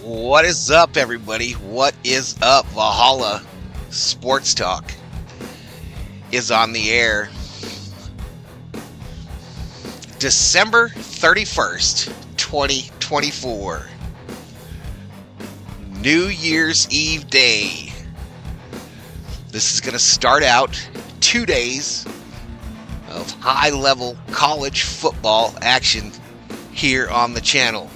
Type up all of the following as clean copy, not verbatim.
What is up, everybody? What is up? Valhalla Sports Talk is on the air. December 31st, 2024. New Year's Eve day. This is going to start out 2 days of high-level college football action here on the channel.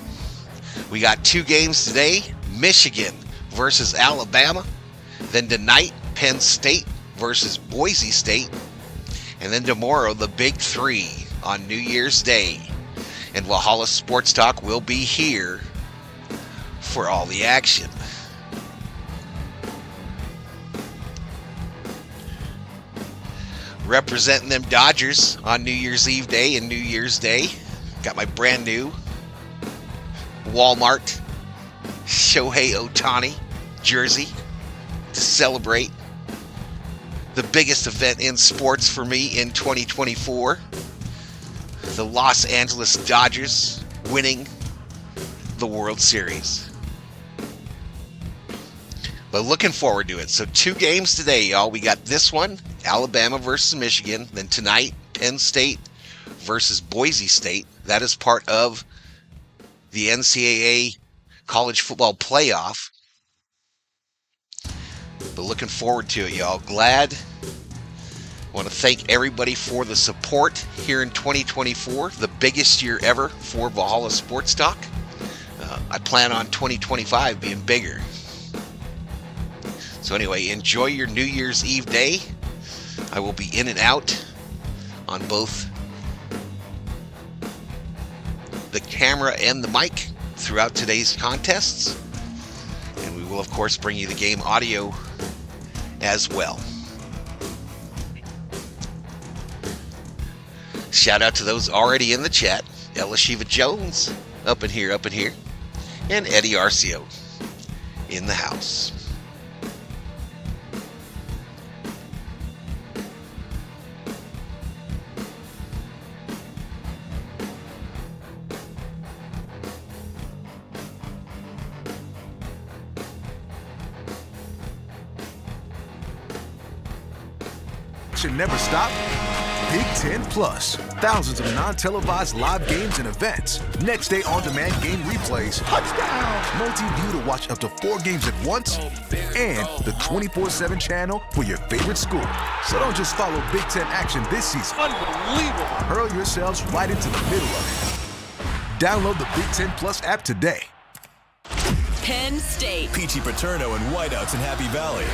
We got 2 games today, Michigan versus Alabama. Then tonight, Penn State versus Boise State. And then tomorrow, the Big 3 on New Year's Day. And Valhalla Sports Talk will be here for all the action. Representing them Dodgers on New Year's Eve day and New Year's Day. Got my brand new Walmart Shohei Ohtani jersey to celebrate the biggest event in sports for me in 2024. The Los Angeles Dodgers winning the World Series. But looking forward to it. So 2 games today, y'all. We got this one, Alabama versus Michigan. Then tonight, Penn State versus Boise State. That is part of the NCAA college football playoff. But looking forward to it, y'all. Glad. I want to thank everybody for the support here in 2024. The biggest year ever for Valhalla Sports Talk. I plan on 2025 being bigger. So anyway, enjoy your New Year's Eve day. I will be in and out on both the camera and the mic throughout today's contests. And we will, of course, bring you the game audio as well. Shout out to those already in the chat. Ella Shiva Jones, up in here. And Eddie Arcio in the house. Should never stop. Big Ten Plus. Thousands of non-televised live games and events. Next day on-demand game replays. Touchdown! Multi-view to watch up to 4 games at once. And the 24/7 channel for your favorite school. So don't just follow Big Ten action this season. Unbelievable! Hurl yourselves right into the middle of it. Download the Big Ten Plus app today. Penn State. Peachy Paterno and Whiteouts in Happy Valley.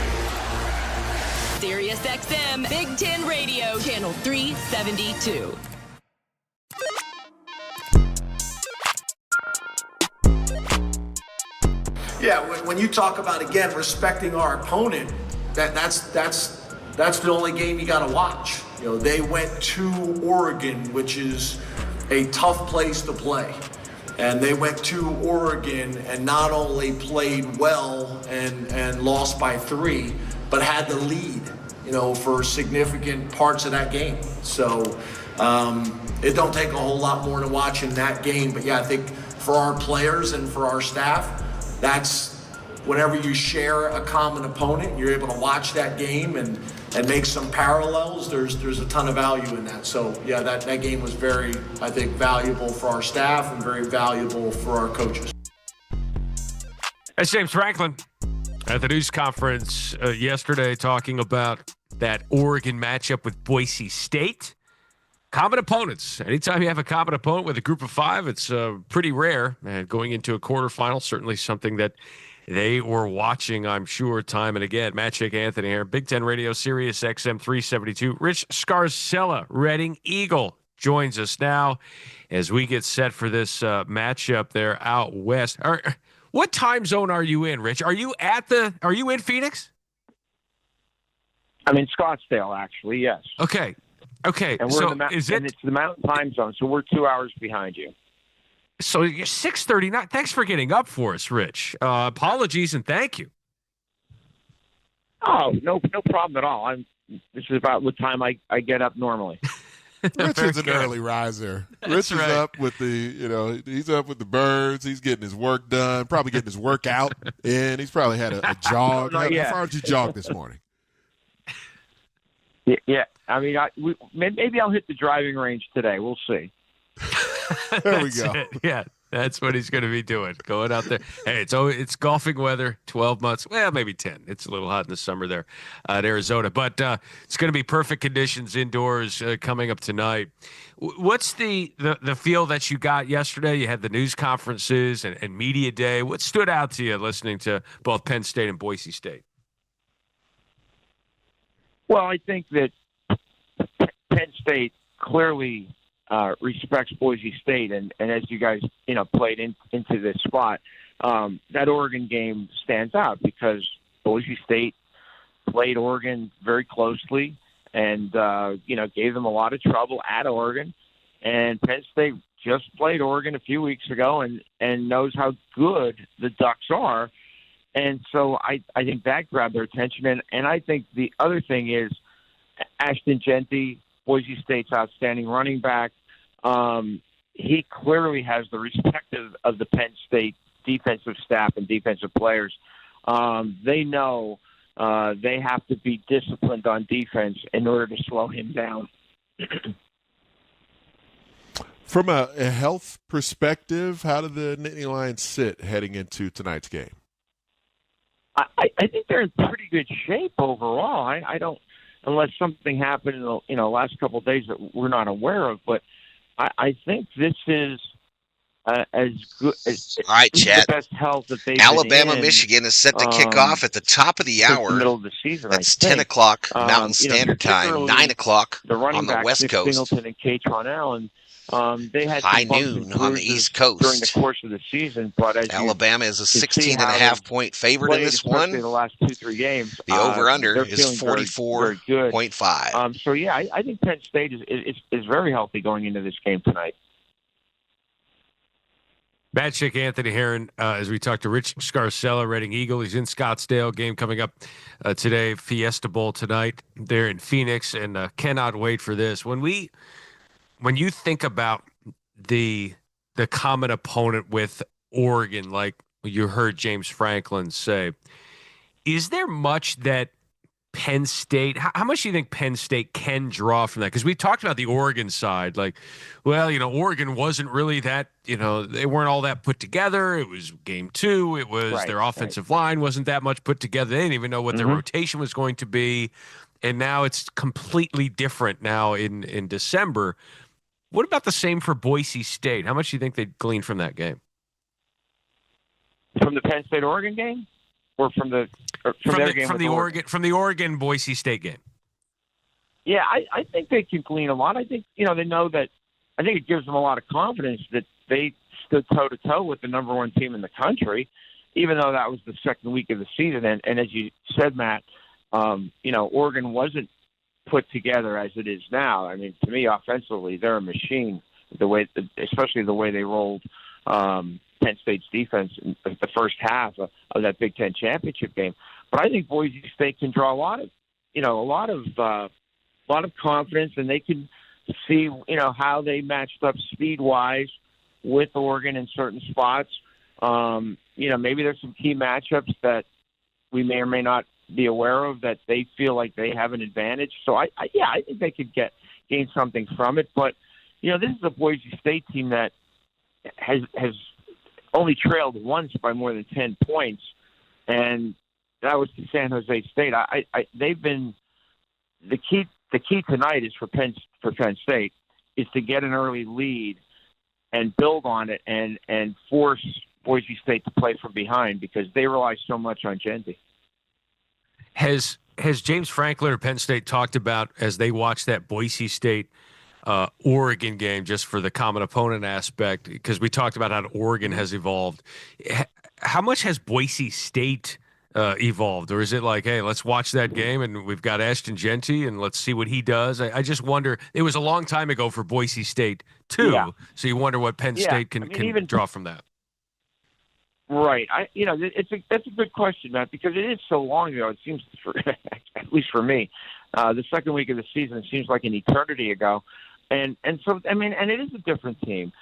Sirius XM, Big Ten Radio, Channel 372. Yeah, when you talk about, again, respecting our opponent, that's the only game you got to watch. You know, they went to Oregon, which is a tough place to play. And they went to Oregon and not only played well and lost by 3, but had the lead, you know, for significant parts of that game. So it don't take a whole lot more to watch in that game. But yeah, I think for our players and for our staff, that's whenever you share a common opponent, you're able to watch that game and make some parallels. There's a ton of value in that. So yeah, that game was very, I think, valuable for our staff and very valuable for our coaches. That's James Franklin at the news conference yesterday talking about that Oregon matchup with Boise State. Common opponents. Anytime you have a common opponent with a group of 5, it's pretty rare. And going into a quarterfinal, certainly something that they were watching, I'm sure, time and again. Matt Chick Anthony here, Big Ten Radio, Sirius XM 372. Rich Scarcella, Reading Eagle, joins us now as we get set for this matchup there out west. What time zone are you in, Rich? Are you in Phoenix? I'm in Scottsdale, actually, yes. Okay. And we're and it's the Mountain Time Zone, so we're 2 hours behind you. So you're 6:39. Thanks for getting up for us, Rich. Apologies and thank you. Oh, no problem at all. This is about what time I get up normally. Rich is an early riser. Rich is up with he's up with the birds. He's getting his work done, probably getting his workout in. He's probably had a jog. How far did you jog this morning? Yeah. I mean, maybe I'll hit the driving range today. We'll see. There we go. Yeah. That's what he's going to be doing, going out there. Hey, it's golfing weather, 12 months, well, maybe 10. It's a little hot in the summer there at Arizona. But it's going to be perfect conditions indoors coming up tonight. What's the feel that you got yesterday? You had the news conferences and media day. What stood out to you listening to both Penn State and Boise State? Well, I think that Penn State clearly respects Boise State, and as you guys played into this spot, that Oregon game stands out because Boise State played Oregon very closely and gave them a lot of trouble at Oregon, and Penn State just played Oregon a few weeks ago and knows how good the Ducks are, and so I think that grabbed their attention, and I think the other thing is Ashton Genty, Boise State's outstanding running back. He clearly has the respect of the Penn State defensive staff and defensive players. They know they have to be disciplined on defense in order to slow him down. From a health perspective, how do the Nittany Lions sit heading into tonight's game? I think they're in pretty good shape overall. I don't, unless something happened in the last couple of days that we're not aware of. But I think this is as good as all right, Chad. The best health that they've Alabama, been in, Michigan is set to kick off at the top of the hour. The middle of the season. That's 10 o'clock Mountain Standard Time, 9 o'clock on the West Coast. Singleton and Kate Tronnell, and they had high noon on the East Coast during the course of the season. But as Alabama is a 16.5 point favorite in this one. The last 2-3 games, the over/under is 44.5. So yeah, I think Penn State is very healthy going into this game tonight. Bad Chick Anthony Herron, as we talked to Rich Scarcella, Reading Eagle. He's in Scottsdale. Game coming up today, Fiesta Bowl tonight. They're in Phoenix, and cannot wait for this. When you think about the common opponent with Oregon, like you heard James Franklin say, is there much that Penn State, how much do you think Penn State can draw from that? Because we talked about the Oregon side, like, well, Oregon wasn't really that, they weren't all that put together. It was game 2. It was their offensive line wasn't that much put together. They didn't even know what their rotation was going to be. And now it's completely different now in December. What about the same for Boise State? How much do you think they'd glean from that game? From the Penn State-Oregon game? Or from the Oregon Boise State game? Yeah, I think they can glean a lot. I think they know that. I think it gives them a lot of confidence that they stood toe to toe with the number 1 team in the country, even though that was the second week of the season. And as you said, Matt, Oregon wasn't put together as it is now. I mean, to me, offensively, they're a machine. Especially the way they rolled Penn State's defense in the first half of that Big Ten championship game. But I think Boise State can draw a lot of confidence, and they can see how they matched up speed-wise with Oregon in certain spots. Maybe there's some key matchups that we may or may not be aware of that they feel like they have an advantage. So I think they could gain something from it. But this is a Boise State team that has only trailed once by more than 10 points, and that was to San Jose State. They've been the key tonight is for Penn State is to get an early lead and build on it and force Boise State to play from behind because they rely so much on Genty. Has James Franklin or Penn State talked about as they watch that Boise State Oregon game, just for the common opponent aspect, because we talked about how Oregon has evolved. How much has Boise State evolved? Or is it like, hey, let's watch that game and we've got Ashton Genty and let's see what he does? I just wonder. It was a long time ago for Boise State, too. Yeah. So you wonder what Penn State can draw from that. Right. That's a good question, Matt, because it is so long ago. It seems, at least for me, the second week of the season seems like an eternity ago. And so, I mean, and it is a different team.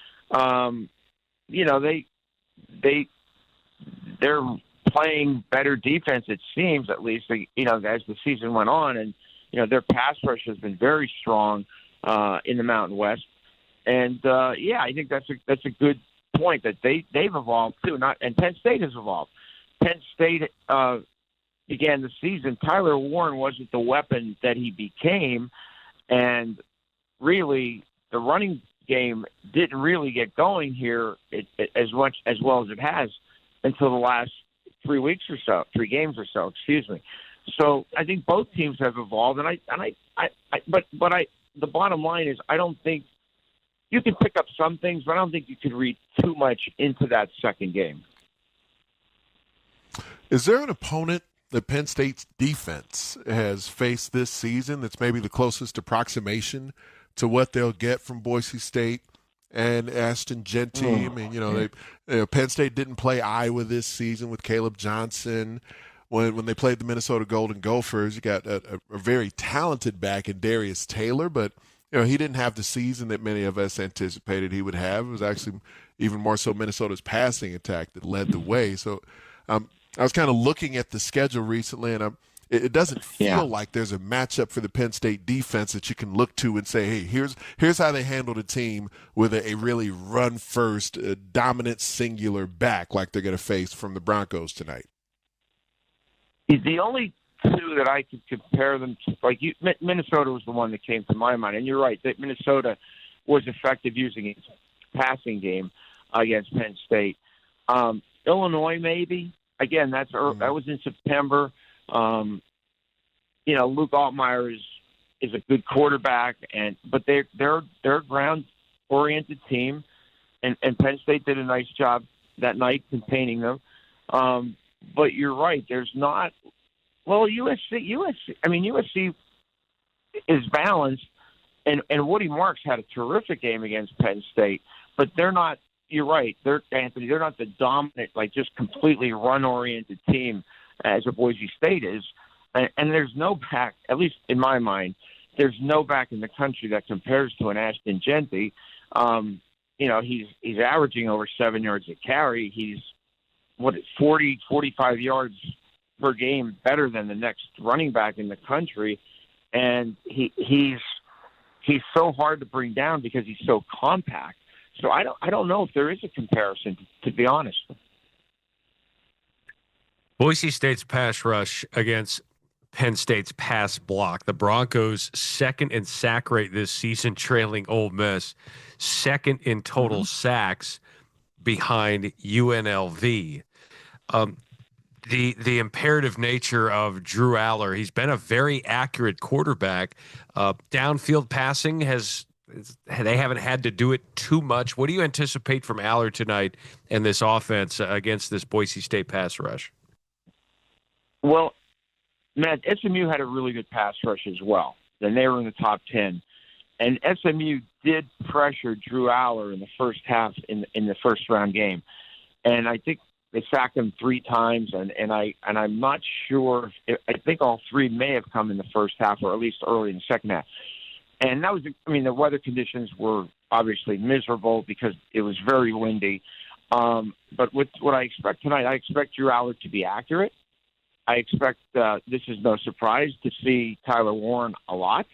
They're playing better defense, it seems, at least, as the season went on. And, their pass rush has been very strong in the Mountain West. And, I think that's a good point that they've evolved, too. And Penn State has evolved. Penn State began the season. Tyler Warren wasn't the weapon that he became. And really, the running game didn't really get going here as well as it has until the last 3 games or so, excuse me. So I think both teams have evolved, but the bottom line is I don't think you can pick up some things, but I don't think you can read too much into that second game. Is there an opponent that Penn State's defense has faced this season that's maybe the closest approximation to what they'll get from Boise State and Ashton Genty? I mean, Penn State didn't play Iowa this season with Caleb Johnson. When they played the Minnesota Golden Gophers, you got a very talented back in Darius Taylor, but he didn't have the season that many of us anticipated he would have. It was actually even more so Minnesota's passing attack that led the way. So I was kind of looking at the schedule recently, and it doesn't feel like there's a matchup for the Penn State defense that you can look to and say, hey, here's how they handled a team with a really run-first, dominant, singular back like they're going to face from the Broncos tonight. The only two that I could compare them to, Minnesota was the one that came to my mind. And you're right, that Minnesota was effective using its passing game against Penn State. Illinois, maybe. Again, that was in September. Luke Altmaier is a good quarterback, but they're a ground-oriented team, and Penn State did a nice job that night containing them. But you're right. There's not. Well, USC is balanced, and Woody Marks had a terrific game against Penn State, but they're not. You're right. They're not the dominant, just completely run-oriented team as a Boise State is. And there's no back, at least in my mind, there's no back in the country that compares to an Ashton Genty. He's averaging over 7 yards a carry. He's 40, 45 yards per game better than the next running back in the country. And he's so hard to bring down because he's so compact. So I don't know if there is a comparison, to be honest. Boise State's pass rush against Penn State's pass block. The Broncos second in sack rate this season, trailing Ole Miss, second in total sacks behind UNLV. The imperative nature of Drew Aller, he's been a very accurate quarterback. Downfield passing they haven't had to do it too much. What do you anticipate from Aller tonight and this offense against this Boise State pass rush? Well, Matt, SMU had a really good pass rush as well. Then they were in the top 10. And SMU did pressure Drew Aller in the first half in the first round game. And I think they sacked him 3 times, and I'm not sure. I think all 3 may have come in the first half, or at least early in the second half. And that was, the weather conditions were obviously miserable because it was very windy. But with what I expect tonight, I expect Drew Aller to be accurate. I expect, this is no surprise, to see Tyler Warren a lot.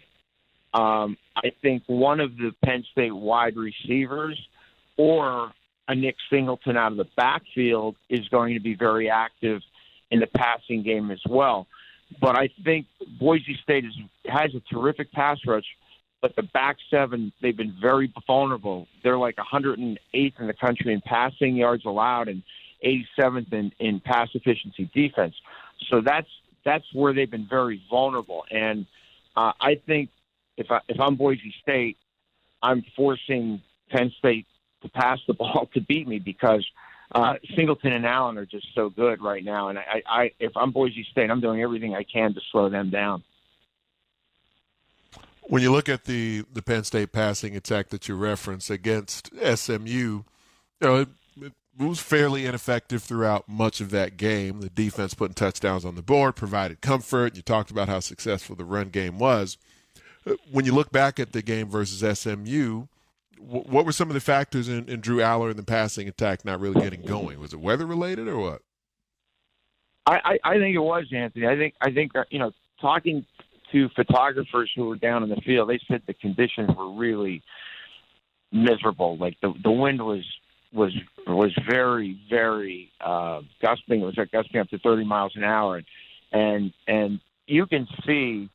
I think one of the Penn State wide receivers or a Nick Singleton out of the backfield is going to be very active in the passing game as well. But I think Boise State has a terrific pass rush, but the back 7, they've been very vulnerable. They're like 108th in the country in passing yards allowed and 87th in pass efficiency defense. So that's where they've been very vulnerable. And I think if I'm Boise State, I'm forcing Penn State to pass the ball to beat me because Singleton and Allen are just so good right now. And if I'm Boise State, I'm doing everything I can to slow them down. When you look at the Penn State passing attack that you referenced against SMU, it was fairly ineffective throughout much of that game. The defense putting touchdowns on the board, provided comfort. You talked about how successful the run game was. when you look back at the game versus SMU, what were some of the factors in Drew Aller and the passing attack not really getting going? Was it weather related or what? I think it was, Anthony. I think talking to photographers who were down in the field, they said the conditions were really miserable. Like the wind was very, very gusting. It was gusting up to 30 miles an hour, and you can see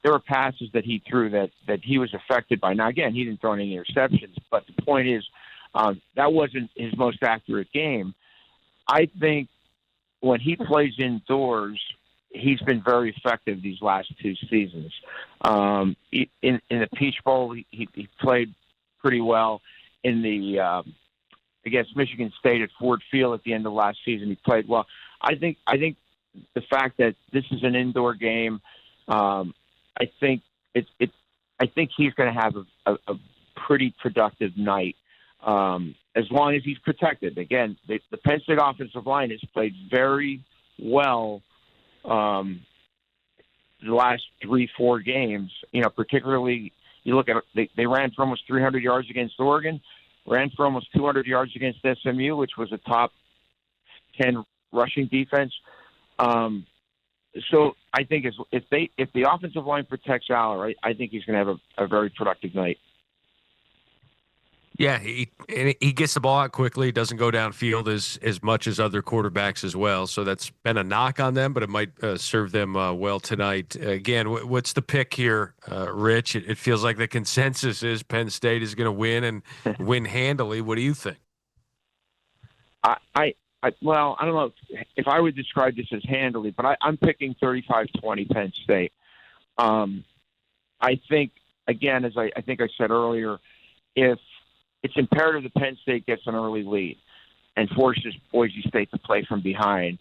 there were passes that he threw that he was affected by. Now, again, he didn't throw any interceptions, but the point is that wasn't his most accurate game. I think when he plays indoors, he's been very effective these last two seasons. In the Peach Bowl, he played pretty well. In the against Michigan State at Ford Field at the end of last season, he played well. I think the fact that this is an indoor game, I think he's going to have a pretty productive night as long as he's protected. Again, the Penn State offensive line has played very well the last 3-4 games. Particularly you look at they ran for almost 300 yards against Oregon, ran for almost 200 yards against SMU, which was a top 10 rushing defense. So I think if the offensive line protects Aller, I think he's going to have a very productive night. Yeah, he gets the ball out quickly. He doesn't go downfield as much as other quarterbacks as well. So that's been a knock on them, but it might serve them well tonight. Again, what's the pick here, Rich? It feels like the consensus is Penn State is going to win and win handily. What do you think? Well, I don't know if I would describe this as handily, but I'm picking 35-20 Penn State. I think, again, as I think I said earlier, if it's imperative that Penn State gets an early lead and forces Boise State to play from behind,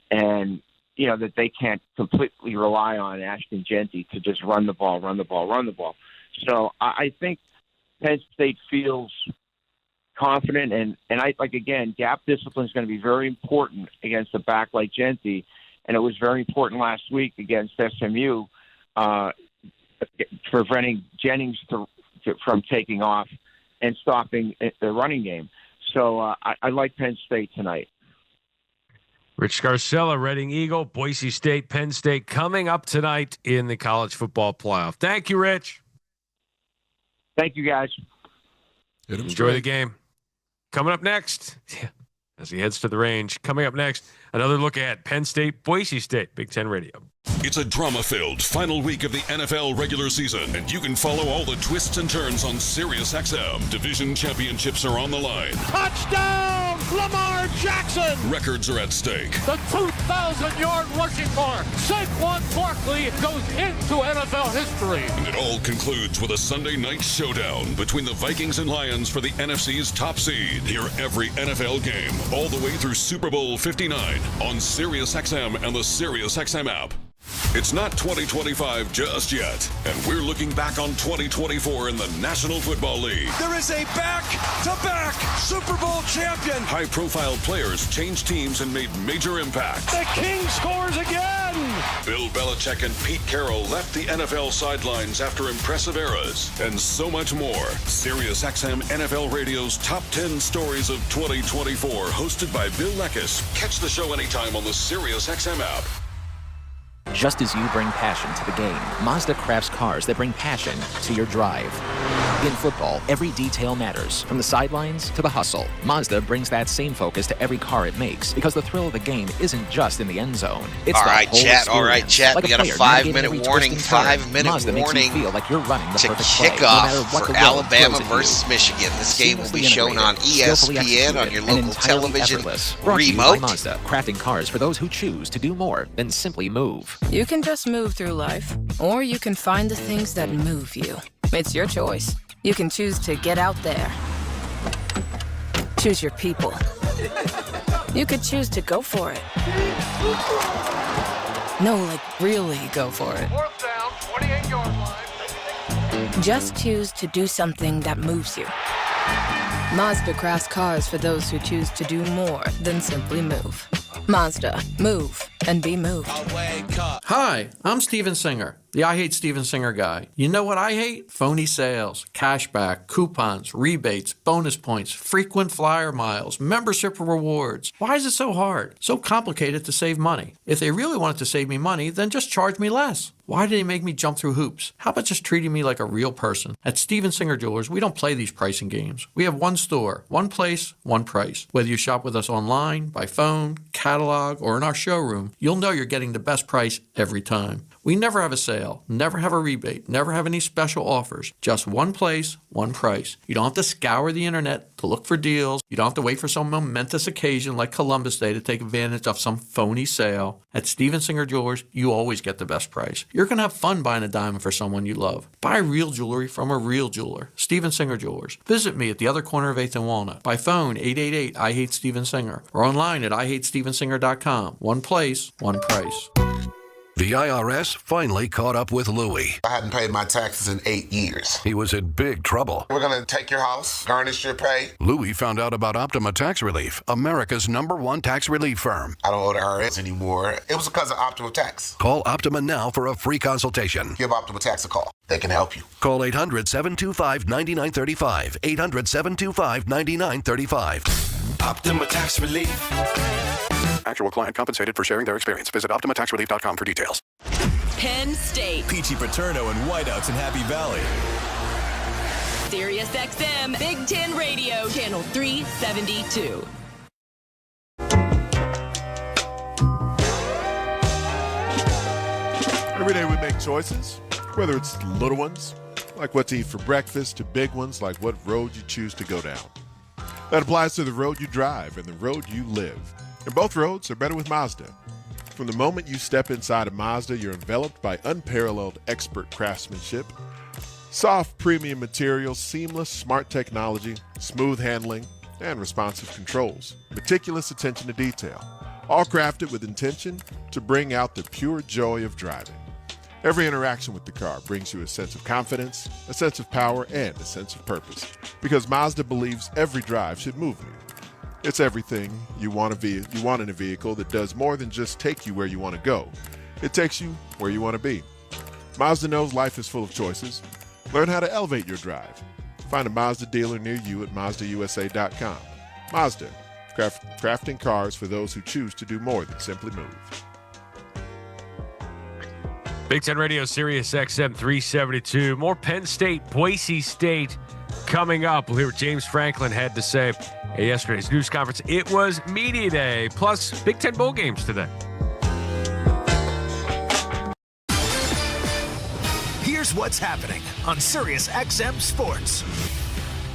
and that they can't completely rely on Ashton Genty to just run the ball. So I think Penn State feels confident, and I again, gap discipline is going to be very important against a back like Genty, and it was very important last week against SMU, preventing Jennings from taking off and stopping the running game. So I like Penn State tonight. Rich Scarcella, Reading Eagle, Boise State, Penn State coming up tonight in the college football playoff. Thank you, Rich. Thank you, guys. Enjoy the game. Coming up next, as he heads to the range, coming up next, another look at Penn State, Boise State, Big Ten Radio. It's a drama-filled final week of the NFL regular season, and you can follow all the twists and turns on SiriusXM. Division championships are on the line. Touchdown, Lamar Jackson! Records are at stake. The 2,000-yard rushing mark. Saquon Barkley goes into NFL history. And it all concludes with a Sunday night showdown between the Vikings and Lions for the NFC's top seed. Hear every NFL game all the way through Super Bowl 59 on SiriusXM and the SiriusXM app. It's not 2025 just yet, and we're looking back on 2024 in the National Football League. There is a back-to-back Super Bowl champion. High-profile players changed teams and made major impacts. The King scores again. Bill Belichick and Pete Carroll left the NFL sidelines after impressive eras, and so much more. SiriusXM NFL Radio's Top 10 Stories of 2024, hosted by Bill Leckis. Catch the show anytime on the SiriusXM app. Just as you bring passion to the game, Mazda crafts cars that bring passion to your drive. In football, every detail matters, from the sidelines to the hustle. Mazda brings that same focus to every car it makes, because the thrill of the game isn't just in the end zone. It's all the right, whole chat. All right, experience. chat. Like We got a 5-minute warning. 5-minute Mazda warning makes you feel like you're running the to perfect kick play, off no matter what for the road Alabama throws at you. versus Michigan. This game will be Seamlessly shown on integrated, skillfully ESPN on your executed, local and entirely television effortless. Brought to you by remote. Mazda, crafting cars for those who choose to do more than simply move. You can just move through life, or you can find the things that move you. It's your choice. You can choose to get out there. Choose your people. You could choose to go for it. No, like really go for it. Fourth down, 28-yard line. Just choose to do something that moves you. Mazda crafts cars for those who choose to do more than simply move. Mazda, move and be moved. Hi, I'm Steven Singer. the I Hate Steven Singer guy. You know what I hate? Phony sales, cashback, coupons, rebates, bonus points, frequent flyer miles, membership rewards. Why is it so hard, so complicated to save money? If they really wanted to save me money, then just charge me less. Why do they make me jump through hoops? How about just treating me like a real person? At Steven Singer Jewelers, we don't play these pricing games. We have one store, one place, one price. Whether you shop with us online, by phone, catalog, or in our showroom, you'll know you're getting the best price every time. We never have a sale, never have a rebate, never have any special offers. Just one place, one price. You don't have to scour the internet to look for deals. You don't have to wait for some momentous occasion like Columbus Day to take advantage of some phony sale. At Steven Singer Jewelers, you always get the best price. You're going to have fun buying a diamond for someone you love. Buy real jewelry from a real jeweler. Steven Singer Jewelers. Visit me at the other corner of 8th and Walnut. By phone, 888-I-HATE-STEVEN-SINGER. Or online at IHateStevenSinger.com. One place, one price. The IRS finally caught up with Louie. I hadn't paid my taxes in 8 years. He was in big trouble. We're going to take your house, garnish your pay. Louie found out about Optima Tax Relief, America's #1 tax relief firm. I don't owe the IRS anymore. It was because of Optima Tax. Call Optima now for a free consultation. Give Optima Tax a call. They can help you. Call 800-725-9935. 800-725-9935. Optima Tax Relief. Actual client compensated for sharing their experience. Visit OptimaTaxRelief.com for details. Penn State. Peachy Paterno and Whiteouts in Happy Valley. Sirius XM, Big Ten Radio, Channel 372. Every day we make choices, whether it's little ones, like what to eat for breakfast, to big ones, like what road you choose to go down. That applies to the road you drive and the road you live. And both roads are better with Mazda. From the moment you step inside a Mazda, you're enveloped by unparalleled expert craftsmanship, soft premium materials, seamless smart technology, smooth handling, and responsive controls. Meticulous attention to detail, all crafted with intention to bring out the pure joy of driving. Every interaction with the car brings you a sense of confidence, a sense of power, and a sense of purpose. Because Mazda believes every drive should move you. It's everything you want in a vehicle that does more than just take you where you want to go. It takes you where you want to be. Mazda knows life is full of choices. Learn how to elevate your drive. Find a Mazda dealer near you at MazdaUSA.com. Mazda, crafting cars for those who choose to do more than simply move. Big Ten Radio, Sirius XM 372. More Penn State, Boise State coming up. We'll hear what James Franklin had to say at yesterday's news conference. It was Media Day, plus Big Ten bowl games today. Here's what's happening on Sirius XM Sports.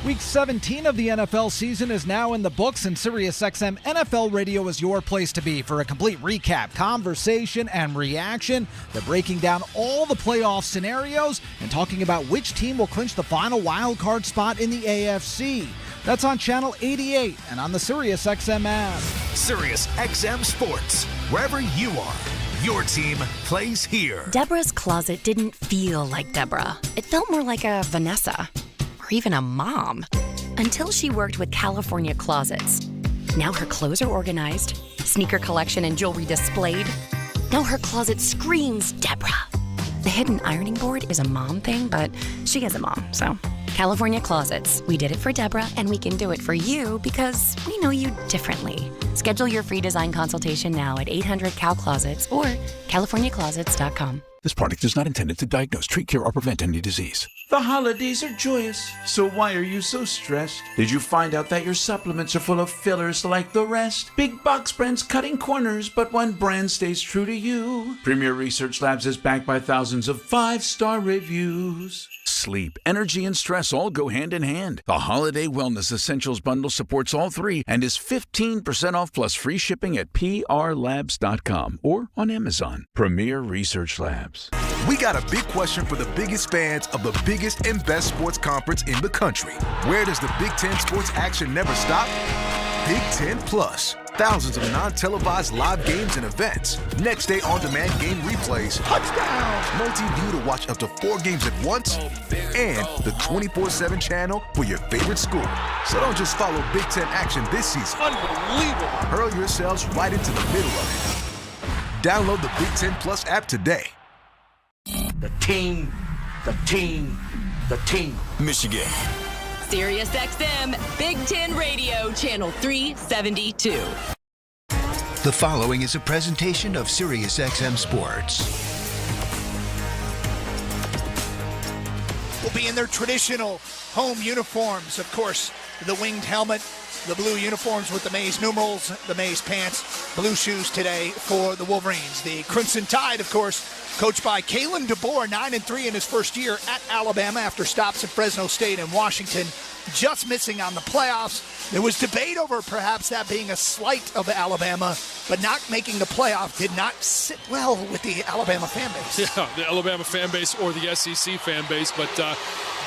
Week 17 of the NFL season is now in the books, and SiriusXM NFL Radio is your place to be for a complete recap, conversation, and reaction. They're breaking down all the playoff scenarios and talking about which team will clinch the final wild card spot in the AFC. That's on Channel 88 and on the SiriusXM app. SiriusXM Sports, wherever you are. Your team plays here. Deborah's closet didn't feel like Deborah. It felt more like a Vanessa. Or even a mom, until she worked with California Closets. Now her clothes are organized, sneaker collection and jewelry displayed. Now her closet screams Deborah. The hidden ironing board is a mom thing, but she is a mom, so. California Closets. We did it for Deborah, and we can do it for you because we know you differently. Schedule your free design consultation now at 800-CAL-CLOSETS or CaliforniaClosets.com. This product is not intended to diagnose, treat, cure, or prevent any disease. The holidays are joyous, so why are you so stressed? Did you find out that your supplements are full of fillers like the rest? Big box brands cutting corners, but one brand stays true to you. Premier Research Labs is backed by thousands of 5-star reviews. Sleep, energy, and stress all go hand in hand. The Holiday Wellness Essentials Bundle supports all three and is 15% off plus free shipping at prlabs.com or on Amazon. Premier Research Labs. We got a big question for the biggest fans of the biggest and best sports conference in the country. Where does the Big Ten sports action never stop? Big Ten Plus. Thousands of non-televised live games and events. Next day on-demand game replays. Touchdown! Multi-view to watch up to 4 games at once. And the 24/7 channel for your favorite school. So don't just follow Big Ten action this season. Unbelievable! Hurl yourselves right into the middle of it. Download the Big Ten Plus app today. The team. Michigan. Sirius XM, Big Ten Radio, Channel 372. The following is a presentation of Sirius XM Sports. Will be in their traditional home uniforms. Of course, the winged helmet, the blue uniforms with the maize numerals, the maize pants, blue shoes today for the Wolverines. The Crimson Tide, of course, coached by Kalen DeBoer, 9-3 in his first year at Alabama after stops at Fresno State and Washington, just missing on the playoffs. There was debate over perhaps that being a slight of Alabama, but not making the playoff did not sit well with the Alabama fan base. Yeah, the Alabama fan base or the SEC fan base, but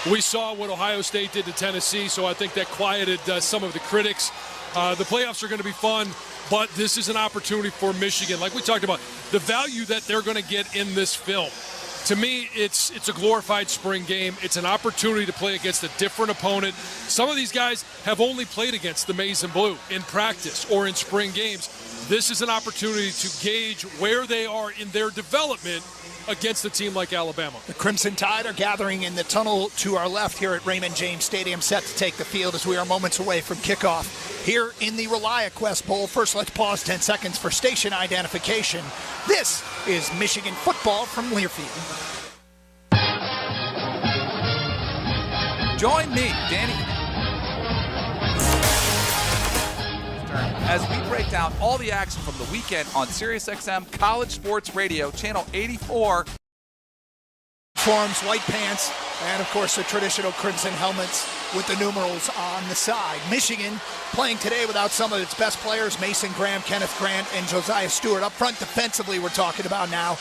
we saw what Ohio State did to Tennessee, so I think that quieted some of the critics. The playoffs are going to be fun, but this is an opportunity for Michigan. Like we talked about, the value that they're going to get in this film. To me, it's a glorified spring game. It's an opportunity to play against a different opponent. Some of these guys have only played against the maize and blue in practice or in spring games. This is an opportunity to gauge where they are in their development against a team like Alabama. The Crimson Tide are gathering in the tunnel to our left here at Raymond James Stadium, set to take the field as we are moments away from kickoff here in the ReliaQuest Bowl. First, let's pause 10 seconds for station identification. This is Michigan football from Learfield. Join me, Danny, as we break down all the action from the weekend on SiriusXM College Sports Radio, Channel 84. Forms, white pants, and of course the traditional crimson helmets with the numerals on the side. Michigan playing today without some of its best players, Mason Graham, Kenneth Grant, and Josiah Stewart. Up front defensively, we're talking about now.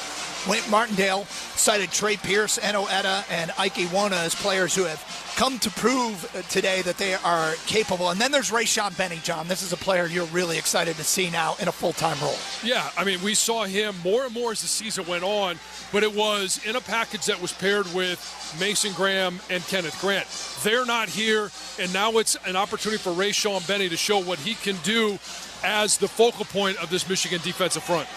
Wink Martindale cited Trey Pierce, Eno Etta, and Ike Iwona as players who have come to prove today that they are capable. And then there's Rayshawn Benny, John. This is a player you're really excited to see now in a full-time role. Yeah, I mean, we saw him more and more as the season went on, but it was in a package that was paired with Mason Graham and Kenneth Grant. They're not here, and now it's an opportunity for Rayshawn Benny to show what he can do as the focal point of this Michigan defensive front.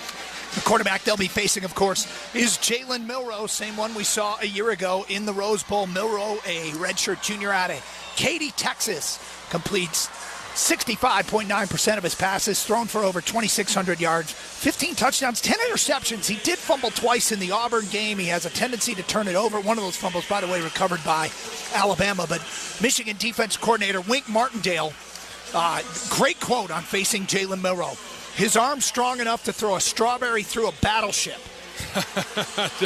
The quarterback they'll be facing, of course, is Jalen Milroe, same one we saw a year ago in the Rose Bowl. Milroe, a redshirt junior out of Katy, Texas, completes 65.9% of his passes, thrown for over 2,600 yards, 15 touchdowns, 10 interceptions. He did fumble twice in the Auburn game. He has a tendency to turn it over. One of those fumbles, by the way, recovered by Alabama. But Michigan defense coordinator Wink Martindale, great quote on facing Jalen Milroe. His arm's strong enough to throw a strawberry through a battleship.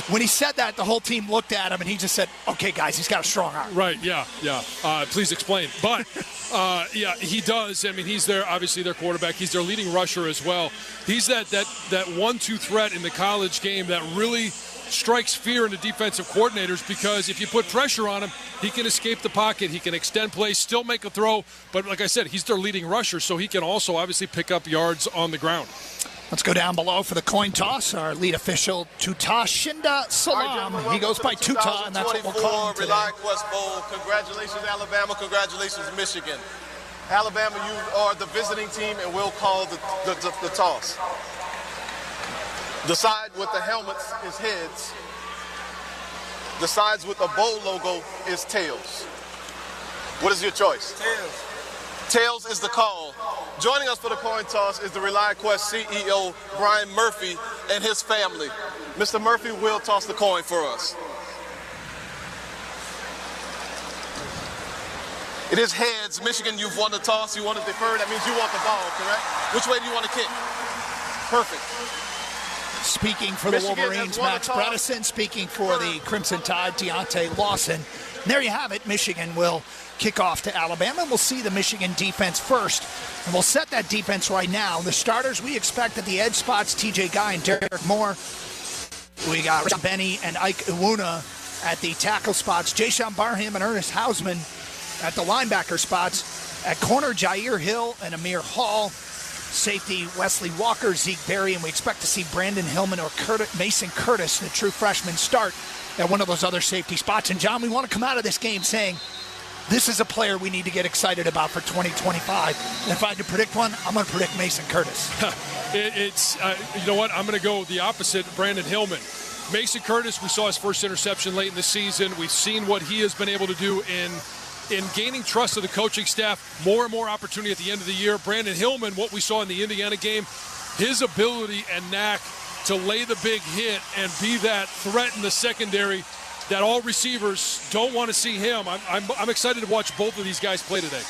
When he said that, the whole team looked at him, and he just said, okay, guys, he's got a strong arm. Right, yeah. Please explain. But, yeah, he does. I mean, he's obviously their quarterback. He's their leading rusher as well. He's that 1-2 threat in the college game that really strikes fear into defensive coordinators, because if you put pressure on him, he can escape the pocket, he can extend plays, still make a throw. But like I said, he's their leading rusher, so he can also obviously pick up yards on the ground. Let's go down below for the coin toss. Our lead official, Tutashinda Salam. He goes by Tuta, and that's what we'll call him today. ReliaQuest Bowl. Congratulations, Alabama. Congratulations, Michigan. Alabama, you are the visiting team, and we'll call the toss. The side with the helmets is heads. The sides with the bowl logo is tails. What is your choice? Tails. Tails is the call. Joining us for the coin toss is the ReliaQuest CEO, Brian Murphy, and his family. Mr. Murphy will toss the coin for us. It is heads. Michigan, you've won the toss. You want to defer. That means you want the ball, correct? Which way do you want to kick? Perfect. Speaking for Michigan, the Wolverines, Max Bredesen. Speaking for the Crimson Tide, Deontay Lawson. And there you have it. Michigan will kick off to Alabama. We'll see the Michigan defense first. And we'll set that defense right now. The starters we expect at the edge spots, TJ Guy and Derek Moore. We got Benny and Ike Iwuna at the tackle spots. Jason Barham and Ernest Hausman at the linebacker spots. At corner, Jair Hill and Amir Hall. Safety, Wesley Walker, Zeke Berry, and we expect to see Brandon Hillman or Mason Curtis, the true freshman, start at one of those other safety spots. And, John, we want to come out of this game saying this is a player we need to get excited about for 2025. And if I had to predict one, I'm going to predict Mason Curtis. You know what? I'm going to go the opposite, Brandon Hillman. Mason Curtis, we saw his first interception late in the season. We've seen what he has been able to do in gaining trust of the coaching staff. More and more opportunity at the end of the year. Brandon Hillman, what we saw in the Indiana game, his ability and knack to lay the big hit and be that threat in the secondary that all receivers don't want to see him. I'm excited to watch both of these guys play today.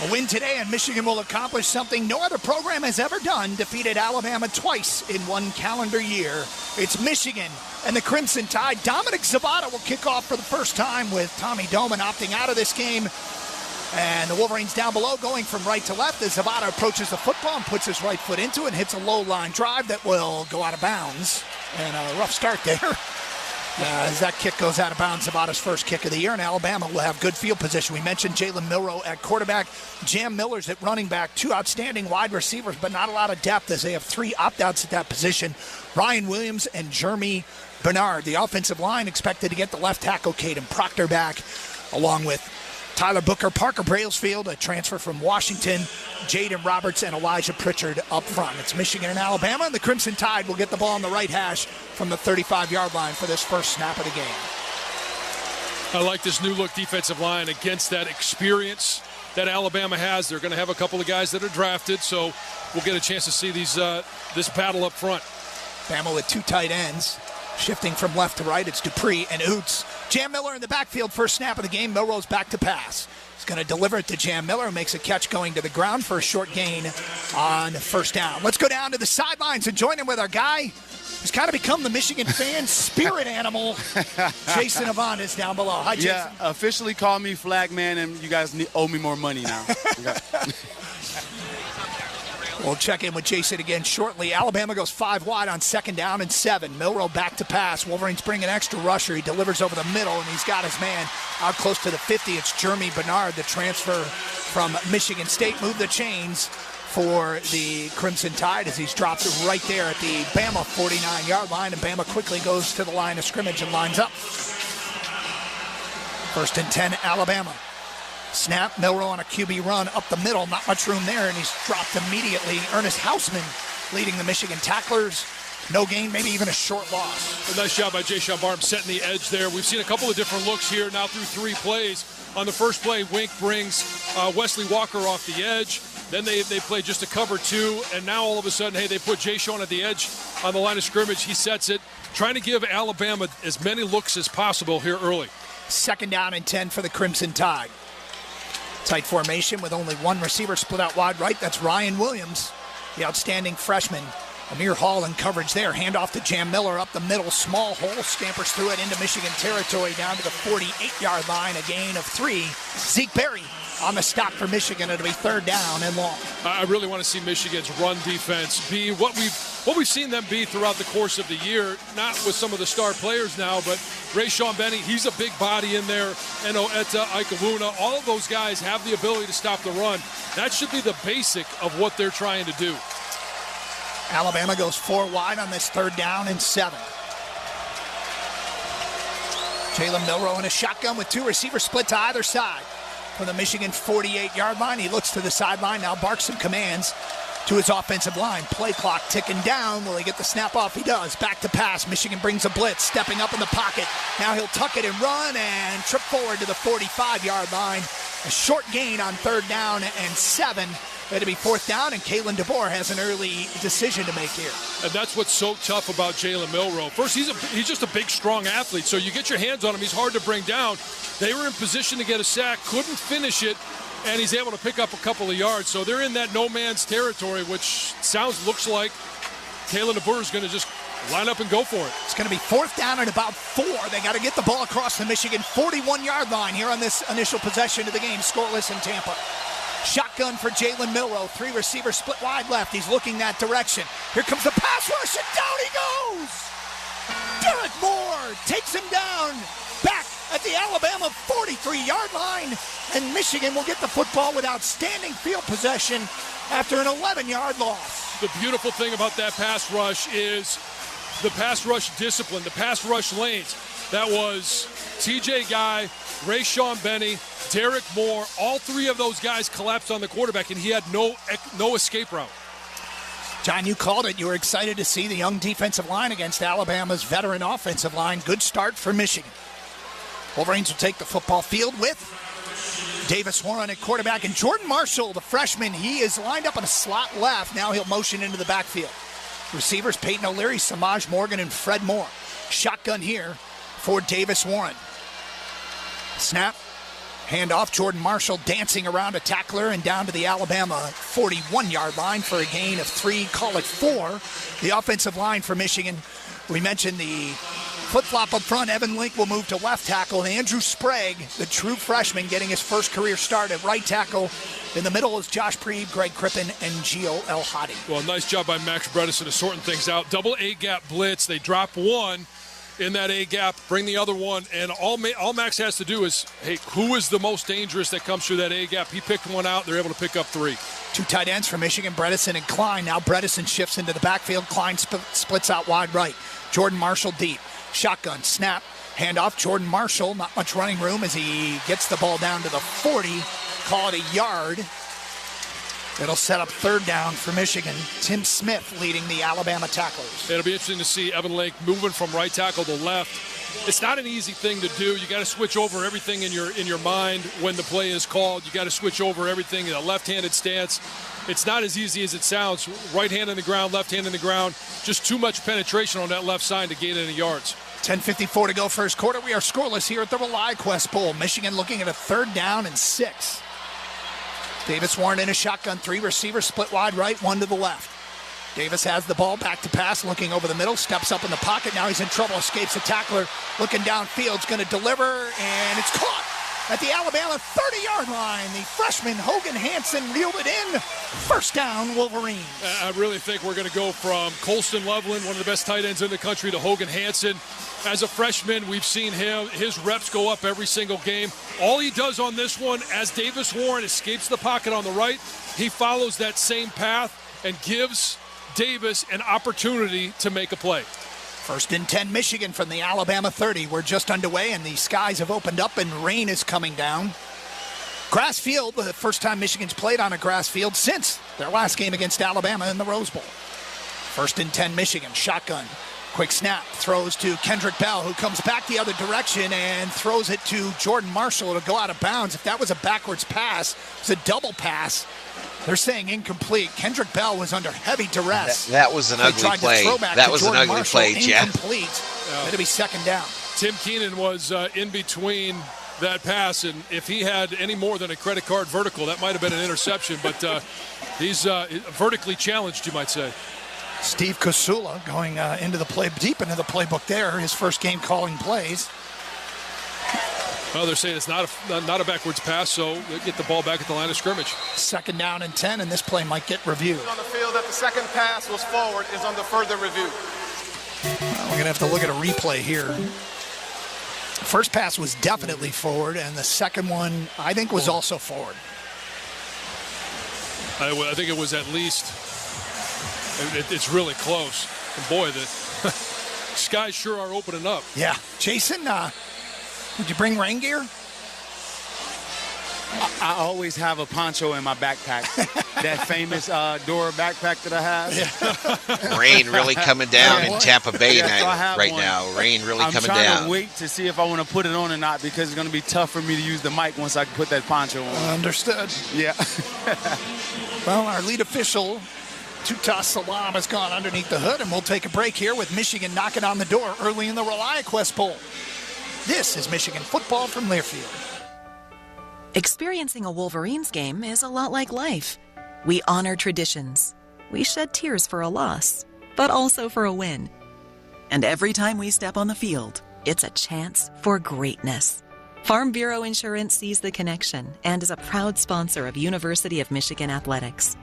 A win today, and Michigan will accomplish something no other program has ever done, defeated Alabama twice in one calendar year. It's Michigan and the Crimson Tide. Dominic Zavada will kick off for the first time with Tommy Doman opting out of this game. And the Wolverines down below going from right to left as Zavada approaches the football and puts his right foot into it and hits a low-line drive that will go out of bounds. And a rough start there. As that kick goes out of bounds, Zavada's first kick of the year, and Alabama will have good field position. We mentioned Jalen Milroe at quarterback, Jam Miller's at running back, two outstanding wide receivers, but not a lot of depth as they have three opt-outs at that position. Ryan Williams and Jeremy Bernard. The offensive line expected to get the left tackle, Caden Proctor, back, along with Tyler Booker, Parker Brailsfield, a transfer from Washington, Jaden Roberts, and Elijah Pritchard up front. It's Michigan and Alabama, and the Crimson Tide will get the ball on the right hash from the 35-yard line for this first snap of the game. I like this new-look defensive line against that experience that Alabama has. They're going to have a couple of guys that are drafted, so we'll get a chance to see this battle up front. Bama with two tight ends. Shifting from left to right, it's Dupree and Oots. Jam Miller in the backfield, first snap of the game. Milroe's back to pass. He's going to deliver it to Jam Miller, who makes a catch going to the ground for a short gain on first down. Let's go down to the sidelines and join him with our guy who's kind of become the Michigan fan spirit animal, Jason Avant is down below. Hi, Jason. Yeah, officially call me Flag Man, and you guys owe me more money now. We'll check in with Jason again shortly. Alabama goes 5 wide on 2nd down and 7. Milroe back to pass. Wolverines bring an extra rusher. He delivers over the middle, and he's got his man out close to the 50. It's Jeremy Bernard, the transfer from Michigan State. Move the chains for the Crimson Tide as he's dropped right there at the Bama 49-yard line, and Bama quickly goes to the line of scrimmage and lines up. 1st and 10, Alabama. Snap, Milroe on a QB run up the middle. Not much room there, and he's dropped immediately. Ernest Hausman leading the Michigan tacklers. No gain, maybe even a short loss. A nice job by Jay Barham setting the edge there. We've seen a couple of different looks here now through 3 plays. On the first play, Wink brings Wesley Walker off the edge. Then they play just a cover 2, and now all of a sudden, hey, they put Jay Sean at the edge on the line of scrimmage. He sets it, trying to give Alabama as many looks as possible here early. 2nd down and 10 for the Crimson Tide. Tight formation with only one receiver split out wide right. That's Ryan Williams, the outstanding freshman. Amir Hall in coverage there. Handoff to Jam Miller up the middle. Small hole. Scampers through it into Michigan territory down to the 48-yard line. A gain of 3. Zeke Berry on the stop for Michigan. It'll be 3rd down and long. I really want to see Michigan's run defense be what we've seen them be throughout the course of the year. Not with some of the star players now, but Rayshawn Benny, he's a big body in there. Eno Etta, Ikaluna, all of those guys have the ability to stop the run. That should be the basic of what they're trying to do. Alabama goes 4 wide on this 3rd down and 7. Jalen Milroe in a shotgun with 2 receivers split to either side. From the Michigan 48-yard line, he looks to the sideline, now barks some commands to his offensive line. Play clock ticking down. Will he get the snap off? He does. Back to pass. Michigan brings a blitz, stepping up in the pocket. Now he'll tuck it and run and trip forward to the 45-yard line. A short gain on 3rd down and 7. It'll be 4th down, and Kalen DeBoer has an early decision to make here. And that's what's so tough about Jalen Milroe. First, he's just a big, strong athlete, so you get your hands on him. He's hard to bring down. They were in position to get a sack, couldn't finish it, and he's able to pick up a couple of yards. So they're in that no man's territory, which looks like Kalen DeBoer is going to just line up and go for it. It's going to be 4th down and about 4. They got to get the ball across the Michigan 41-yard line here on this initial possession of the game, scoreless in Tampa. Shotgun for Jalen Milroe. 3 receivers split wide left. He's looking that direction. Here comes the pass rush, and down he goes! Derek Moore takes him down back at the Alabama 43-yard line, and Michigan will get the football with outstanding field possession after an 11-yard loss. The beautiful thing about that pass rush is the pass rush discipline, the pass rush lanes. That was TJ Guy, Rayshawn Benny, Derek Moore. All 3 of those guys collapsed on the quarterback, and he had no escape route. John, you called it. You were excited to see the young defensive line against Alabama's veteran offensive line. Good start for Michigan. Wolverines will take the football field with Davis Warren at quarterback. And Jordan Marshall, the freshman, he is lined up in a slot left. Now he'll motion into the backfield. Receivers, Peyton O'Leary, Samaj Morgan, and Fred Moore. Shotgun here for Davis Warren. Snap. Handoff, Jordan Marshall dancing around a tackler and down to the Alabama 41-yard line for a gain of 3, call it 4. The offensive line for Michigan, we mentioned the flip-flop up front. Evan Link will move to left tackle. And Andrew Sprague, the true freshman, getting his first career start at right tackle. In the middle is Josh Preeb, Greg Crippen, and Gio El Hadi. Well, nice job by Max Bredesen to sorting things out. Double A-gap blitz. They drop one in that A-gap, bring the other one, and all Max has to do is, hey, who is the most dangerous that comes through that A-gap? He picked one out. They're able to pick up 3. 2 tight ends for Michigan, Bredesen and Klein. Now Bredesen shifts into the backfield. Klein splits out wide right. Jordan Marshall deep. Shotgun, snap, handoff. Jordan Marshall, not much running room as he gets the ball down to the 40. Call it a yard. It'll set up 3rd down for Michigan. Tim Smith leading the Alabama tacklers. It'll be interesting to see Evan Lake moving from right tackle to left. It's not an easy thing to do. You got to switch over everything in your mind when the play is called. You got to switch over everything in a left-handed stance. It's not as easy as it sounds. Right hand in the ground, left hand in the ground. Just too much penetration on that left side to gain any yards. 10:54 to go first quarter. We are scoreless here at the ReliQuest Bowl. Michigan looking at a 3rd down and 6. Davis Warren in a shotgun, 3 receivers split wide right, 1 to the left. Davis has the ball, back to pass, looking over the middle, steps up in the pocket. Now he's in trouble, escapes a tackler, looking downfield's going to deliver, and it's caught at the Alabama 30-yard line. The freshman Hogan Hansen reeled it in. 1st down, Wolverines. I really think we're going to go from Colston Loveland, one of the best tight ends in the country, to Hogan Hansen. As a freshman, we've seen his reps go up every single game. All he does on this one, as Davis Warren escapes the pocket on the right, he follows that same path and gives Davis an opportunity to make a play. 1st and 10, Michigan from the Alabama 30. We're just underway, and the skies have opened up, and rain is coming down. Grass field, the first time Michigan's played on a grass field since their last game against Alabama in the Rose Bowl. 1st and 10, Michigan, shotgun. Quick snap, throws to Kendrick Bell, who comes back the other direction and throws it to Jordan Marshall. It'll go out of bounds. If that was a backwards pass, it's a double pass. They're saying incomplete. Kendrick Bell was under heavy duress. That was an ugly play. That was an ugly play, Jeff. Incomplete. It'll be 2nd down. Tim Keenan was in between that pass, and if he had any more than a credit card vertical, that might have been an interception, but he's vertically challenged, you might say. Steve Kosula going deep into the playbook there. His first game calling plays. Well, they're saying it's not a backwards pass, so they get the ball back at the line of scrimmage. 2nd down and 10, and this play might get reviewed. On the field that the second pass was forward is under further review. Well, we're going to have to look at a replay here. First pass was definitely forward, and the second one, I think, was also forward. I think it was at least. It's really close. And boy, the skies sure are opening up. Yeah. Jason, did you bring rain gear? I always have a poncho in my backpack. That famous Dora backpack that I have. Yeah. Rain really coming down in Tampa Bay right now. Rain really coming down. I'm trying to wait to see if I want to put it on or not, because it's going to be tough for me to use the mic once I put that poncho on. Understood. Yeah. Well, our lead official, Tutas Salam, has gone underneath the hood, and we'll take a break here with Michigan knocking on the door early in the ReliQuest Bowl. This is Michigan football from Learfield. Experiencing a Wolverines game is a lot like life. We honor traditions. We shed tears for a loss, but also for a win. And every time we step on the field, it's a chance for greatness. Farm Bureau Insurance sees the connection and is a proud sponsor of University of Michigan athletics.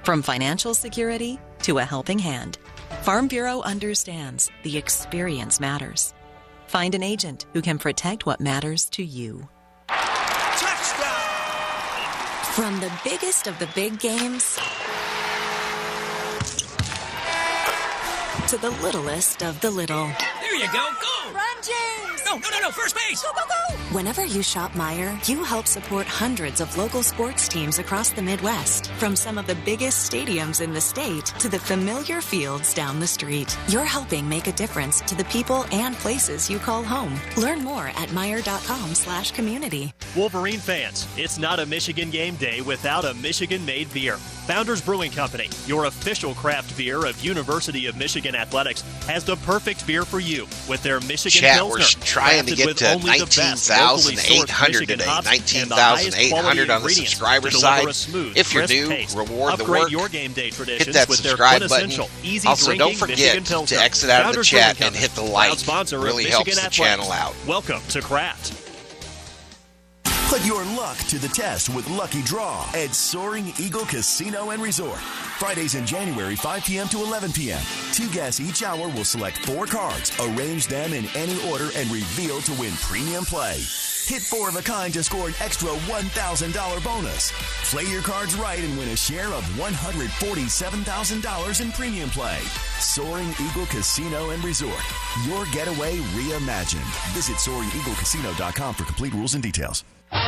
From financial security to a helping hand, Farm Bureau understands the experience matters. Find an agent who can protect what matters to you. From the biggest of the big games to the littlest of the little. There you go. Go! Run, James! No, first base! Go, go, go! Whenever you shop Meijer, you help support hundreds of local sports teams across the Midwest, from some of the biggest stadiums in the state to the familiar fields down the street. You're helping make a difference to the people and places you call home. Learn more at Meijer.com/community. Wolverine fans, it's not a Michigan game day without a Michigan-made beer. Founders Brewing Company, your official craft beer of University of Michigan Athletics, has the perfect beer for you with their Michigan Pilsner. We're trying to get to 19,800 today. 19,800 on the subscriber side. If you're new, reward the work. Your game day hit that subscribe button. Also, don't forget to exit out of the chat and hit the like. Really helps the channel out. Welcome to Craft. Put your luck to the test with Lucky Draw at Soaring Eagle Casino and Resort. Fridays in January, 5 p.m. to 11 p.m. Two guests each hour will select 4 cards, arrange them in any order, and reveal to win premium play. Hit 4 of a kind to score an extra $1,000 bonus. Play your cards right and win a share of $147,000 in premium play. Soaring Eagle Casino and Resort. Your getaway reimagined. Visit SoaringEagleCasino.com for complete rules and details. Well,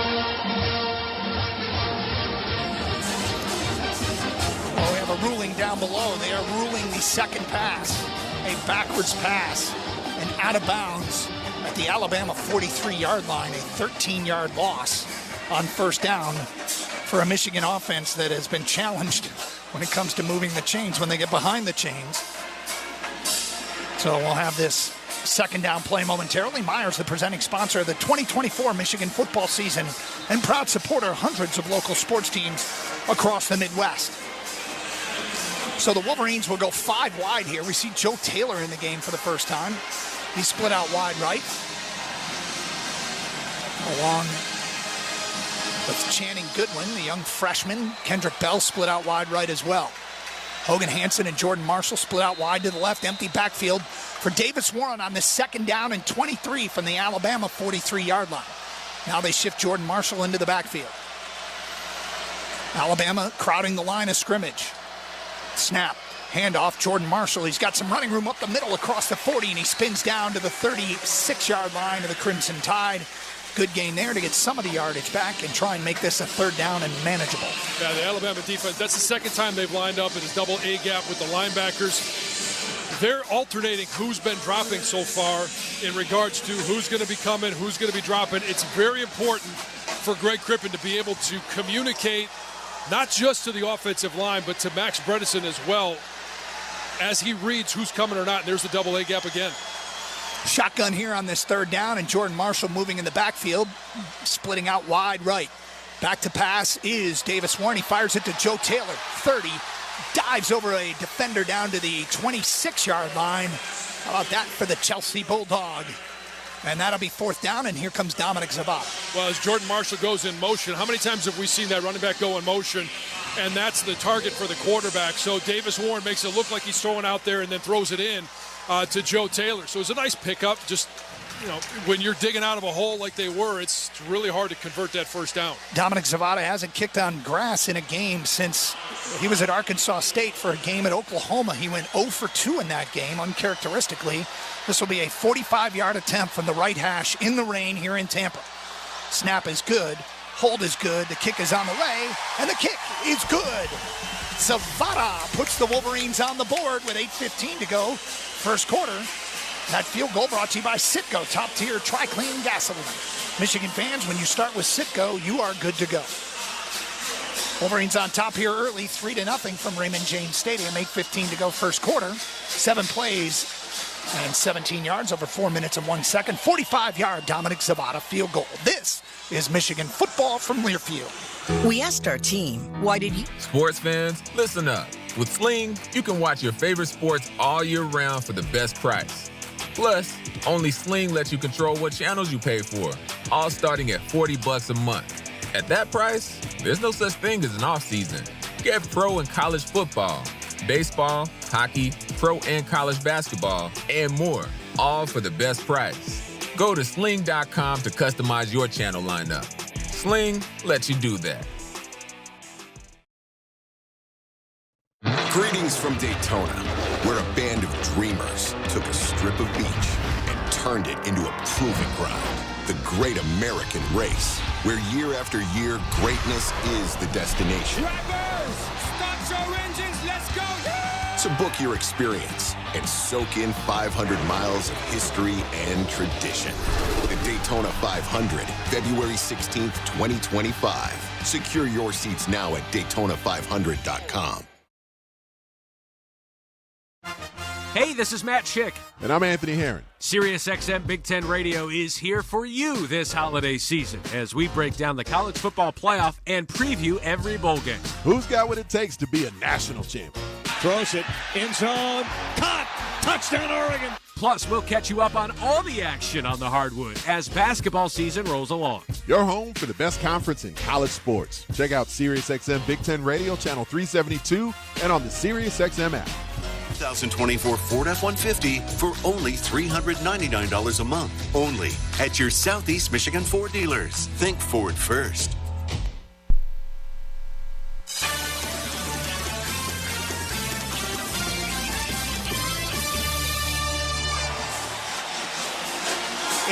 we have a ruling down below. They are ruling the second pass, a backwards pass, and out of bounds at the Alabama 43-yard line, a 13-yard loss on first down for a Michigan offense that has been challenged when it comes to moving the chains when they get behind the chains. So we'll have this second down play momentarily. Meier's the presenting sponsor of the 2024 Michigan football season and proud supporter of hundreds of local sports teams across the Midwest. So the Wolverines will go 5 wide here. We see Joe Taylor in the game for the first time. He's split out wide right, along with Channing Goodwin, the young freshman. Kendrick Bell split out wide right as well. Hogan Hansen and Jordan Marshall split out wide to the left. Empty backfield for Davis Warren on the second down and 23 from the Alabama 43-yard line. Now they shift Jordan Marshall into the backfield. Alabama crowding the line of scrimmage. Snap. Handoff, Jordan Marshall. He's got some running room up the middle across the 40, and he spins down to the 36-yard line of the Crimson Tide. Good gain there to get some of the yardage back and try and make this a third down and manageable. Yeah, the Alabama defense, that's the second time they've lined up in this double A gap with the linebackers. They're alternating who's been dropping so far in regards to who's going to be coming, who's going to be dropping. It's very important for Greg Crippen to be able to communicate not just to the offensive line, but to Max Bredesen as well as he reads who's coming or not. And there's the double A gap again. Shotgun here on this third down, and Jordan Marshall moving in the backfield, splitting out wide right. Back to pass is Davis Warren. He fires it to Joe Taylor, 30, dives over a defender down to the 26-yard line. How about that for the Chelsea Bulldog? And that'll be fourth down, and here comes Dominic Zavada. Well, as Jordan Marshall goes in motion, how many times have we seen that running back go in motion? And that's the target for the quarterback. So Davis Warren makes it look like he's throwing out there and then throws it in to Joe Taylor. So it's a nice pickup. Just, you know, when you're digging out of a hole like they were, it's really hard to convert that first down. Dominic Zavada hasn't kicked on grass in a game since he was at Arkansas State for a game at Oklahoma. He went 0 for 2 in that game, uncharacteristically. This will be a 45-yard attempt from the right hash in the rain here in Tampa. Snap is good. Hold is good. The kick is on the way, and the kick is good. Zavada puts the Wolverines on the board with 8:15 to go. First quarter. That field goal brought to you by Citgo, top-tier tri-clean gasoline. Michigan fans, when you start with Citgo, you are good to go. Wolverines on top here early, 3-0 from Raymond James Stadium. 8:15 to go first quarter. 7 plays and 17 yards over 4 minutes and 1 second. 45-yard Dominic Zavada field goal. This is Michigan football from Learfield. We asked our team, why did you? Sports fans, listen up. With Sling, you can watch your favorite sports all year round for the best price. Plus, only Sling lets you control what channels you pay for, all starting at $40 a month. At that price, there's no such thing as an off-season. Get pro and college football, baseball, hockey, pro and college basketball, and more, all for the best price. Go to sling.com to customize your channel lineup. Sling lets you do that. Greetings from Daytona, where a band of dreamers took a strip of beach and turned it into a proving ground. The Great American Race, where year after year, greatness is the destination. Drivers, start your engines, let's go! Yeah! So book your experience and soak in 500 miles of history and tradition. The Daytona 500, February 16th, 2025. Secure your seats now at Daytona500.com. Hey, this is Matt Schick. And I'm Anthony Herron. SiriusXM Big Ten Radio is here for you this holiday season as we break down the college football playoff and preview every bowl game. Who's got what it takes to be a national champion? Throws it, end zone, caught, touchdown Oregon. Plus, we'll catch you up on all the action on the hardwood as basketball season rolls along. Your home for the best conference in college sports. Check out SiriusXM Big Ten Radio, channel 372, and on the SiriusXM app. 2024 Ford F-150 for only $399 a month. Only at your Southeast Michigan Ford dealers. Think Ford first.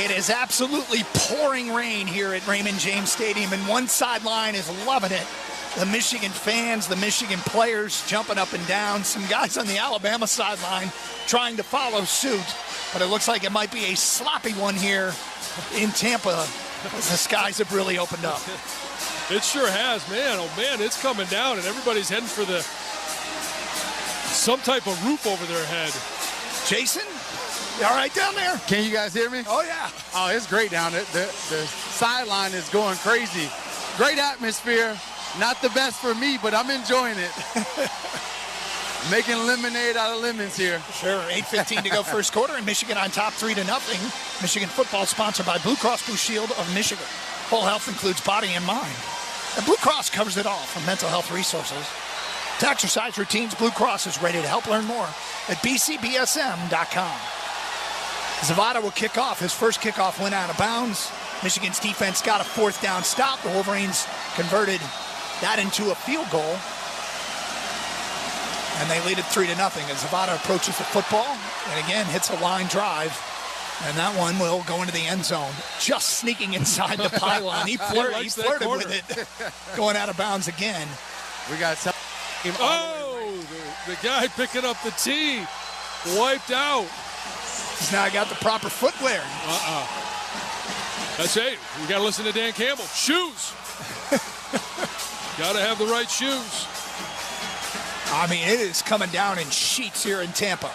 It is absolutely pouring rain here at Raymond James Stadium, and one sideline is loving it. The Michigan fans, the Michigan players jumping up and down. Some guys on the Alabama sideline trying to follow suit. But it looks like it might be a sloppy one here in Tampa as the skies have really opened up. It sure has, man. Oh, man, it's coming down, and everybody's heading for some type of roof over their head. Jason, you all right down there? Can you guys hear me? Oh, yeah. Oh, it's great down there. The sideline is going crazy. Great atmosphere. Not the best for me, but I'm enjoying it. Making lemonade out of lemons here. Sure, 8:15 to go first quarter, and Michigan on top 3-0. Michigan football sponsored by Blue Cross Blue Shield of Michigan. Whole health includes body and mind. And Blue Cross covers it all, from mental health resources to exercise routines. Blue Cross is ready to help. Learn more at bcbsm.com. Zavada will kick off. His first kickoff went out of bounds. Michigan's defense got a fourth down stop. The Wolverines converted that into a field goal. And they lead it 3-0 as Zavada approaches the football and again hits a line drive. And that one will go into the end zone. Just sneaking inside the pylon. He flirted with it. Going out of bounds again. We got some. The guy picking up the tee. Wiped out. He's now got the proper footwear. That's it. You got to listen to Dan Campbell. Shoes. Got to have the right shoes. I mean, it is coming down in sheets here in Tampa.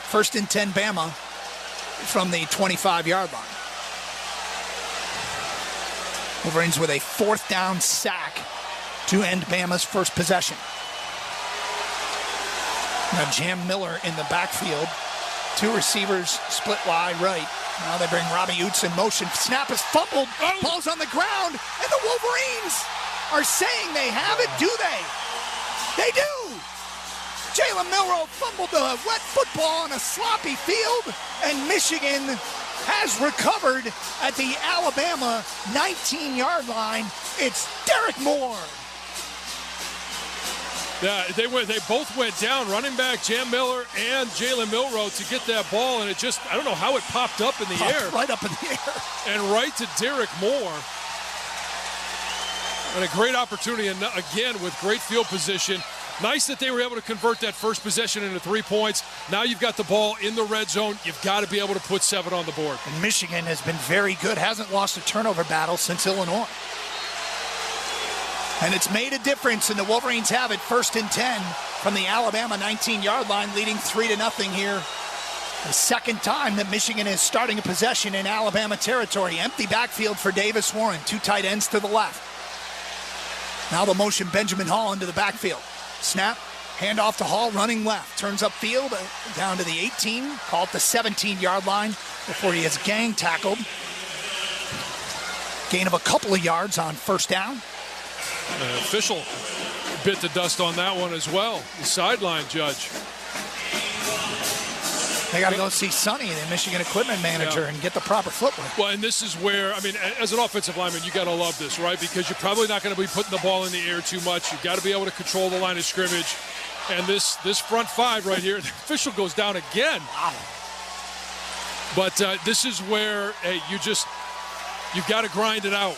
1st and 10 Bama from the 25-yard line. Wolverines with a fourth down sack to end Bama's first possession. Now Jam Miller in the backfield. Two receivers split wide right. Now they bring Robbie Utes in motion. Snap is fumbled. Ball's on the ground. And the Wolverines are saying they have it. Do they? They do. Jalen Milroe fumbled the wet football on a sloppy field. And Michigan has recovered at the Alabama 19-yard line. It's Derek Moore. Yeah, they both went down, running back Jam Miller and Jalen Milroe, to get that ball, and it just, I don't know how it popped up in the air. Right up in the air. And right to Derek Moore. And a great opportunity, and again, with great field position. Nice that they were able to convert that first possession into 3 points. Now you've got the ball in the red zone. You've got to be able to put 7 on the board. And Michigan has been very good, hasn't lost a turnover battle since Illinois. And it's made a difference, and the Wolverines have it 1st and 10 from the Alabama 19-yard line, leading 3-0 here. The second time that Michigan is starting a possession in Alabama territory. Empty backfield for Davis Warren. 2 tight ends to the left. Now the motion, Benjamin Hall into the backfield. Snap, handoff to Hall, running left. Turns upfield, down to the 18, call it the 17-yard line before he is gang tackled. Gain of a couple of yards on first down. Official bit the dust on that one as well. The sideline judge. They got to go see Sonny, the Michigan equipment manager, and get the proper footwear. Well, and this is where, I mean, as an offensive lineman, you got to love this, right? Because you're probably not going to be putting the ball in the air too much. You've got to be able to control the line of scrimmage. And this front five right here, the official goes down again. Wow. But this is where, hey, you've got to grind it out.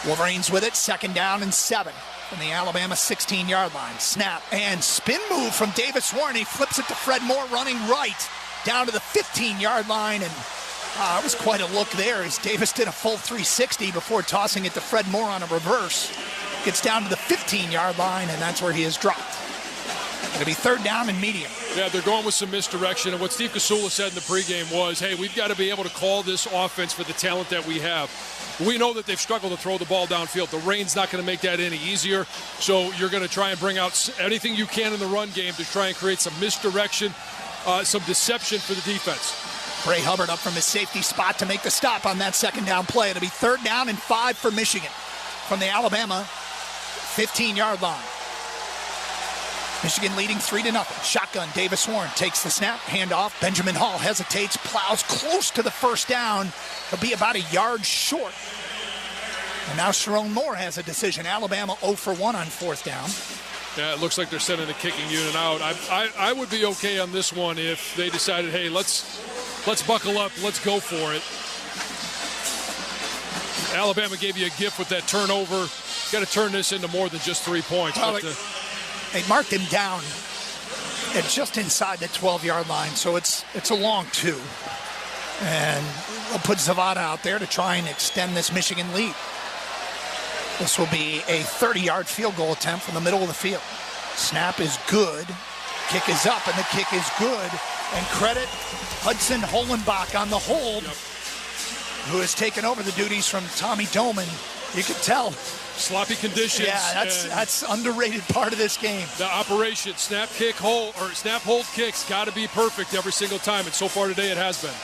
Wolverines with it, 2nd down and 7 from the Alabama 16-yard line. Snap and spin move from Davis Warren. He flips it to Fred Moore running right down to the 15-yard line. And it was quite a look there as Davis did a full 360 before tossing it to Fred Moore on a reverse. Gets down to the 15-yard line, and that's where he is dropped. It'll be 3rd down and medium. Yeah, they're going with some misdirection. And what Steve Casula said in the pregame was, hey, we've got to be able to call this offense for the talent that we have. We know that they've struggled to throw the ball downfield. The rain's not going to make that any easier. So you're going to try and bring out anything you can in the run game to try and create some misdirection, some deception for the defense. Bray Hubbard up from his safety spot to make the stop on that 2nd down play. It'll be 3rd down and 5 for Michigan from the Alabama 15-yard line. Michigan leading 3-0. Shotgun, Davis Warren takes the snap, handoff. Benjamin Hall hesitates, plows close to the 1st down. He'll be about a yard short. And now Sharon Moore has a decision. Alabama 0 for 1 on 4th down. Yeah, it looks like they're sending the kicking unit out. I would be okay on this one if they decided, hey, let's buckle up, let's go for it. Alabama gave you a gift with that turnover. Got to turn this into more than just 3 points. Well, they marked him down at just inside the 12-yard line, so it's a long 2. And they'll put Zavada out there to try and extend this Michigan lead. This will be a 30-yard field goal attempt from the middle of the field. Snap is good. Kick is up, and the kick is good. And credit Hudson Holenbach on the hold, who has taken over the duties from Tommy Doman. You can tell. Sloppy conditions. Yeah, that's underrated part of this game. The operation, snap, kick, hold, or snap, hold, kicks, got to be perfect every single time, and so far today it has been.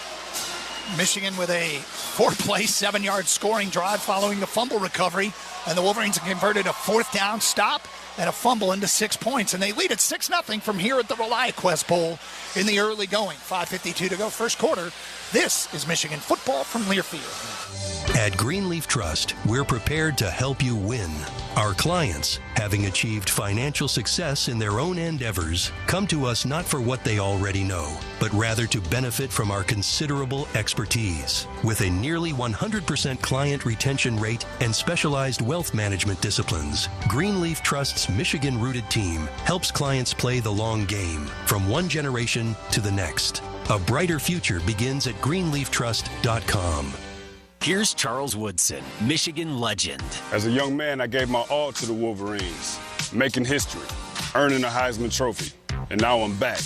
Michigan with a 4-play, 7-yard scoring drive following the fumble recovery, and the Wolverines have converted a 4th down stop and a fumble into 6 points, and they lead at 6-0 from here at the ReliaQuest Bowl in the early going. 5:52 to go, first quarter. This is Michigan football from Learfield. At Greenleaf Trust, we're prepared to help you win. Our clients, having achieved financial success in their own endeavors, come to us not for what they already know, but rather to benefit from our considerable expertise. With a nearly 100% client retention rate and specialized wealth management disciplines, Greenleaf Trust's Michigan-rooted team helps clients play the long game from one generation to the next. A brighter future begins at greenleaftrust.com. Here's Charles Woodson, Michigan legend. As a young man, I gave my all to the Wolverines, making history, earning a Heisman Trophy, and now I'm back.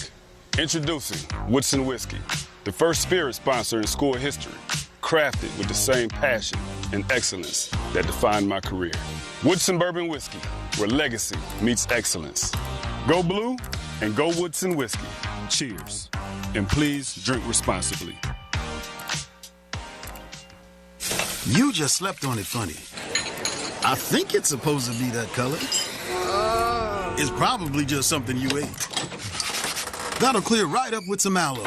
Introducing Woodson Whiskey, the first spirit sponsor in school history, crafted with the same passion and excellence that defined my career. Woodson Bourbon Whiskey, where legacy meets excellence. Go blue and go Woodson Whiskey. Cheers. And please drink responsibly. You just slept on it funny. I think it's supposed to be that color. It's probably just something you ate. That'll clear right up with some aloe.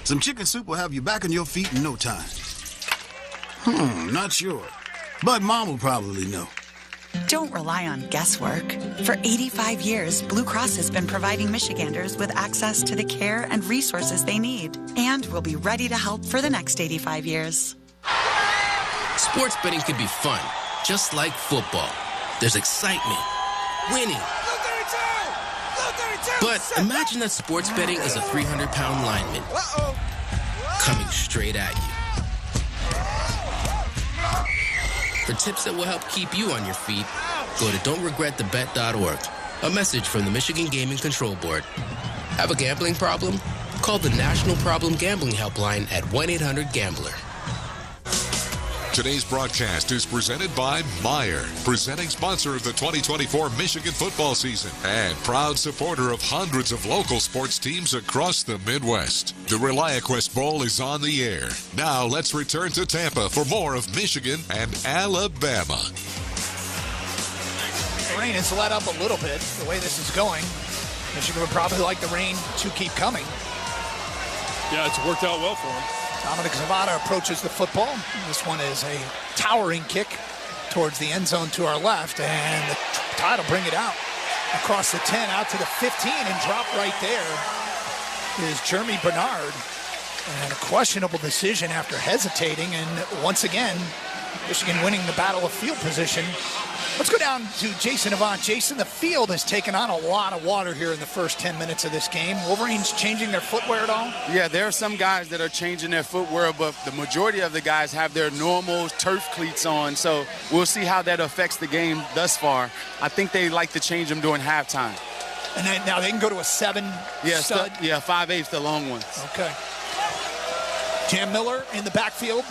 Some chicken soup will have you back on your feet in no time. Not sure. But Mom will probably know. Don't rely on guesswork. For 85 years, Blue Cross has been providing Michiganders with access to the care and resources they need, and will be ready to help for the next 85 years. Sports betting can be fun, just like football. There's excitement, winning. But imagine that sports betting is a 300-pound lineman coming straight at you. For tips that will help keep you on your feet, go to don'tregretthebet.org. A message from the Michigan Gaming Control Board. Have a gambling problem? Call the National Problem Gambling Helpline at 1-800-GAMBLER. Today's broadcast is presented by Meijer, presenting sponsor of the 2024 Michigan football season and proud supporter of hundreds of local sports teams across the Midwest. The ReliaQuest Bowl is on the air. Now let's return to Tampa for more of Michigan and Alabama. The rain has let up a little bit the way this is going. Michigan would probably like the rain to keep coming. Yeah, it's worked out well for him. Dominic Zavada approaches the football. This one is a towering kick towards the end zone to our left, and the Tide will bring it out across the 10, out to the 15, and drop right there is Jeremy Bernard. And a questionable decision after hesitating. And once again, Michigan winning the battle of field position. Let's go down to Jason Avant. Jason, the field has taken on a lot of water here in the first 10 minutes of this game. Wolverines changing their footwear at all? Yeah, there are some guys that are changing their footwear, but the majority of the guys have their normal turf cleats on, so we'll see how that affects the game thus far. I think they like to change them during halftime. And then now they can go to a 7 stud? 5/8, the long ones. Okay. Jam Miller in the backfield.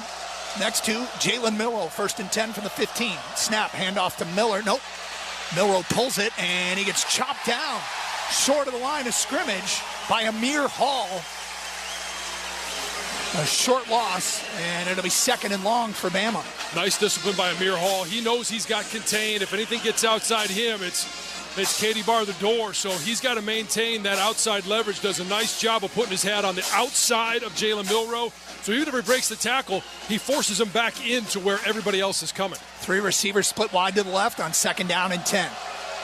Next to Jalen Milroe, 1st and 10 from the 15. Snap, handoff to Miller. Nope. Milroe pulls it, and he gets chopped down short of the line of scrimmage by Amir Hall. A short loss, and it'll be 2nd and long for Bama. Nice discipline by Amir Hall. He knows he's got contained. If anything gets outside him, it's Katie bar the door, so he's got to maintain that outside leverage. Does a nice job of putting his hat on the outside of Jalen Milroe. So even if he breaks the tackle, he forces him back into where everybody else is coming. 3 receivers split wide to the left on 2nd down and 10.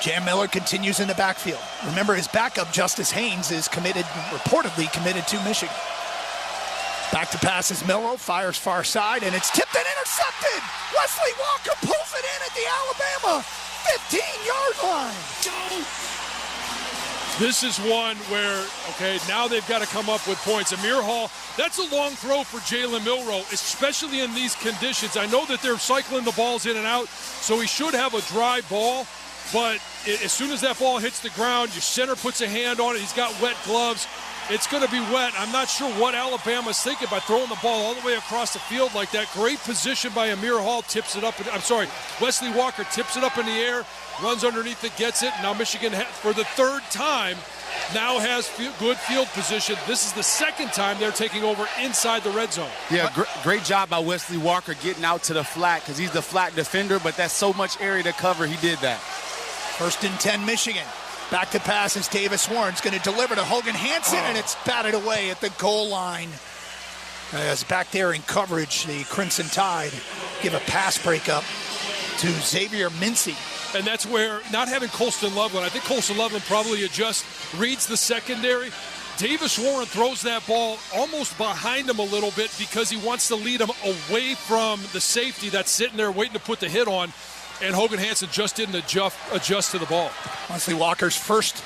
Jam Miller continues in the backfield. Remember, his backup, Justice Haynes, is reportedly committed to Michigan. Back to pass is Milroe, fires far side, and it's tipped and intercepted. Wesley Walker pulls it in at the Alabama 15-yard line. This is one where, now they've got to come up with points. Amir Hall, that's a long throw for Jalen Milroe, especially in these conditions. I know that they're cycling the balls in and out, so he should have a dry ball. But as soon as that ball hits the ground, your center puts a hand on it. He's got wet gloves. It's going to be wet. I'm not sure what Alabama's thinking by throwing the ball all the way across the field like that. Great position by Amir Hall. Wesley Walker tips it up in the air, runs underneath it, gets it. Now Michigan, for the 3rd time, now has good field position. This is the 2nd time they're taking over inside the red zone. Yeah, great job by Wesley Walker getting out to the flat because he's the flat defender, but that's so much area to cover. He did that. 1st and 10, Michigan. Back to pass is Davis Warren's going to deliver to Hogan Hansen, and it's batted away at the goal line. As back there in coverage, the Crimson Tide give a pass breakup to Xavier Mincy. And that's where, not having Colston Loveland, I think Colston Loveland probably reads the secondary. Davis Warren throws that ball almost behind him a little bit because he wants to lead him away from the safety that's sitting there waiting to put the hit on. And Hogan Hansen just didn't adjust to the ball. Wesley Walker's first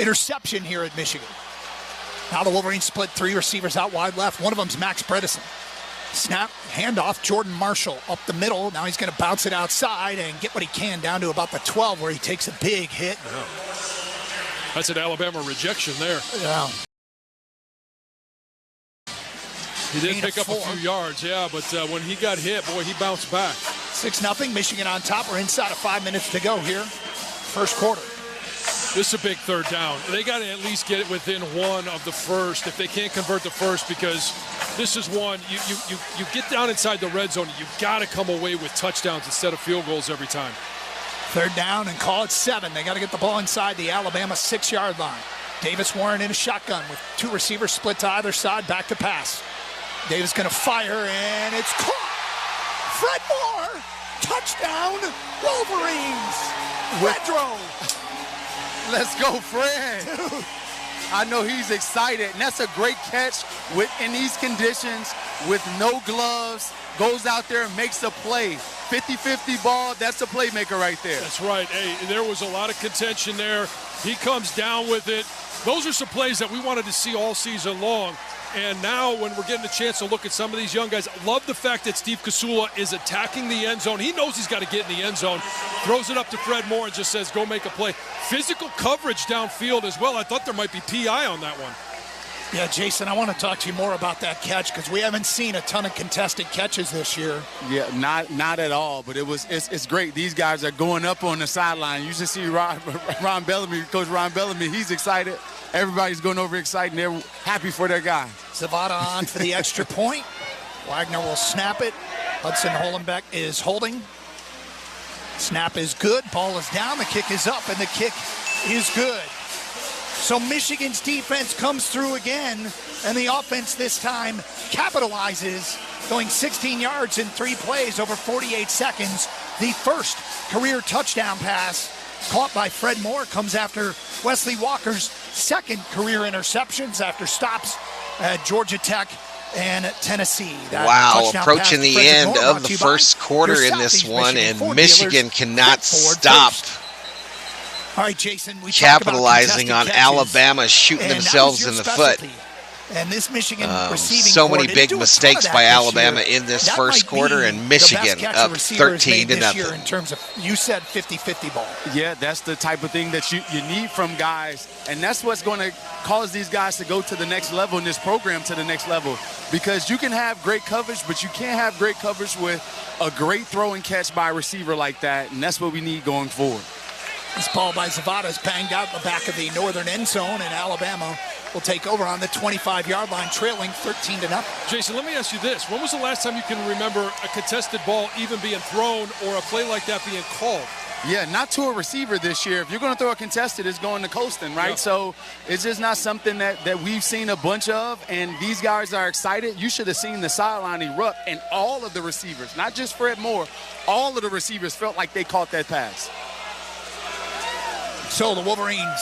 interception here at Michigan. Now the Wolverines split 3 receivers out wide left. One of them's Max Bredesen. Snap, handoff, Jordan Marshall up the middle. Now he's going to bounce it outside and get what he can down to about the 12 where he takes a big hit. Yeah. That's an Alabama rejection there. Yeah. He did pick up a few yards, but when he got hit, boy, he bounced back. 6-0, Michigan on top. We're inside of 5 minutes to go here. First quarter. This is a big 3rd down. They got to at least get it within 1 of the first if they can't convert the first, because this is one, you get down inside the red zone, you've got to come away with touchdowns instead of field goals every time. 3rd down and call it 7. They got to get the ball inside the Alabama 6-yard line. Davis Warren in a shotgun with 2 receivers split to either side, back to pass. Davis going to fire, and it's caught. Fred Moore, touchdown, Wolverines. Redro. Let's go, Fred. Dude. I know he's excited, and that's a great catch in these conditions with no gloves. Goes out there and makes a play. 50-50 ball, that's a playmaker right there. That's right. Hey, there was a lot of contention there. He comes down with it. Those are some plays that we wanted to see all season long. And now when we're getting a chance to look at some of these young guys, I love the fact that Steve Kasula is attacking the end zone. He knows he's got to get in the end zone. Throws it up to Fred Moore and just says, go make a play. Physical coverage downfield as well. I thought there might be PI on that one. Yeah, Jason, I want to talk to you more about that catch because we haven't seen a ton of contested catches this year. Yeah, not at all, but it's great. These guys are going up on the sideline. You should see Ron Bellamy, Coach Ron Bellamy, he's excited. Everybody's going over excited, and they're happy for their guy. Zavada on for the extra point. Wagner will snap it. Hudson Holenbeck is holding. Snap is good. Ball is down. The kick is up, and the kick is good. So Michigan's defense comes through again, and the offense this time capitalizes, going 16 yards in 3 plays over 48 seconds. The first career touchdown pass caught by Fred Moore comes after Wesley Walker's second career interceptions after stops at Georgia Tech and Tennessee. Wow, approaching the end of the first quarter in this one, and Michigan cannot stop All right, Jason, capitalizing on Alabama shooting themselves in the foot. And this Michigan receiving so many big mistakes by Alabama in this first quarter, and Michigan up 13-0. In terms of, you said 50-50 ball. Yeah, that's the type of thing that you need from guys, and that's what's going to cause these guys to go to the next level in this program, to the next level, because you can have great coverage, but you can't have great coverage with a great throw and catch by a receiver like that, and that's what we need going forward. This ball by Zavada is banged out in the back of the northern end zone, and Alabama will take over on the 25-yard line, trailing 13-0. Jason, let me ask you this. When was the last time you can remember a contested ball even being thrown or a play like that being called? Yeah, not to a receiver this year. If you're going to throw a contested, it's going to Colston, right? Yeah. So it's just not something that we've seen a bunch of, and these guys are excited. You should have seen the sideline erupt, and all of the receivers, not just Fred Moore, all of the receivers felt like they caught that pass. So the Wolverines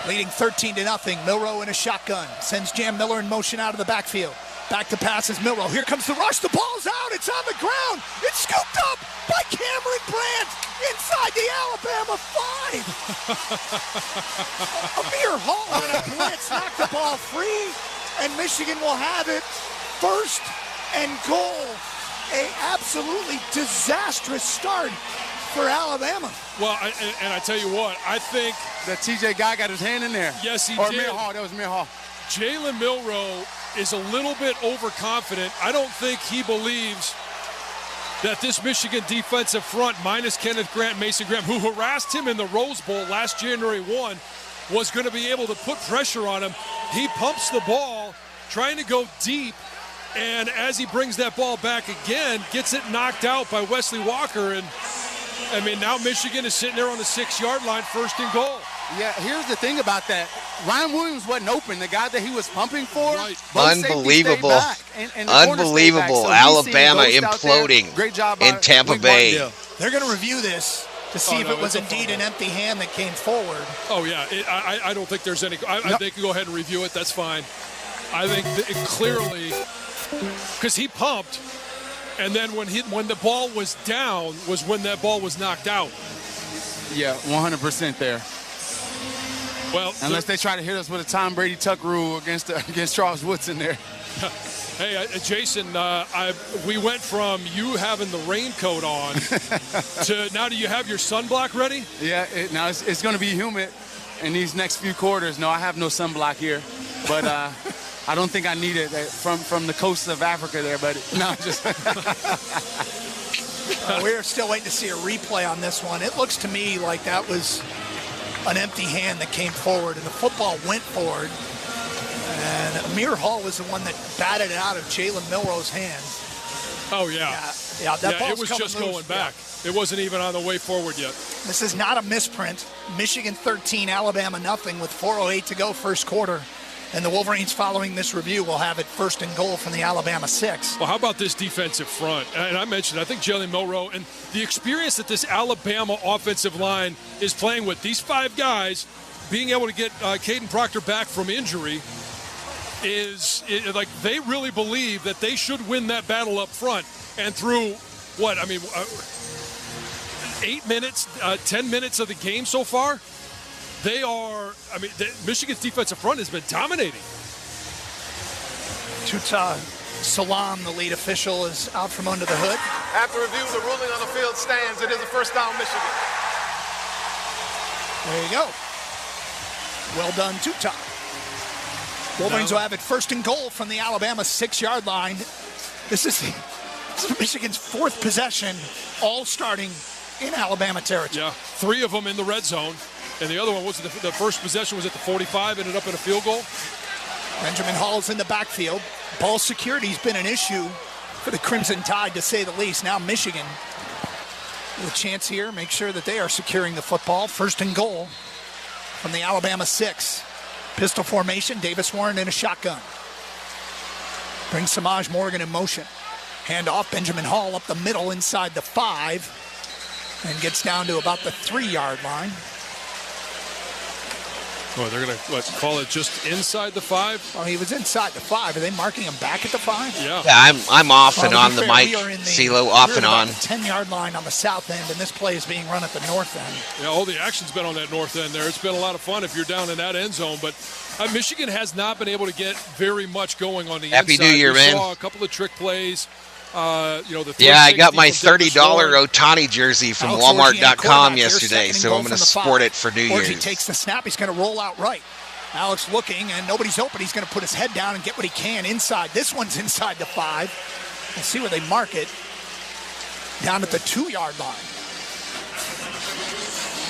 leading 13-0. Milroe in a shotgun. Sends Jam Miller in motion out of the backfield. Back to pass is Milroe. Here comes the rush. The ball's out. It's on the ground. It's scooped up by Cameron Brandt inside the Alabama 5. Amir Hall on a blitz knocked the ball free, and Michigan will have it first and goal. A absolutely disastrous start for Alabama. Well, and I tell you what, I think that TJ guy got his hand in there. Yes, he did. Amir Hall, that was Amir Hall. Jalen Milroe is a little bit overconfident. I don't think he believes that this Michigan defensive front, minus Kenneth Grant, Mason Graham, who harassed him in the Rose Bowl last January 1, was going to be able to put pressure on him. He pumps the ball, trying to go deep, and as he brings that ball back again, gets it knocked out by Wesley Walker, and I mean, now Michigan is sitting there on the 6-yard line, first and goal. Yeah, here's the thing about that. Ryan Williams wasn't open. The guy that he was pumping for, right. Unbelievable. Unbelievable. So Alabama imploding Great job in Tampa Bay. They're going to review this to see if it was indeed an empty hand that came forward. Oh, yeah. I don't think there's any. They can go ahead and review it. That's fine. I think it clearly, because he pumped. And then when the ball was down was when that ball was knocked out. Yeah, 100% there. Well, unless they try to hit us with a Tom Brady tuck rule against Charles Woodson there. Hey, Jason, we went from you having the raincoat on to now. Do you have your sunblock ready? Yeah, now it's going to be humid in these next few quarters. No, I have no sunblock here, but. I don't think I need it from the coast of Africa there, but no, just. We're still waiting to see a replay on this one. It looks to me like that was an empty hand that came forward, and the football went forward. And Amir Hall was the one that batted it out of Jalen Milroe's hands. Oh, yeah. That ball's it was just going back. Yeah. It wasn't even on the way forward yet. This is not a misprint. Michigan 13, Alabama nothing with 4:08 to go first quarter. And the Wolverines, following this review, will have it first and goal from the Alabama 6. Well, how about this defensive front? And I mentioned, I think Jalen Milroe and the experience that this Alabama offensive line is playing with. These 5 guys being able to get Caden Proctor back from injury is like they really believe that they should win that battle up front. And through 8 minutes, 10 minutes of the game so far, they are, Michigan's defensive front has been dominating. Tuta Salam, the lead official, is out from under the hood. After review, the ruling on the field stands. It is a first down, Michigan. There you go. Well done, Tuta. Wolverines will have it first and goal from the Alabama 6-yard line. This is Michigan's 4th possession, all starting in Alabama territory. Yeah, 3 of them in the red zone. And the other one was the first possession was at the 45, ended up in a field goal. Benjamin Hall's in the backfield. Ball security's been an issue for the Crimson Tide, to say the least. Now Michigan with a chance here, make sure that they are securing the football. First and goal from the Alabama 6. Pistol formation, Davis Warren in a shotgun. Brings Samaj Morgan in motion. Handoff, Benjamin Hall up the middle inside the 5. And gets down to about the 3-yard line. Oh, they're going to call it just inside the 5? Well, he was inside the 5. Are they marking him back at the 5? Yeah. Yeah, I'm off and on the mic. CeeLo off and on. 10-yard line on the south end, and this play is being run at the north end. Yeah, all the action's been on that north end there. It's been a lot of fun if you're down in that end zone, but Michigan has not been able to get very much going on the Happy inside. New Year, man. We saw a couple of trick plays. I got my $30 Otani jersey from Walmart.com yesterday, so I'm going to sport it for New Year's. He takes the snap. He's going to roll out right. Alex looking, and nobody's open. He's going to put his head down and get what he can inside. This one's inside the 5. We'll see where they mark it. Down at the 2-yard line.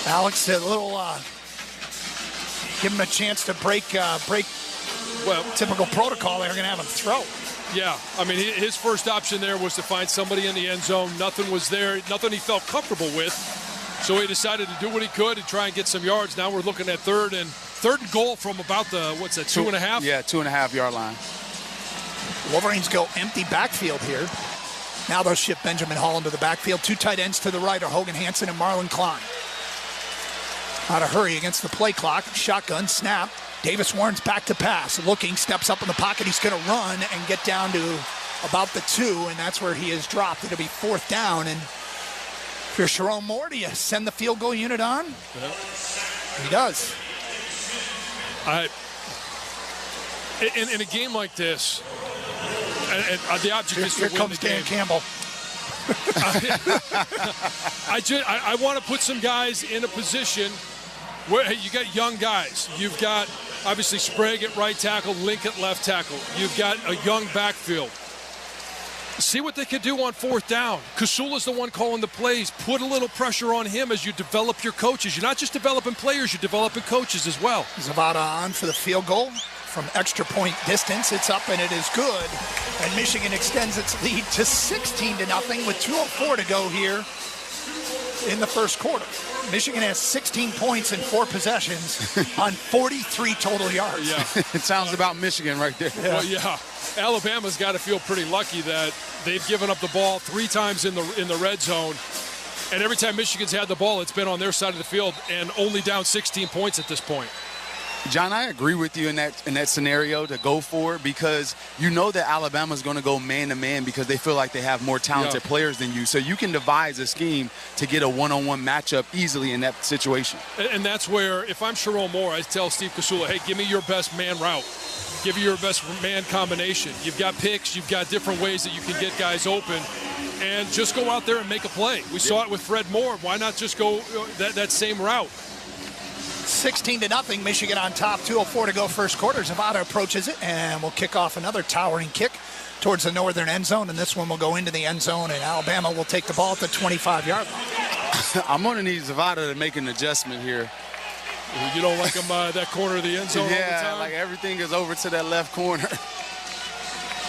Alex, a little, give him a chance to break typical protocol. They're going to have him throw. Yeah, I mean, his first option there was to find somebody in the end zone. Nothing was there, nothing he felt comfortable with. So he decided to do what he could and try and get some yards. Now we're looking at third and goal from about the, 2.5? Yeah, 2.5-yard line. Wolverines go empty backfield here. Now they'll shift Benjamin Hall into the backfield. 2 tight ends to the right are Hogan Hansen and Marlon Klein. Out of hurry against the play clock. Shotgun, snap. Davis Warren's back to pass. Looking, steps up in the pocket. He's going to run and get down to about the 2, and that's where he is dropped. It'll be 4th down, and if you're Sharon Moore, do you send the field goal unit on? Yeah. He does. In a game like this, and the object is to here win comes the game. Dan Campbell. I want to put some guys in a position where you got young guys. You've got obviously Sprague at right tackle, Link at left tackle. You've got a young backfield. See what they can do on 4th down. Kasula's the one calling the plays. Put a little pressure on him as you develop your coaches. You're not just developing players, you're developing coaches as well. Zavada on for the field goal from extra point distance. It's up and it is good. And Michigan extends its lead to 16-0 with 2:04 to go here in the first quarter. Michigan has 16 points in 4 possessions on 43 total yards. Yeah. It sounds about Michigan right there. Yeah. Well, yeah. Alabama's got to feel pretty lucky that they've given up the ball 3 times in the red zone. And every time Michigan's had the ball, it's been on their side of the field and only down 16 points at this point. John, I agree with you in that scenario to go for it because you know that Alabama's going to go man-to-man because they feel like they have more talented players than you. So you can devise a scheme to get a one-on-one matchup easily in that situation. And that's where, if I'm Sharon Moore, I tell Steve Kasula, hey, give me your best man route. Give you your best man combination. You've got picks. You've got different ways that you can get guys open. And just go out there and make a play. We saw it with Fred Moore. Why not just go that same route? 16-0, Michigan on top. 2:04 to go first quarter. Zavada approaches it, and we'll kick off another towering kick towards the northern end zone, and this one will go into the end zone, and Alabama will take the ball at the 25-yard line. I'm going to need Zavada to make an adjustment here. You don't like him that corner of the end zone all the time? Like everything is over to that left corner.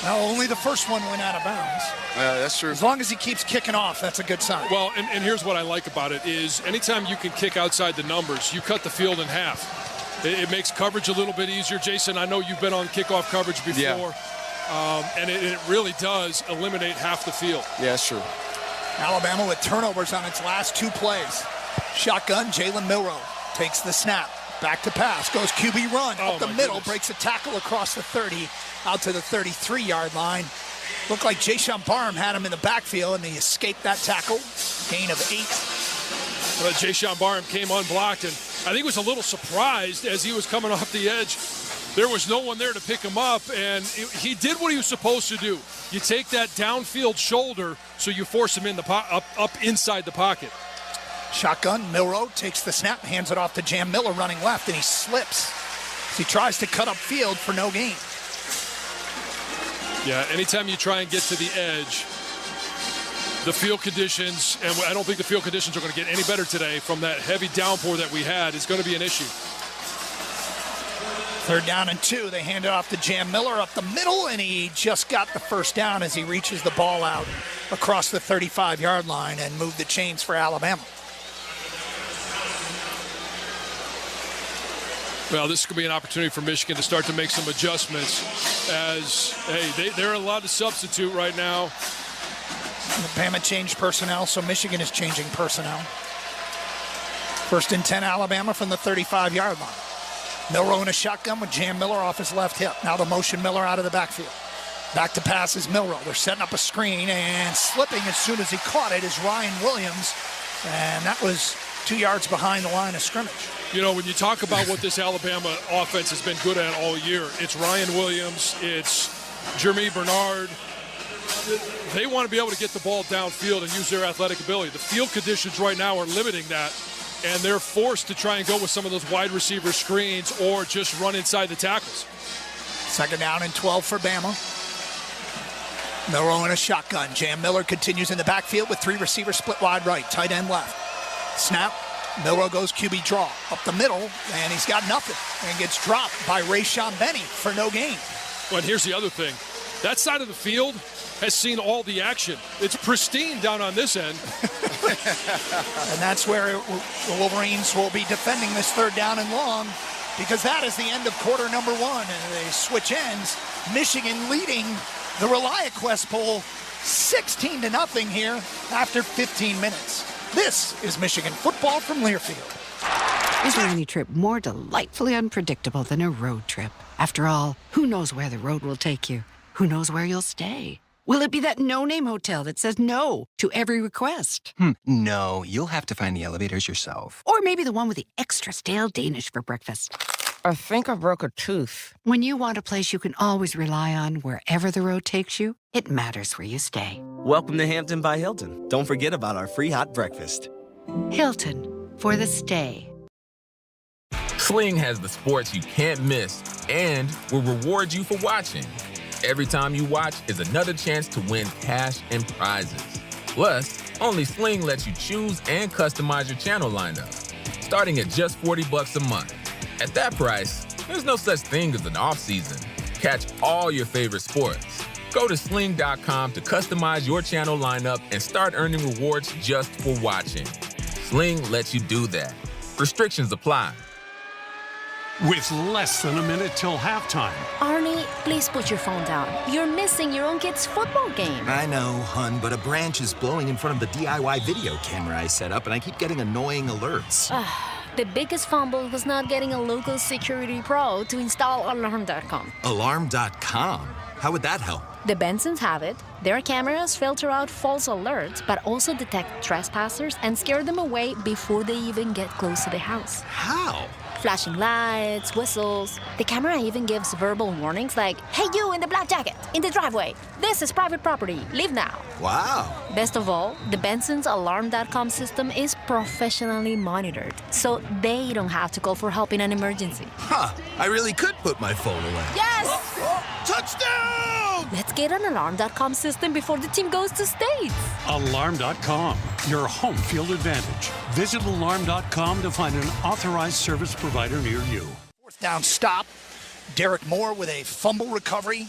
Well, only the first one went out of bounds. That's true. As long as he keeps kicking off, that's a good sign. Well, and here's what I like about it is anytime you can kick outside the numbers, you cut the field in half. It makes coverage a little bit easier. Jason, I know you've been on kickoff coverage before. Yeah. And it really does eliminate half the field. Yeah, that's true. Alabama with turnovers on its last 2 plays. Shotgun, Jalen Milroe takes the snap. Back to pass. Goes QB run. Up the middle. Goodness. Breaks a tackle across the 30. Out to the 33-yard line. Looked like Jayshawn Barham had him in the backfield, and he escaped that tackle. Gain of 8. Well, Jayshawn Barham came unblocked, and I think was a little surprised as he was coming off the edge. There was no one there to pick him up, and he did what he was supposed to do. You take that downfield shoulder, so you force him in the up inside the pocket. Shotgun, Milroe takes the snap, hands it off to Jam Miller running left, and he slips. He tries to cut up field for no gain. Yeah, anytime you try and get to the edge, the field conditions, and I don't think the field conditions are going to get any better today from that heavy downpour that we had, is going to be an issue. 3rd down and 2. They hand it off to Jam Miller up the middle, and he just got the first down as he reaches the ball out across the 35-yard line and moved the chains for Alabama. Well, this could be an opportunity for Michigan to start to make some adjustments as, hey, they're allowed to substitute right now. Alabama changed personnel, so Michigan is changing personnel. 1st and 10, Alabama from the 35-yard line. Milroe in a shotgun with Jam Miller off his left hip. Now the motion Miller out of the backfield. Back to pass is Milroe. They're setting up a screen, and slipping as soon as he caught it is Ryan Williams. And that was 2 yards behind the line of scrimmage. You know, when you talk about what this Alabama offense has been good at all year, it's Ryan Williams, it's Jeremy Bernard. They want to be able to get the ball downfield and use their athletic ability. The field conditions right now are limiting that, and they're forced to try and go with some of those wide receiver screens or just run inside the tackles. 2nd down and 12 for Bama. Milroe in a shotgun. Jam Miller continues in the backfield with 3 receivers split wide right, tight end left. Snap. Milroe goes QB draw up the middle, and he's got nothing and gets dropped by Rayshon Benny for no gain. Well, and here's the other thing. That side of the field has seen all the action. It's pristine down on this end. And that's where the Wolverines will be defending this 3rd down and long, because that is the end of quarter number 1, and they switch ends. Michigan leading the ReliaQuest poll 16-0 here after 15 minutes. This is Michigan football from Learfield. Is there any trip more delightfully unpredictable than a road trip? After all, who knows where the road will take you? Who knows where you'll stay? Will it be that no-name hotel that says no to every request? No, you'll have to find the elevators yourself. Or maybe the one with the extra stale Danish for breakfast. I think I broke a tooth. When you want a place you can always rely on wherever the road takes you, it matters where you stay. Welcome to Hampton by Hilton. Don't forget about our free hot breakfast. Hilton, for the stay. Sling has the sports you can't miss and will reward you for watching. Every time you watch is another chance to win cash and prizes. Plus, only Sling lets you choose and customize your channel lineup, starting at just $40 a month. At that price, there's no such thing as an off-season. Catch all your favorite sports. Go to sling.com to customize your channel lineup and start earning rewards just for watching. Sling lets you do that. Restrictions apply. With less than a minute till halftime. Arnie, please put your phone down. You're missing your own kid's football game. I know, hun, but a branch is blowing in front of the DIY video camera I set up, and I keep getting annoying alerts. The biggest fumble was not getting a local security pro to install alarm.com. Alarm.com? How would that help? The Bensons have it. Their cameras filter out false alerts, but also detect trespassers and scare them away before they even get close to the house. How? Flashing lights, whistles. The camera even gives verbal warnings like, "Hey, you in the black jacket, in the driveway. This is private property. Leave now." Wow. Best of all, the Benson's Alarm.com system is professionally monitored, so they don't have to call for help in an emergency. I really could put my phone away. Yes! Touchdown! Let's get an Alarm.com system before the team goes to states. Alarm.com, your home field advantage. Visit alarm.com to find an authorized service provider near you. 4th down stop. Derek Moore with a fumble recovery.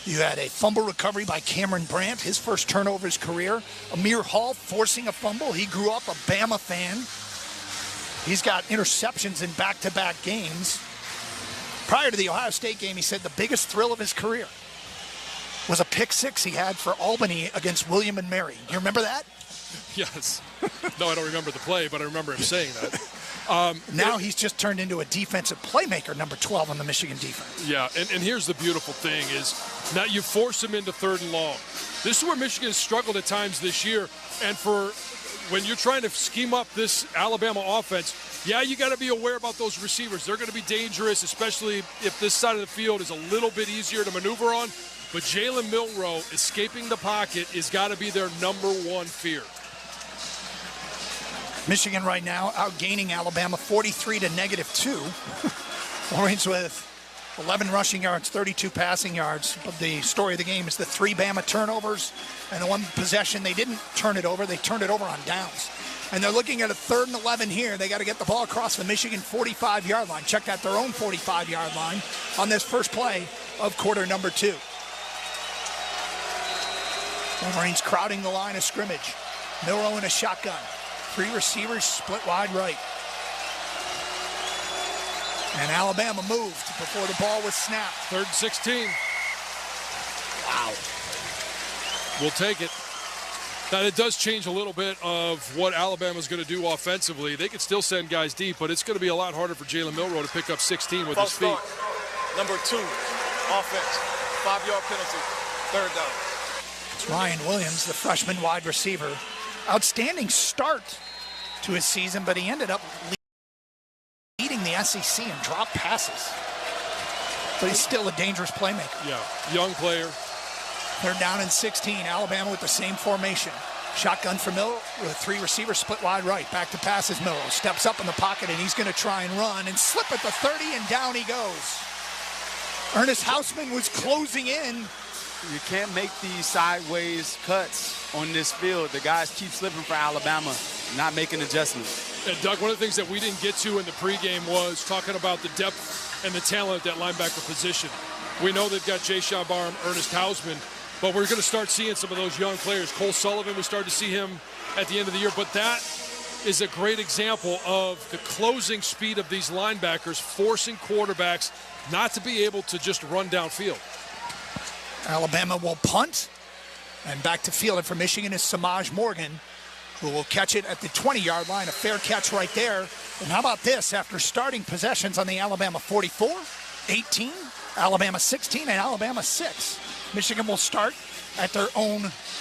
You had a fumble recovery by Cameron Brandt, his first turnover of his career. Amir Hall forcing a fumble. He grew up a Bama fan. He's got interceptions in back-to-back games. Prior to the Ohio State game, he said the biggest thrill of his career was a pick six he had for Albany against William and Mary. You remember that? Yes. No, I don't remember the play, but I remember him saying that. Now he's just turned into a defensive playmaker, number 12 on the Michigan defense. Yeah, and here's the beautiful thing is now you force him into 3rd and long. This is where Michigan has struggled at times this year, and for when you're trying to scheme up this Alabama offense, yeah, you got to be aware about those receivers. They're going to be dangerous, especially if this side of the field is a little bit easier to maneuver on. But Jalen Milroe escaping the pocket has got to be their number one fear. Michigan right now outgaining Alabama 43 to -2. Wolverines with 11 rushing yards, 32 passing yards. But the story of the game is the 3 Bama turnovers, and the one possession they didn't turn it over. They turned it over on downs. And they're looking at a 3rd and 11 here. They got to get the ball across the Michigan 45-yard line. Check out their own 45-yard line on this first play of quarter number 2. Wolverines crowding the line of scrimmage. Milroe in a shotgun. 3 receivers split wide right. And Alabama moved before the ball was snapped. 3rd and 16. Wow. We'll take it. Now, it does change a little bit of what Alabama's going to do offensively. They can still send guys deep, but it's going to be a lot harder for Jalen Milroe to pick up 16 with his feet. Number 2, offense, 5-yard penalty, 3rd down. It's Ryan Williams, the freshman wide receiver. Outstanding start to his season, but he ended up leading the SEC in drop passes. But he's still a dangerous playmaker. Yeah, young player. 3rd down and 16. Alabama with the same formation. Shotgun for Milroe with 3 receivers split wide right. Back to pass is Milroe. Steps up in the pocket, and he's going to try and run and slip at the 30, and down he goes. Ernest Hausman was closing in. You can't make these sideways cuts on this field. The guys keep slipping for Alabama, not making adjustments. And Doug, one of the things that we didn't get to in the pregame was talking about the depth and the talent at that linebacker position. We know they've got Jay Barham, Ernest Hausman, but we're going to start seeing some of those young players. Cole Sullivan, we started to see him at the end of the year, but that is a great example of the closing speed of these linebackers, forcing quarterbacks not to be able to just run downfield. Alabama will punt, and back to field. And for Michigan is Samaj Morgan, who will catch it at the 20-yard line. A fair catch right there. And how about this? After starting possessions on the Alabama 44, 18, Alabama 16, and Alabama 6. Michigan will start at their own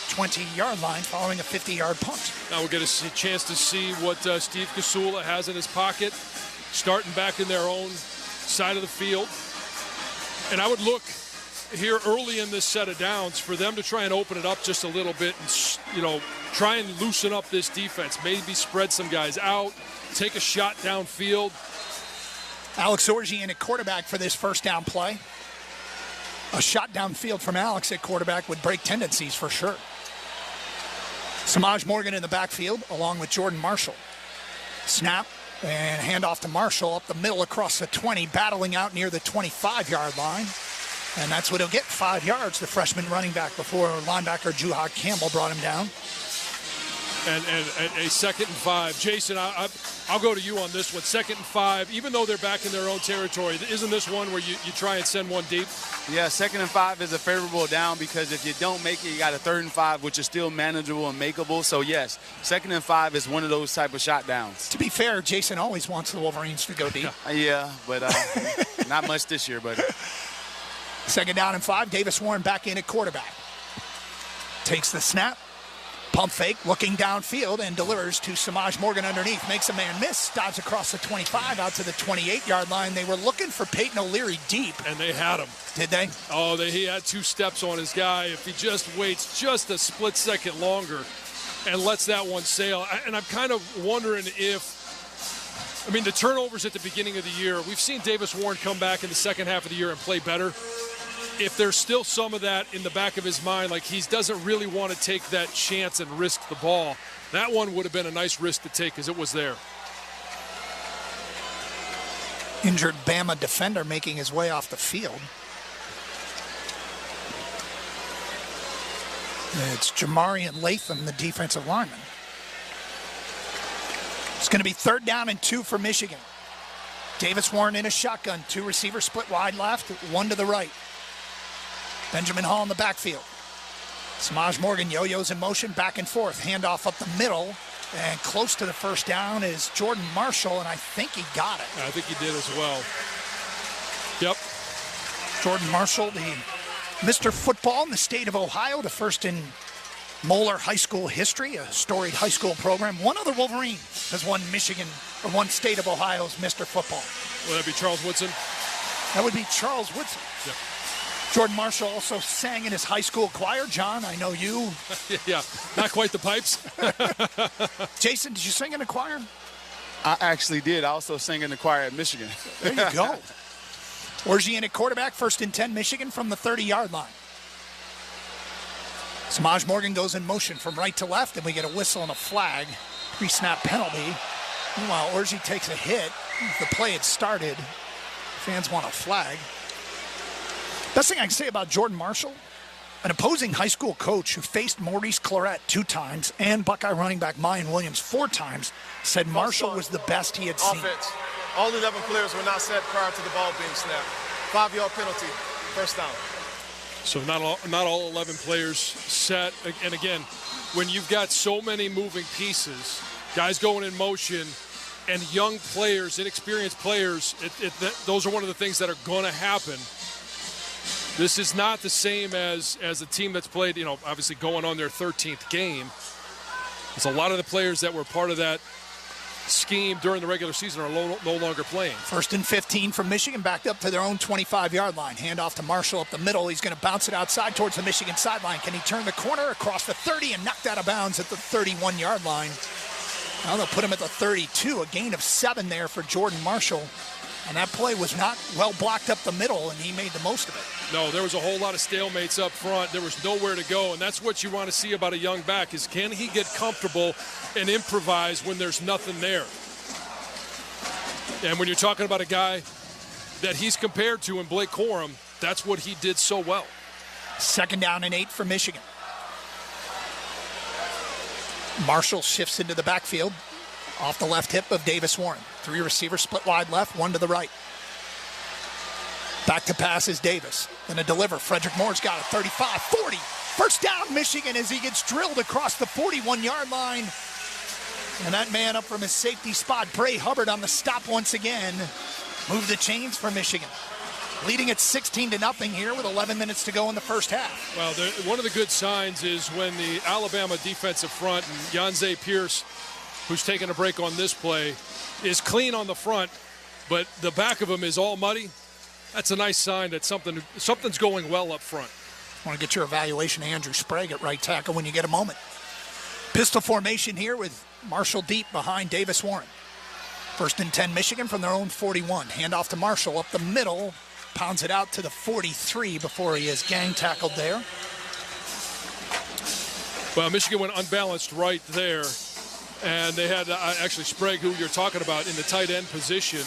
20-yard line following a 50-yard punt. Now we'll get a chance to see what Steve Kasula has in his pocket, starting back in their own side of the field. And I would look here early in this set of downs for them to try and open it up just a little bit and, try and loosen up this defense. Maybe spread some guys out, take a shot downfield. Alex Orgean at quarterback for this first down play. A shot downfield from Alex at quarterback would break tendencies for sure. Samaj Morgan in the backfield along with Jordan Marshall. Snap and handoff to Marshall up the middle across the 20, battling out near the 25-yard line. And that's what he'll get, 5 yards, the freshman running back, before linebacker Juha Campbell brought him down. And a 2nd and 5. Jason, I'll go to you on this one. 2nd and 5, even though they're back in their own territory, isn't this one where you try and send one deep? Yeah, 2nd and 5 is a favorable down because if you don't make it, you got a 3rd and 5, which is still manageable and makeable. So, yes, 2nd and 5 is one of those type of shot downs. To be fair, Jason always wants the Wolverines to go deep. Yeah, but not much this year, buddy. 2nd down and 5, Davis Warren back in at quarterback. Takes the snap. Pump fake, looking downfield, and delivers to Samaj Morgan underneath. Makes a man miss, dives across the 25 out to the 28-yard line. They were looking for Peyton O'Leary deep. And they had him. Did they? Oh, he had 2 steps on his guy. If he just waits just a split second longer and lets that one sail. And I'm kind of wondering if, the turnovers at the beginning of the year, we've seen Davis Warren come back in the second half of the year and play better. If there's still some of that in the back of his mind, like he doesn't really want to take that chance and risk the ball, that one would have been a nice risk to take because it was there. Injured Bama defender making his way off the field. It's Jamarian Latham, the defensive lineman. It's going to be 3rd down and 2 for Michigan. Davis Warren in a shotgun, 2 receivers split wide left, 1 to the right. Benjamin Hall in the backfield. Samaj Morgan yo-yos in motion, back and forth. Handoff up the middle, and close to the first down is Jordan Marshall, and I think he got it. I think he did as well. Yep. Jordan Marshall, the Mr. Football in the state of Ohio, the first in Moeller High School history, a storied high school program. One other Wolverine has won Michigan, or one state of Ohio's Mr. Football. Would that be Charles Woodson? That would be Charles Woodson. Yeah. Jordan Marshall also sang in his high school choir. John, I know you. Yeah, not quite the pipes. Jason, did you sing in a choir? I actually did. I also sang in the choir at Michigan. There you go. Orgean at quarterback, 1st and 10, Michigan from the 30-yard line. Samaj Morgan goes in motion from right to left, and we get a whistle and a flag. Pre-snap penalty. Meanwhile, Orgean takes a hit. The play had started. Fans want a flag. Best thing I can say about Jordan Marshall, an opposing high school coach who faced Maurice Claret 2 times and Buckeye running back Mayan Williams 4 times, said Marshall was the best he had seen. Offense. All 11 players were not set prior to the ball being snapped. 5-yard penalty, 1st down. So not all 11 players set. And again, when you've got so many moving pieces, guys going in motion, and young players, inexperienced players, those are one of the things that are going to happen. This is not the same as a team that's played, obviously going on their 13th game. There's a lot of the players that were part of that scheme during the regular season are no longer playing. 1st and 15 from Michigan, backed up to their own 25-yard line. Handoff to Marshall up the middle. He's going to bounce it outside towards the Michigan sideline. Can he turn the corner across the 30 and knocked out of bounds at the 31-yard line? Now they'll put him at the 32, a gain of 7 there for Jordan Marshall. And that play was not well blocked up the middle, and he made the most of it. No, there was a whole lot of stalemates up front. There was nowhere to go, and that's what you want to see about a young back is can he get comfortable and improvise when there's nothing there? And when you're talking about a guy that he's compared to in Blake Corum, that's what he did so well. 2nd down and 8 for Michigan. Marshall shifts into the backfield off the left hip of Davis Warren. 3 receivers split wide left, 1 to the right. Back to pass is Davis. Then a deliver. Frederick Moore's got it. 35, 40. First down, Michigan, as he gets drilled across the 41-yard line. And that man up from his safety spot, Bray Hubbard, on the stop once again. Move the chains for Michigan. Leading at 16-0 here with 11 minutes to go in the first half. Well, one of the good signs is when the Alabama defensive front and Yanze Pierce, who's taking a break on this play, is clean on the front, but the back of him is all muddy. That's a nice sign that something's going well up front. I want to get your evaluation of Andrew Sprague at right tackle when you get a moment. Pistol formation here with Marshall deep behind Davis Warren. 1st and 10 Michigan from their own 41. Handoff to Marshall up the middle. Pounds it out to the 43 before he is gang tackled there. Well, Michigan went unbalanced right there. And they had actually Sprague, who you're talking about, in the tight end position.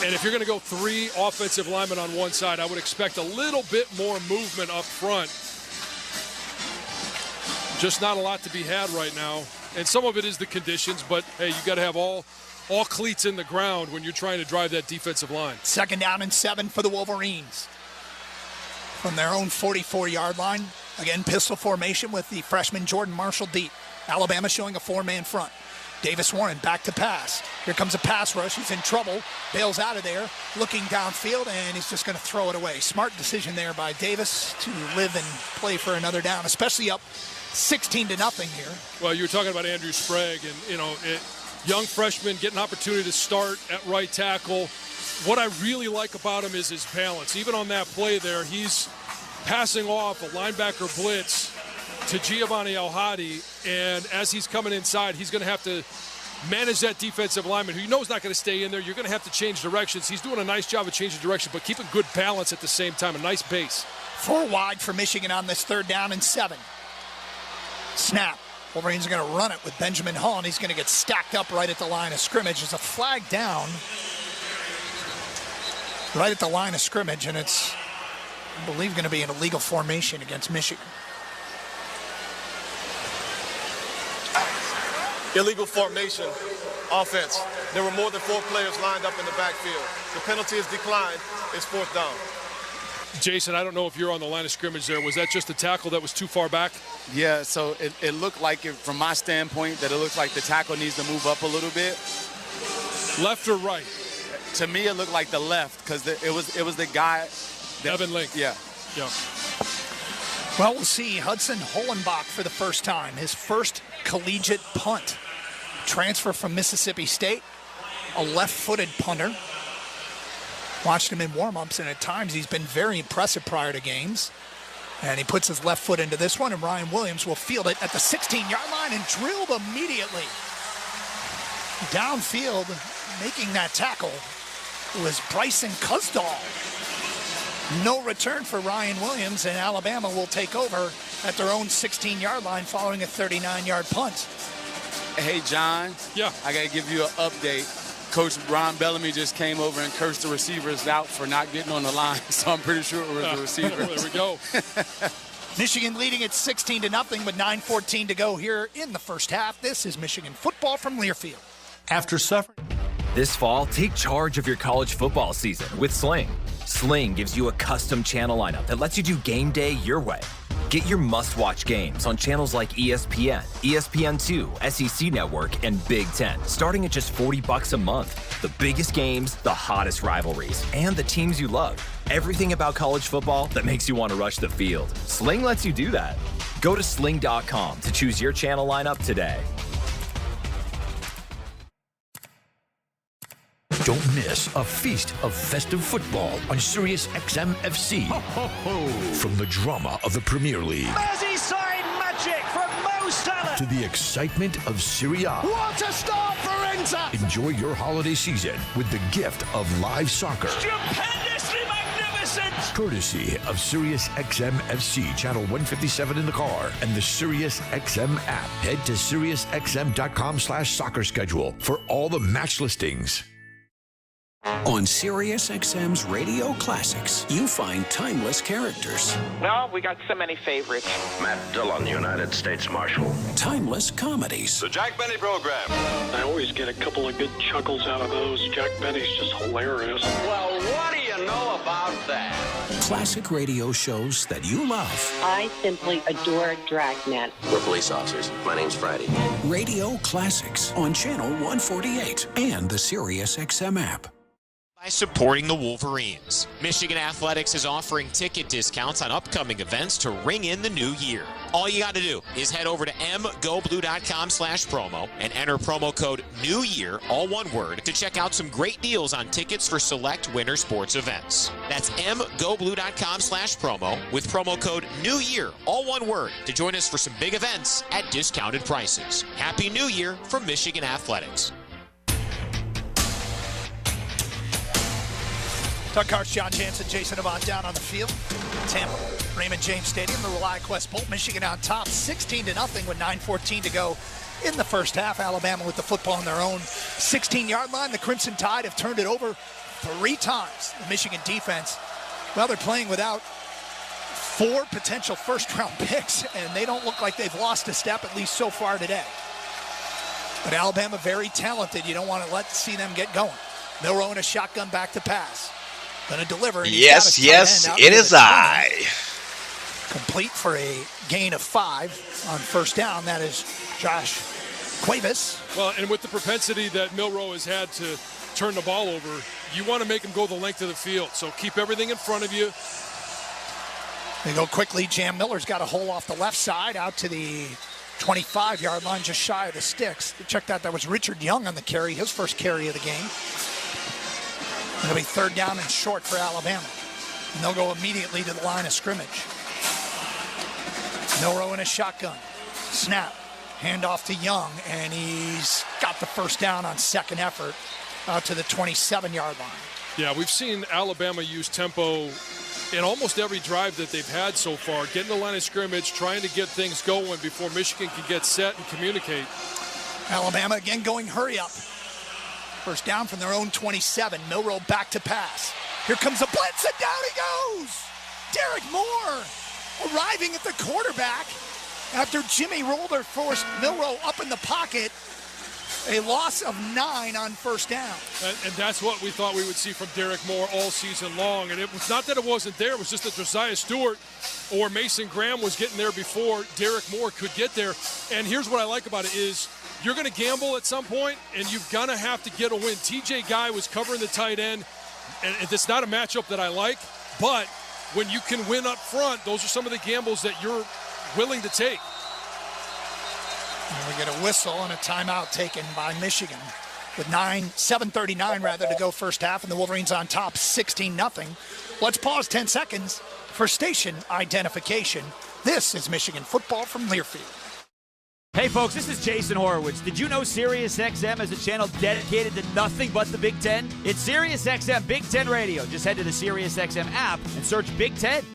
And if you're going to go 3 offensive linemen on one side, I would expect a little bit more movement up front. Just not a lot to be had right now. And some of it is the conditions, but, hey, you got to have all cleats in the ground when you're trying to drive that defensive line. 2nd down and 7 for the Wolverines. From their own 44-yard line. Again, pistol formation with the freshman Jordan Marshall deep. Alabama showing a 4-man front. Davis Warren back to pass. Here comes a pass rush. He's in trouble. Bails out of there. Looking downfield, and he's just going to throw it away. Smart decision there by Davis to live and play for another down, especially up 16-0 here. Well, you were talking about Andrew Sprague, and, young freshman get an opportunity to start at right tackle. What I really like about him is his balance. Even on that play there, he's passing off a linebacker blitz to Giovanni El-Hadi, and as he's coming inside, he's going to have to manage that defensive lineman who you know is not going to stay in there. You're going to have to change directions. He's doing a nice job of changing direction, but keeping good balance at the same time, a nice base. 4 wide for Michigan on this 3rd down and 7. Snap. Wolverines are going to run it with Benjamin Hull, and he's going to get stacked up right at the line of scrimmage. There's a flag down right at the line of scrimmage, and it's, I believe, going to be an illegal formation against Michigan. Illegal formation, offense. There were more than 4 players lined up in the backfield. The penalty is declined. It's 4th down. Jason, I don't know if you're on the line of scrimmage there. Was that just a tackle that was too far back? Yeah, so it looked like, from my standpoint, that it looks like the tackle needs to move up a little bit. Left or right? To me, it looked like the left because it was the guy. Evan Link. Yeah. Well, we'll see Hudson Hollenbach for the first time. His first collegiate punt. Transfer from Mississippi State. A left-footed punter. Watched him in warm-ups, and at times he's been very impressive prior to games. And he puts his left foot into this one, and Ryan Williams will field it at the 16-yard line and drilled immediately. Downfield, making that tackle, was Bryson Cusdall. No return for Ryan Williams, and Alabama will take over at their own 16-yard line following a 39-yard punt. Hey, John. Yeah. I got to give you an update. Coach Ron Bellamy just came over and cursed the receivers out for not getting on the line, so I'm pretty sure it was the receivers. There we go. Michigan leading at 16-0 with 9:14 to go here in the first half. This is Michigan football from Learfield. After suffering. This fall, take charge of your college football season with Sling. Sling gives you a custom channel lineup that lets you do game day your way. Get your must-watch games on channels like ESPN, ESPN2, SEC Network, and Big Ten, starting at just $40 a month. The biggest games, the hottest rivalries, and the teams you love. Everything about college football that makes you want to rush the field. Sling lets you do that. Go to sling.com to choose your channel lineup today. Don't miss a feast of festive football on Sirius XM FC. Ho, ho, ho. From the drama of the Premier League. Merseyside magic from Mo Salah. To the excitement of Serie A. What a start for Inter. Enjoy your holiday season with the gift of live soccer. Stupendously magnificent. Courtesy of Sirius XM FC, channel 157 in the car, and the Sirius XM app. Head to SiriusXM.com/soccer schedule for all the match listings. On SiriusXM's Radio Classics, you find timeless characters. Well, we got so many favorites. Matt Dillon, United States Marshal. Timeless comedies. The Jack Benny Program. I always get a couple of good chuckles out of those. Jack Benny's just hilarious. Well, what do you know about that? Classic radio shows that you love. I simply adore Dragnet. We're police officers. My name's Friday. Radio Classics on Channel 148 and the SiriusXM app. By supporting the Wolverines. Michigan Athletics is offering ticket discounts on upcoming events to ring in the new year. All you got to do is head over to mgoblue.com/promo and enter promo code NEWYEAR, all one word, to check out some great deals on tickets for select winter sports events. That's mgoblue.com/promo with promo code NEWYEAR, all one word, to join us for some big events at discounted prices. Happy New Year from Michigan Athletics. Doug Karsch, John Jansen, Jason Avant down on the field. Tampa, Raymond James Stadium, the ReliaQuest Bolt. Michigan on top, 16-0 with 9:14 to go in the first half. Alabama with the football on their own 16-yard line. The Crimson Tide have turned it over 3 times. The Michigan defense, well, they're playing without 4 potential first-round picks, and they don't look like they've lost a step, at least so far today. But Alabama very talented. You don't want to see them get going. Milroe in a shotgun back to pass. Going to deliver. Yes, it is I. Complete for a gain of 5 on first down. That is Josh Cuevas. Well, and with the propensity that Milroe has had to turn the ball over, you want to make him go the length of the field. So keep everything in front of you. They go quickly. Jam Miller's got a hole off the left side out to the 25-yard line, just shy of the sticks. Check that was Richard Young on the carry, his first carry of the game. It'll be 3rd down and short for Alabama. And they'll go immediately to the line of scrimmage. Milroe in a shotgun. Snap. Handoff to Young, and he's got the first down on second effort out to the 27-yard line. Yeah, we've seen Alabama use tempo in almost every drive that they've had so far. Getting the line of scrimmage, trying to get things going before Michigan can get set and communicate. Alabama again going hurry up. First down from their own 27. Milroe back to pass. Here comes a blitz, and down he goes. Derek Moore arriving at the quarterback after Jimmy Rolder forced Milroe up in the pocket. A loss of 9 on first down. And that's what we thought we would see from Derek Moore all season long. And it was not that it wasn't there. It was just that Josiah Stewart or Mason Graham was getting there before Derek Moore could get there. And here's what I like about it is you're going to gamble at some point, and you're going to have to get a win. TJ Guy was covering the tight end, and it's not a matchup that I like. But when you can win up front, those are some of the gambles that you're willing to take. And we get a whistle and a timeout taken by Michigan with 7:39 to go first half, and the Wolverines on top 16-0. Let's pause 10 seconds for station identification. This is Michigan football from Learfield. Hey folks, this is Jason Horowitz. Did you know SiriusXM is a channel dedicated to nothing but the Big Ten? It's SiriusXM Big Ten Radio. Just head to the SiriusXM app and search Big Ten.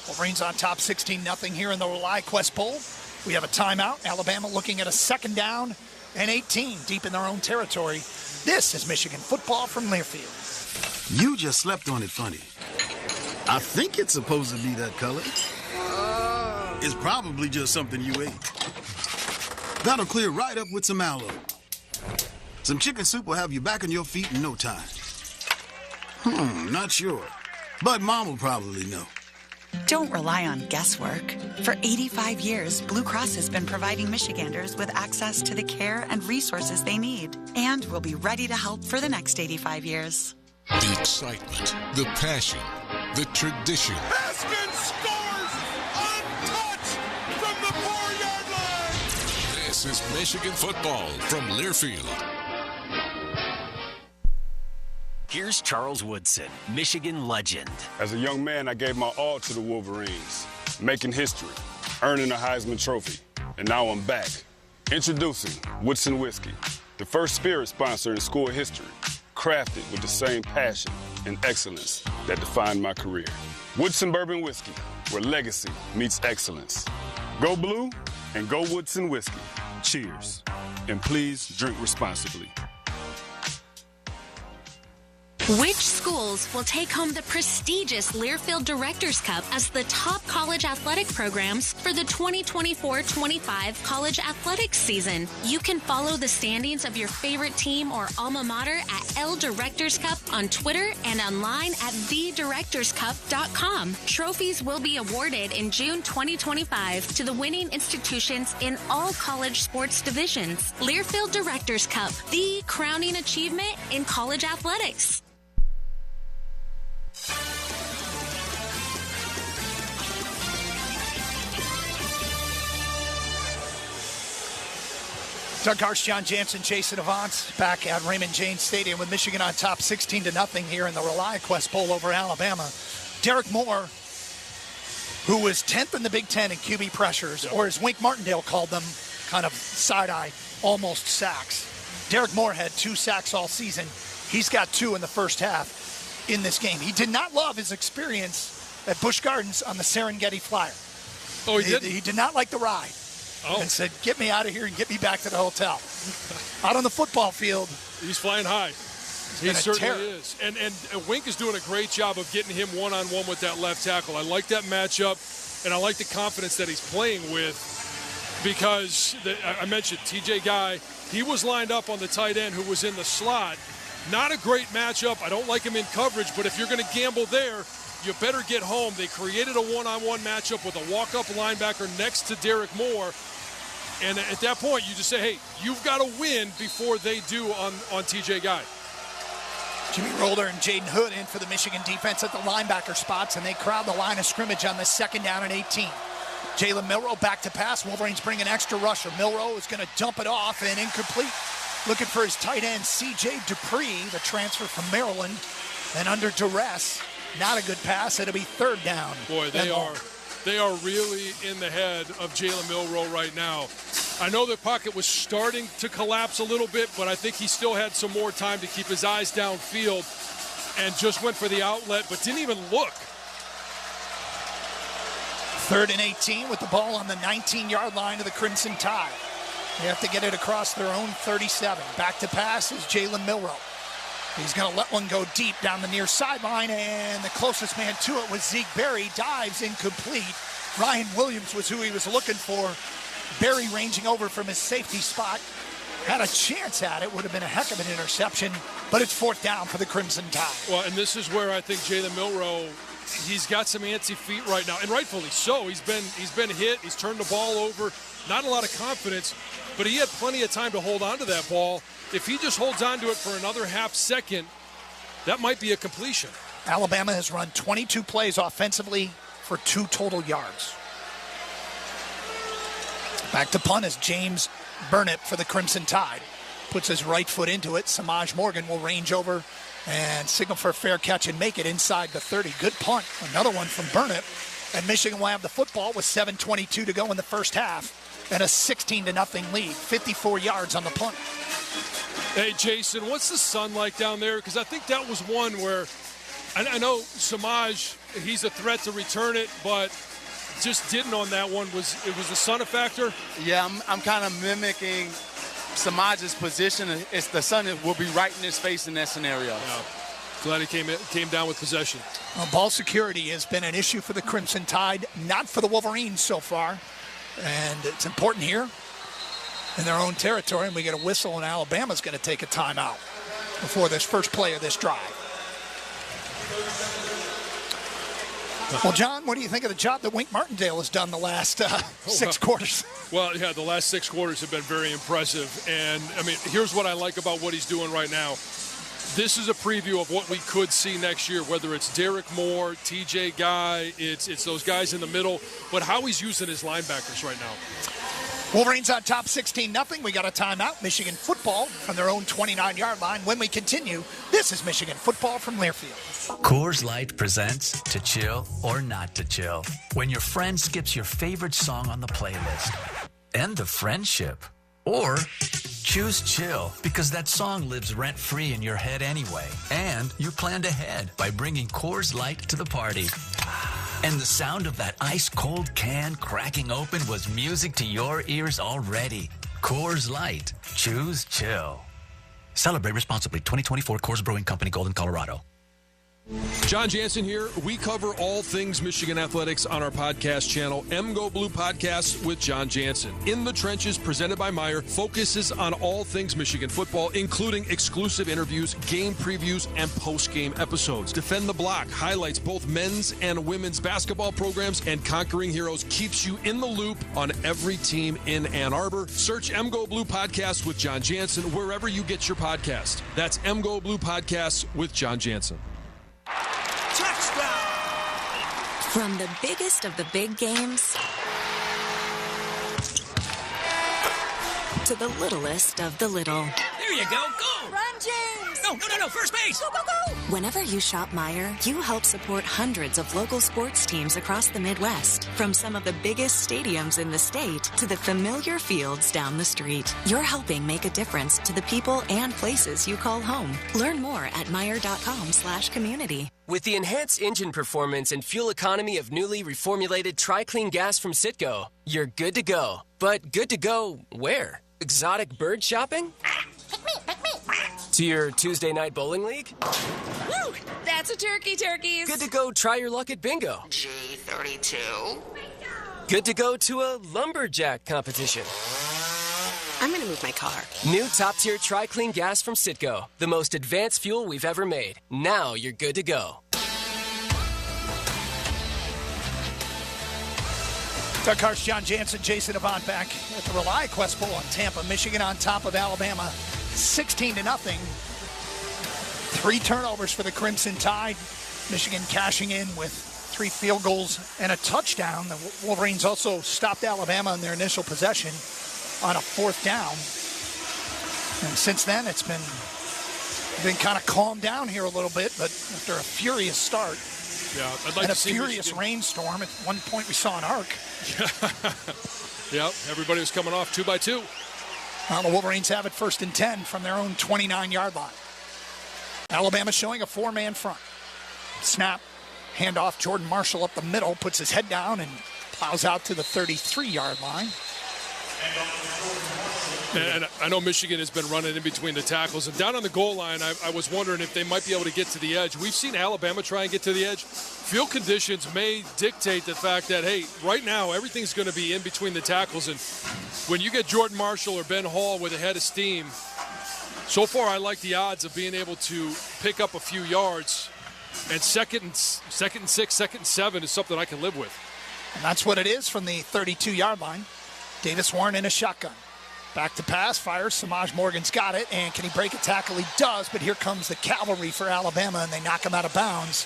Wolverines on top 16-0 here in the ReliaQuest Bowl. We have a timeout. Alabama looking at a 2nd down and 18 deep in their own territory. This is Michigan football from Learfield. You just slept on it funny. I think it's supposed to be that color. It's probably just something you ate. That'll clear right up with some aloe. Some chicken soup will have you back on your feet in no time. Not sure. But Mom will probably know. Don't rely on guesswork. For 85 years, Blue Cross has been providing Michiganders with access to the care and resources they need, and will be ready to help for the next 85 years. The excitement, the passion, the tradition. Haskins scores untouched from the 4-yard line. This is Michigan football from Learfield. Here's Charles Woodson, Michigan legend. As a young man, I gave my all to the Wolverines, making history, earning a Heisman Trophy, and now I'm back. Introducing Woodson Whiskey, the first spirit sponsor in school history, crafted with the same passion and excellence that defined my career. Woodson Bourbon Whiskey, where legacy meets excellence. Go blue and go Woodson Whiskey. Cheers, and please drink responsibly. Which schools will take home the prestigious Learfield Directors Cup as the top college athletic programs for the 2024-25 college athletics season? You can follow the standings of your favorite team or alma mater at L Directors Cup on Twitter and online at thedirectorscup.com. Trophies will be awarded in June 2025 to the winning institutions in all college sports divisions. Learfield Directors Cup, the crowning achievement in college athletics. Doug Harsh, John Jansen, Jason Avant back at Raymond James Stadium with Michigan on top 16-0 here in the ReliaQuest Bowl over Alabama. Derek Moore, who was 10th in the Big Ten in QB pressures, or as Wink Martindale called them, kind of side-eye, almost sacks. Derek Moore had 2 sacks all season. He's got 2 in the first half in this game. He did not love his experience at Busch Gardens on the Serengeti Flyer. Oh, he didn't? He did not like the ride. And said, get me out of here and get me back to the hotel. Out on the football field. He's flying high. He certainly is. And Wink is doing a great job of getting him one-on-one with that left tackle. I like that matchup, and I like the confidence that he's playing with because I mentioned TJ Guy. He was lined up on the tight end who was in the slot. Not a great matchup. I don't like him in coverage, but if you're going to gamble there, you better get home. They created a one-on-one matchup with a walk-up linebacker next to Derek Moore. And at that point, you just say, hey, you've got to win before they do on TJ Guy. Jimmy Roller and Jaden Hood in for the Michigan defense at the linebacker spots, and they crowd the line of scrimmage on the 2nd down and 18. Jalen Milroe back to pass. Wolverines bring an extra rusher. Milroe is going to dump it off and incomplete. Looking for his tight end, C.J. Dupree, the transfer from Maryland. And under duress, not a good pass. It'll be 3rd down. Boy, they are really in the head of Jalen Milroe right now. I know the pocket was starting to collapse a little bit, but I think he still had some more time to keep his eyes downfield and just went for the outlet, but didn't even look. 3rd and 18 with the ball on the 19-yard line of the Crimson Tide. They have to get it across their own 37. Back to pass is Jalen Milroe. He's going to let one go deep down the near sideline, and the closest man to it was Zeke Berry. Dives incomplete. Ryan Williams was who he was looking for. Berry ranging over from his safety spot. Had a chance at it. Would have been a heck of an interception, but it's 4th down for the Crimson Tide. Well, and this is where I think Jalen Milroe, he's got some antsy feet right now, and rightfully so. He's been hit. He's turned the ball over. Not a lot of confidence, but he had plenty of time to hold on to that ball. If he just holds on to it for another half second, that might be a completion. Alabama has run 22 plays offensively for 2 total yards. Back to punt is James Burnett for the Crimson Tide. Puts his right foot into it. Samaj Morgan will range over and signal for a fair catch and make it inside the 30. Good punt. Another one from Burnett. And Michigan will have the football with 7:22 to go in the first half and a 16-0 lead. 54 yards on the punt. Hey, Jason, what's the sun like down there? Because I think that was one where I know Samaj, he's a threat to return it, but just didn't on that one. Was the sun a factor? Yeah, I'm kind of mimicking Samaj's position. It's the sun that will be right in his face in that scenario. Yeah. Glad he came down with possession. Well, ball security has been an issue for the Crimson Tide, not for the Wolverines so far. And it's important here in their own territory, and we get a whistle, and Alabama's going to take a timeout before this first play of this drive. Well, John, what do you think of the job that Wink Martindale has done the last 6 quarters? Well, yeah, the last 6 quarters have been very impressive. And, I mean, here's what I like about what he's doing right now. This is a preview of what we could see next year, whether it's Derek Moore, TJ Guy, it's those guys in the middle, but how he's using his linebackers right now. Wolverines on top 16-0. We got a timeout. Michigan football from their own 29-yard line. When we continue, this is Michigan football from Learfield. Coors Light presents To Chill or Not to Chill. When your friend skips your favorite song on the playlist. End the friendship. Or choose chill because that song lives rent-free in your head anyway. And you planned ahead by bringing Coors Light to the party. And the sound of that ice-cold can cracking open was music to your ears already. Coors Light. Choose chill. Celebrate responsibly. 2024 Coors Brewing Company, Golden, Colorado. John Jansen here. We cover all things Michigan athletics on our podcast channel, MGO Blue Podcasts with John Jansen. In the Trenches, presented by Meyer, focuses on all things Michigan football, including exclusive interviews, game previews, and post-game episodes. Defend the Block highlights both men's and women's basketball programs, and Conquering Heroes keeps you in the loop on every team in Ann Arbor. Search MGO Blue Podcasts with John Jansen wherever you get your podcast. That's MGO Blue Podcasts with John Jansen. Touchdown! From the biggest of the big games to the littlest of the little. There you go. Go! Run, James! No. First base! Go, go, go! Whenever you shop Meijer, you help support hundreds of local sports teams across the Midwest. From some of the biggest stadiums in the state to the familiar fields down the street. You're helping make a difference to the people and places you call home. Learn more at Meijer.com/community. With the enhanced engine performance and fuel economy of newly reformulated Tri-Clean gas from Citgo, you're good to go. But good to go where? Exotic bird shopping? To your Tuesday night bowling league? Woo! That's a turkeys. Good to go try your luck at bingo. G32. Good to go to a lumberjack competition. I'm gonna move my car. New top-tier Tri-Clean gas from Citgo. The most advanced fuel we've ever made. Now you're good to go. Doug Harsh, John Jansen, Jason Avant back at the ReliaQuest Bowl in Tampa. Michigan on top of Alabama, 16-0. 3 turnovers for the Crimson Tide. Michigan cashing in with 3 field goals and a touchdown. The Wolverines also stopped Alabama in their initial possession on a 4th down. And since then, it's been kind of calmed down here a little bit, but after a furious start. Yeah, I'd like and to see a furious Michigan. Rainstorm. At one point, we saw an arc. Yep, everybody was coming off 2 by 2. Well, the Wolverines have it 1st and 10 from their own 29-yard line. Alabama showing a 4-man front. Snap, handoff. Jordan Marshall up the middle, puts his head down and plows out to the 33-yard line. And I know Michigan has been running in between the tackles. And down on the goal line, I was wondering if they might be able to get to the edge. We've seen Alabama try and get to the edge. Field conditions may dictate the fact that, hey, right now everything's going to be in between the tackles. And when you get Jordan Marshall or Ben Hall with a head of steam, so far I like the odds of being able to pick up a few yards. And second and 6, 2nd and 7 is something I can live with. And that's what it is from the 32-yard line. Davis Warren in a shotgun. Back to pass, fires. Samaj Morgan's got it, and can he break a tackle? He does, but here comes the cavalry for Alabama, and they knock him out of bounds.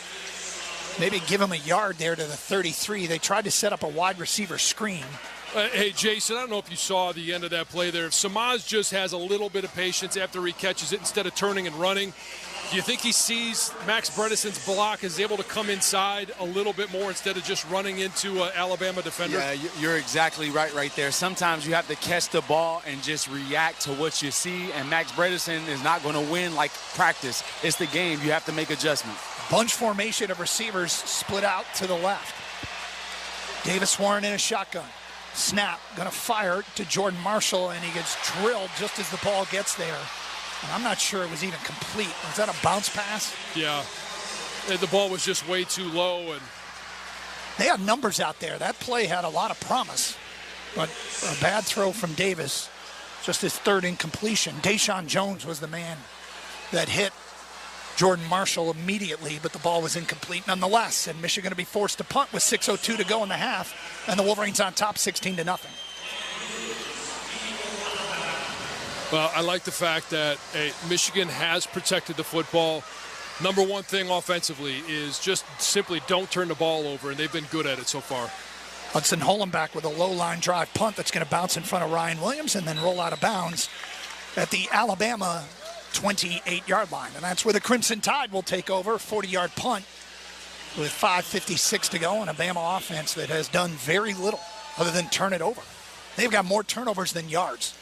Maybe give him a yard there to the 33. They tried to set up a wide receiver screen. Hey, Jason, I don't know if you saw the end of that play there. If Samaj just has a little bit of patience after he catches it instead of turning and running, do you think he sees Max Bredesen's block is able to come inside a little bit more instead of just running into an Alabama defender? Yeah, you're exactly right there. Sometimes you have to catch the ball and just react to what you see, and Max Bredesen is not going to win like practice. It's the game. You have to make adjustments. Bunch formation of receivers split out to the left. Davis Warren in a shotgun. Snap, going to fire to Jordan Marshall, and he gets drilled just as the ball gets there. And I'm not sure it was even complete. Was that a bounce pass? Yeah. The ball was just way too low. And they had numbers out there. That play had a lot of promise. But a bad throw from Davis. Just his 3rd incompletion. Deshaun Jones was the man that hit Jordan Marshall immediately, but the ball was incomplete nonetheless. And Michigan going to be forced to punt with 6:02 to go in the half. And the Wolverines on top 16-0. Well, I like the fact that Michigan has protected the football. Number one thing offensively is just simply don't turn the ball over, and they've been good at it so far. Hudson Holenback with a low-line drive punt that's going to bounce in front of Ryan Williams and then roll out of bounds at the Alabama 28-yard line. And that's where the Crimson Tide will take over, 40-yard punt with 5:56 to go, and a Bama offense that has done very little other than turn it over. They've got more turnovers than yards.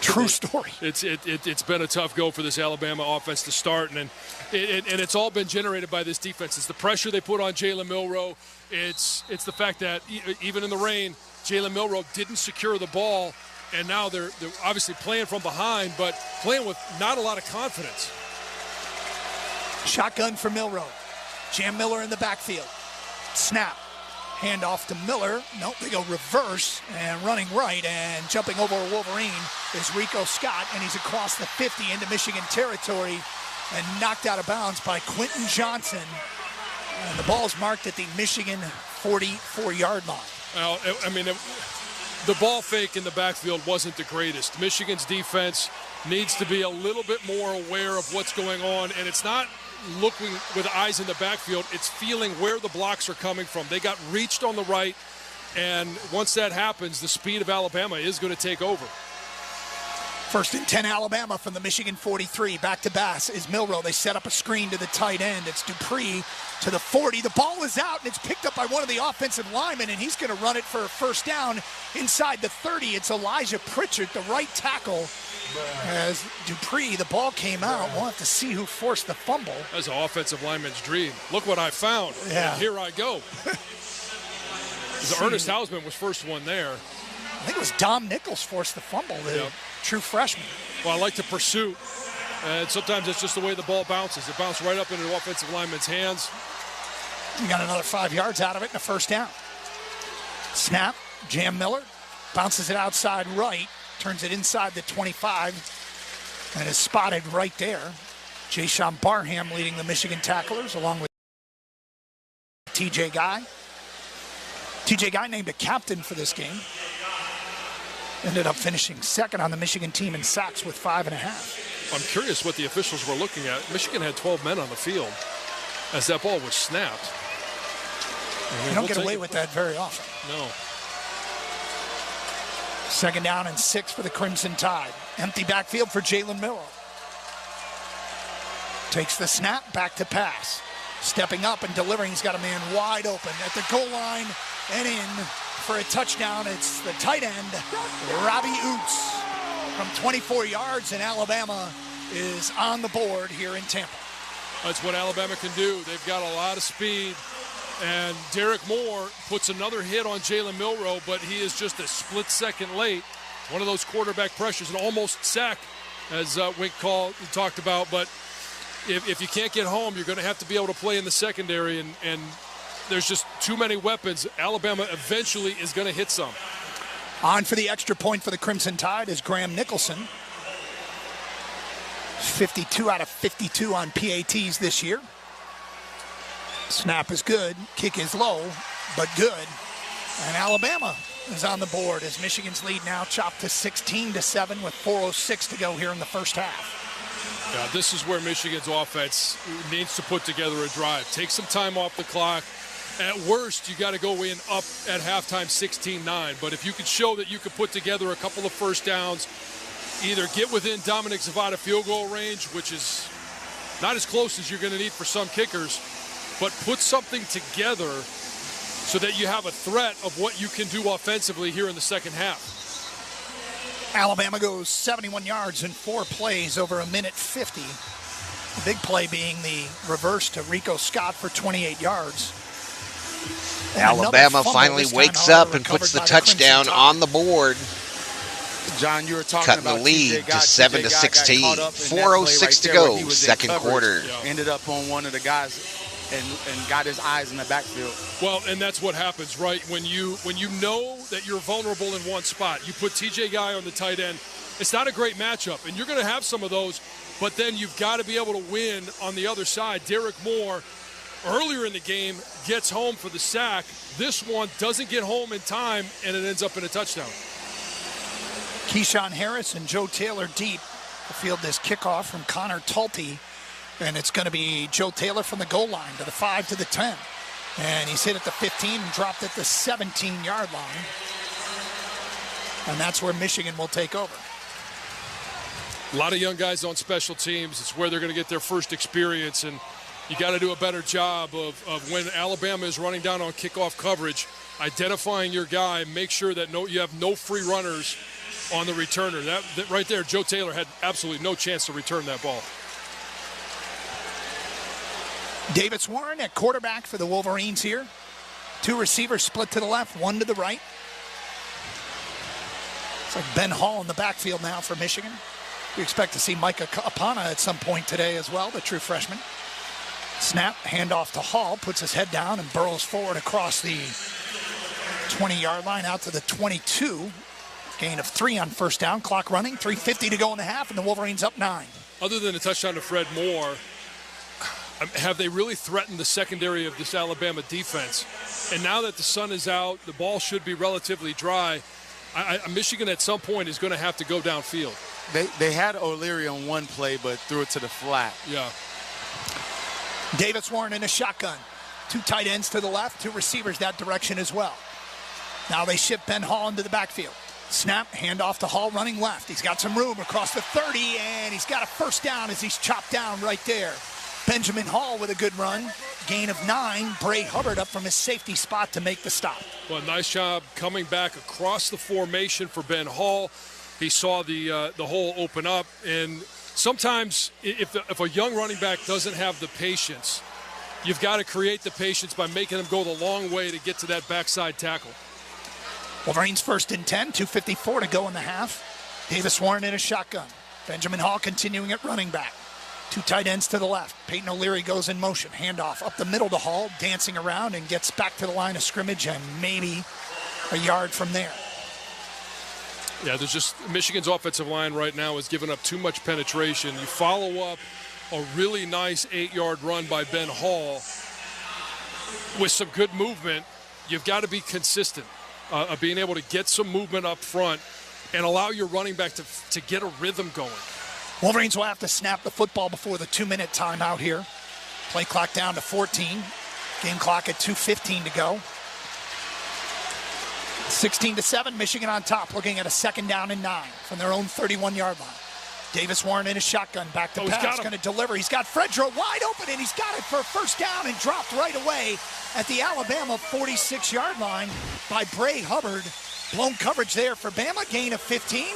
True story. It's been a tough go for this Alabama offense to start, and it's all been generated by this defense. It's the pressure they put on Jalen Milroe. It's the fact that even in the rain, Jalen Milroe didn't secure the ball, and now they're obviously playing from behind, but playing with not a lot of confidence. Shotgun for Milroe. Jam Miller in the backfield. Snap. Handoff to Miller. Nope, they go reverse and running right, and jumping over a Wolverine is Rico Scott, and he's across the 50 into Michigan territory and knocked out of bounds by Quentin Johnson. And the ball's marked at the Michigan 44-yard line. Well, I mean, the ball fake in the backfield wasn't the greatest. Michigan's defense needs to be a little bit more aware of what's going on, and it's not looking with eyes in the backfield, it's feeling where the blocks are coming from. They got reached on the right, and once that happens, the speed of Alabama is going to take over. First and 10 Alabama from the Michigan 43. Back to Bass is Milroe. They set up a screen to the tight end. It's Dupree to the 40. The ball is out, and it's picked up by one of the offensive linemen, and he's going to run it for a first down inside the 30. It's Elijah Pritchard, the right tackle. As Dupree, the ball came out. We'll have to see who forced the fumble. That's an offensive lineman's dream. Look what I found. Yeah. And here I go. Ernest Hausman was first one there. I think it was Dom Nichols forced the fumble, the true freshman. Well, I like the pursuit. And sometimes it's just the way the ball bounces. It bounced right up into the offensive lineman's hands. We got another 5 yards out of it and a first down. Snap, Jam Miller bounces it outside right. Turns it inside the 25 and is spotted right there. Jayshawn Barham leading the Michigan tacklers along with TJ Guy. TJ Guy named a captain for this game. Ended up finishing second on the Michigan team in sacks with 5.5. I'm curious what the officials were looking at. Michigan had 12 men on the field as that ball was snapped. You don't get away with that very often. No. Second down and 6 for the Crimson Tide. Empty backfield for Jalen Milroe. Takes the snap, back to pass. Stepping up and delivering. He's got a man wide open at the goal line and in for a touchdown. It's the tight end, Robbie Oots, from 24 yards, and Alabama is on the board here in Tampa. That's what Alabama can do. They've got a lot of speed. And Derek Moore puts another hit on Jalen Milroe, but he is just a split second late. One of those quarterback pressures, an almost sack, as Wink talked about. But if you can't get home, you're going to have to be able to play in the secondary, and there's just too many weapons. Alabama eventually is going to hit some. On for the extra point for the Crimson Tide is Graham Nicholson. 52 out of 52 on PATs this year. Snap is good, kick is low, but good. And Alabama is on the board as Michigan's lead now chopped to 16-7 with 4:06 to go here in the first half. Yeah, this is where Michigan's offense needs to put together a drive. Take some time off the clock. At worst, you got to go in up at halftime 16-9. But if you could show that you could put together a couple of first downs, either get within Dominic Zavada field goal range, which is not as close as you're going to need for some kickers, but put something together so that you have a threat of what you can do offensively here in the second half. Alabama goes 71 yards in 4 plays over a minute 50. The big play being the reverse to Rico Scott for 28 yards. And Alabama finally wakes up and puts the touchdown on the board. John, you were talking cutting about the lead to 7-16. 4:06 to go, second quarter. Ended up on one of the guys and got his eyes in the backfield. Well, and that's what happens, right? When you know that you're vulnerable in one spot, you put TJ Guy on the tight end, It's not a great matchup, and you're going to have some of those, but then you've got to be able to win on the other side. Derek Moore, earlier in the game, gets home for the sack. This one doesn't get home in time, and it ends up in a touchdown. Keyshawn Harris and Joe Taylor deep to field this kickoff from Connor Talty, and it's going to be Joe Taylor from the goal line to the 5 to the 10. And he's hit at the 15 and dropped at the 17-yard line. And that's where Michigan will take over. A lot of young guys on special teams. It's where they're going to get their first experience, and you got to do a better job of when Alabama is running down on kickoff coverage, identifying your guy, make sure that you have no free runners on the returner. That right there, Joe Taylor had absolutely no chance to return that ball. Davis Warren at quarterback for the Wolverines here. 2 receivers split to the left, 1 to the right. It's like Ben Hall in the backfield now for Michigan. We expect to see Micah Apana at some point today as well, the true freshman. Snap, handoff to Hall, puts his head down and burrows forward across the 20-yard line out to the 22. Gain of 3 on first down, clock running, 3:50 to go in the half, and the Wolverines up 9. Other than a touchdown to Fred Moore, have they really threatened the secondary of this Alabama defense? And now that the sun is out, the ball should be relatively dry. Michigan at some point is going to have to go downfield. They had O'Leary on one play, but threw it to the flat. Yeah. Davis Warren in a shotgun. 2 tight ends to the left, 2 receivers that direction as well. Now they shift Ben Hall into the backfield. Snap, handoff to Hall running left. He's got some room across the 30, and he's got a first down as he's chopped down right there. Benjamin Hall with a good run. Gain of 9. Bray Hubbard up from his safety spot to make the stop. Well, nice job coming back across the formation for Ben Hall. He saw the hole open up, and sometimes if a young running back doesn't have the patience, you've got to create the patience by making them go the long way to get to that backside tackle. Wolverines 1st and 10, 2:54 to go in the half. Davis Warren in a shotgun. Benjamin Hall continuing at running back. 2 tight ends to the left. Peyton O'Leary goes in motion. Handoff up the middle to Hall, dancing around and gets back to the line of scrimmage and maybe a yard from there. Yeah, there's just Michigan's offensive line right now is giving up too much penetration. You follow up a really nice 8-yard run by Ben Hall with some good movement. You've got to be consistent of being able to get some movement up front and allow your running back to get a rhythm going. Wolverines will have to snap the football before the 2-minute timeout here. Play clock down to 14. Game clock at 2:15 to go. 16-7, Michigan on top, looking at a 2nd down and 9 from their own 31-yard line. Davis Warren in his shotgun, back to pass, going to deliver. He's got Fredro wide open, and he's got it for a first down and dropped right away at the Alabama 46-yard line by Bray Hubbard. Blown coverage there for Bama, gain of 15.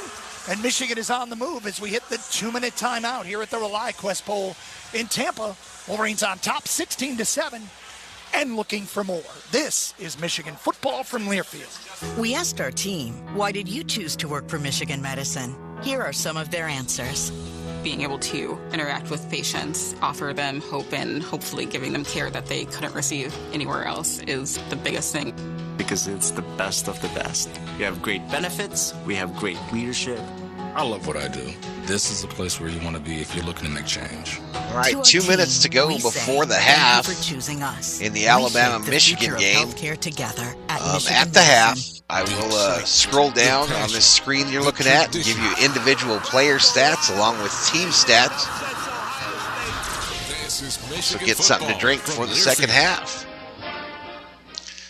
And Michigan is on the move as we hit the 2-minute timeout here at the ReliQuest Bowl in Tampa. Wolverines on top, 16-7, and looking for more. This is Michigan football from Learfield. We asked our team, why did you choose to work for Michigan Medicine? Here are some of their answers. Being able to interact with patients, offer them hope, and hopefully giving them care that they couldn't receive anywhere else is the biggest thing. Because it's the best of the best. We have great benefits, we have great leadership. I love what I do. This is the place where you want to be if you're looking to make change. All right, 2 minutes to go before the half in the Alabama-Michigan game. At the half, I will scroll down on this screen you're looking at and give you individual player stats along with team stats. So get something to drink for the second half.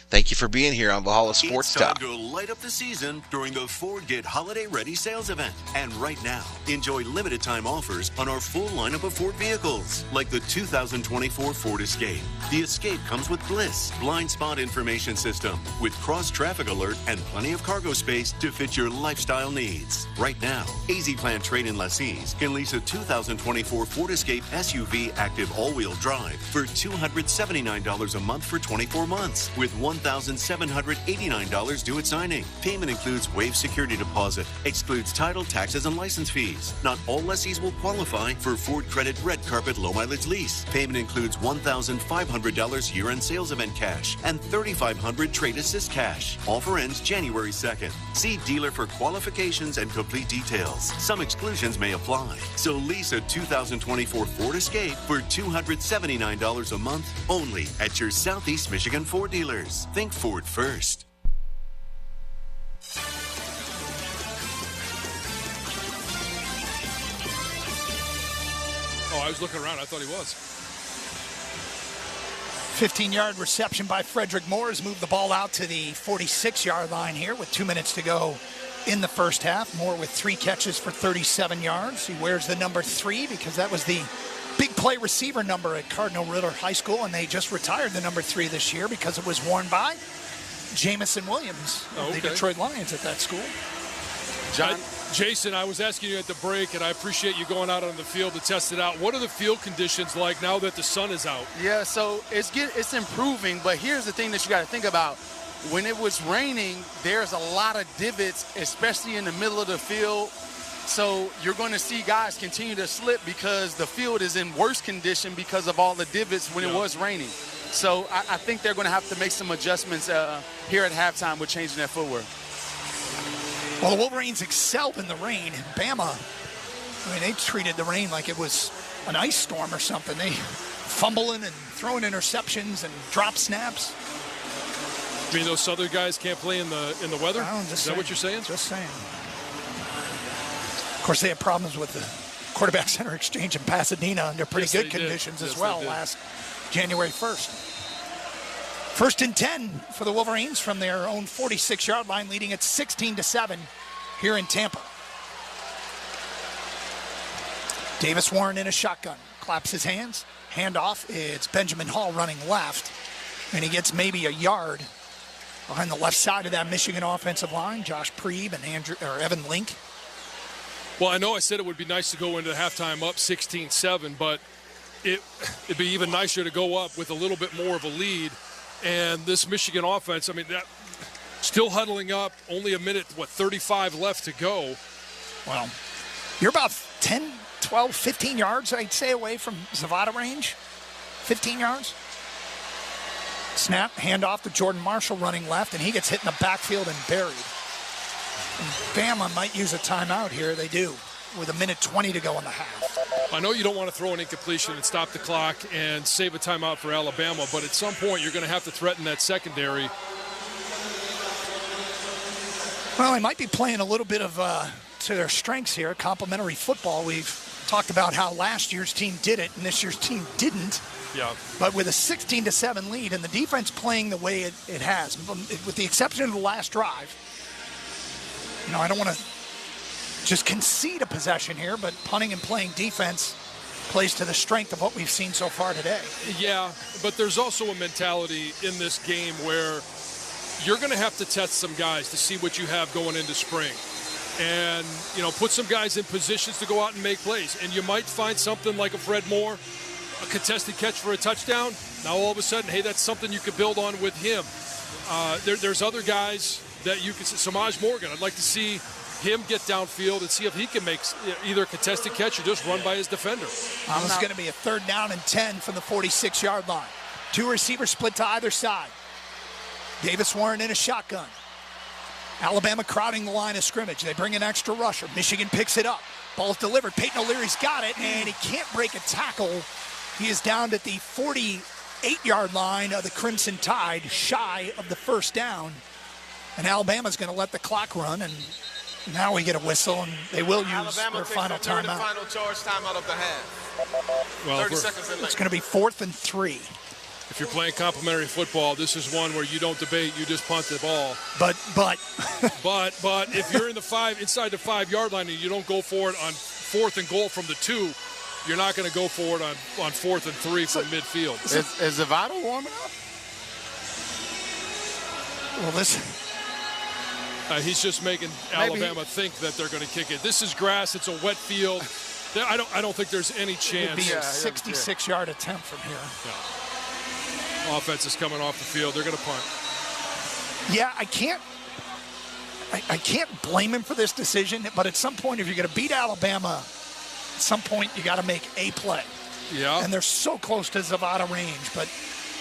Thank you for being here on Valhalla Sports Talk. It's time to light up the season during the Ford Get Holiday Ready sales event. And right now, enjoy limited time offers on our full lineup of Ford vehicles, like the 2024 Ford Escape. The Escape comes with Bliss, blind spot information system, with cross traffic alert and plenty of cargo space to fit your lifestyle needs. Right now, AZ Plan trade-in lessees can lease a 2024 Ford Escape SUV active all-wheel drive for $279 a month for 24 months, with 1 $1,789 due at signing. Payment includes waived security deposit, excludes title, taxes, and license fees. Not all lessees will qualify for Ford Credit Red Carpet Low Mileage Lease. Payment includes $1,500 year-end sales event cash and $3,500 trade assist cash. Offer ends January 2nd. See dealer for qualifications and complete details. Some exclusions may apply. So lease a 2024 Ford Escape for $279 a month only at your Southeast Michigan Ford dealers. Think Ford first. Oh, I was looking around. I thought he was. 15-yard reception by Frederick Moore has moved the ball out to the 46-yard line here with 2 minutes to go in the first half. Moore with 3 catches for 37 yards. He wears the number 3 because that was the big play receiver number at Cardinal Ritter High School, and they just retired the number 3 this year because it was worn by Jamison Williams of the Detroit Lions at that school. John? Jason, I was asking you at the break, and I appreciate you going out on the field to test it out. What are the field conditions like now that the sun is out? Yeah, so it's improving, but here's the thing that you got to think about. When it was raining, there's a lot of divots, especially in the middle of the field. So you're going to see guys continue to slip because the field is in worse condition because of all the divots when it was raining. So I think they're going to have to make some adjustments here at halftime with changing their footwork. Well, the Wolverines excelled in the rain. Bama, they treated the rain like it was an ice storm or something. They fumbling and throwing interceptions and drop snaps. You mean those Southern guys can't play in the weather? Is that what you're saying? Just saying. Of course, they had problems with the quarterback center exchange in Pasadena under pretty good conditions as well last January 1st. 1st and 10 for the Wolverines from their own 46-yard line, leading at 16-7 here in Tampa. Davis Warren in a shotgun, claps his hands, handoff. It's Benjamin Hall running left, and he gets maybe a yard behind the left side of that Michigan offensive line. Josh Preeb and Evan Link. Well, I know I said it would be nice to go into halftime up 16-7, but it'd be even nicer to go up with a little bit more of a lead. And this Michigan offense, that still huddling up, only a minute, 35 left to go. Well, you're about 10, 12, 15 yards, I'd say, away from Zavada range. 15 yards. Snap, handoff to Jordan Marshall running left, and he gets hit in the backfield and buried. And Bama might use a timeout here. They do, with 1:20 to go in the half. I know you don't want to throw an incompletion and stop the clock and save a timeout for Alabama, but at some point you're going to have to threaten that secondary. Well, they might be playing a little bit of to their strengths here, complementary football. We've talked about how last year's team did it and this year's team didn't. Yeah. But with a 16-7 lead and the defense playing the way it has, with the exception of the last drive, I don't want to just concede a possession here, but punting and playing defense plays to the strength of what we've seen so far today. Yeah, but there's also a mentality in this game where you're going to have to test some guys to see what you have going into spring. And, put some guys in positions to go out and make plays. And you might find something like a Fred Moore, a contested catch for a touchdown. Now all of a sudden, hey, that's something you could build on with him. There's other guys that you can see. Samaj Morgan, I'd like to see him get downfield and see if he can make either a contested catch or just run by his defender. It's going to be a 3rd down and 10 from the 46-yard line. 2 receivers split to either side. Davis Warren in a shotgun. Alabama crowding the line of scrimmage. They bring an extra rusher. Michigan picks it up. Ball's delivered. Peyton O'Leary's got it, and he can't break a tackle. He is down at the 48-yard line of the Crimson Tide, shy of the 1st down. And Alabama's going to let the clock run, and now we get a whistle, and they will use their final timeout. Final charge timeout of the half. Well, 30 seconds in. It's going to be 4th and 3. If you're playing complementary football, this is one where you don't debate, you just punt the ball. But if you're in inside the 5-yard line and you don't go for it on 4th and goal from the 2, you're not going to go for it on 4th and 3 from midfield. Is Zavada warming up? Well, listen. He's just making Alabama think that they're going to kick it. This is grass. It's a wet field. I don't think there's any chance. It would be a 66-yard attempt from here. Yeah. Offense is coming off the field. They're going to punt. Yeah, I can't blame him for this decision, but at some point, if you're going to beat Alabama, at some point you got to make a play. Yeah. And they're so close to Zavada range, but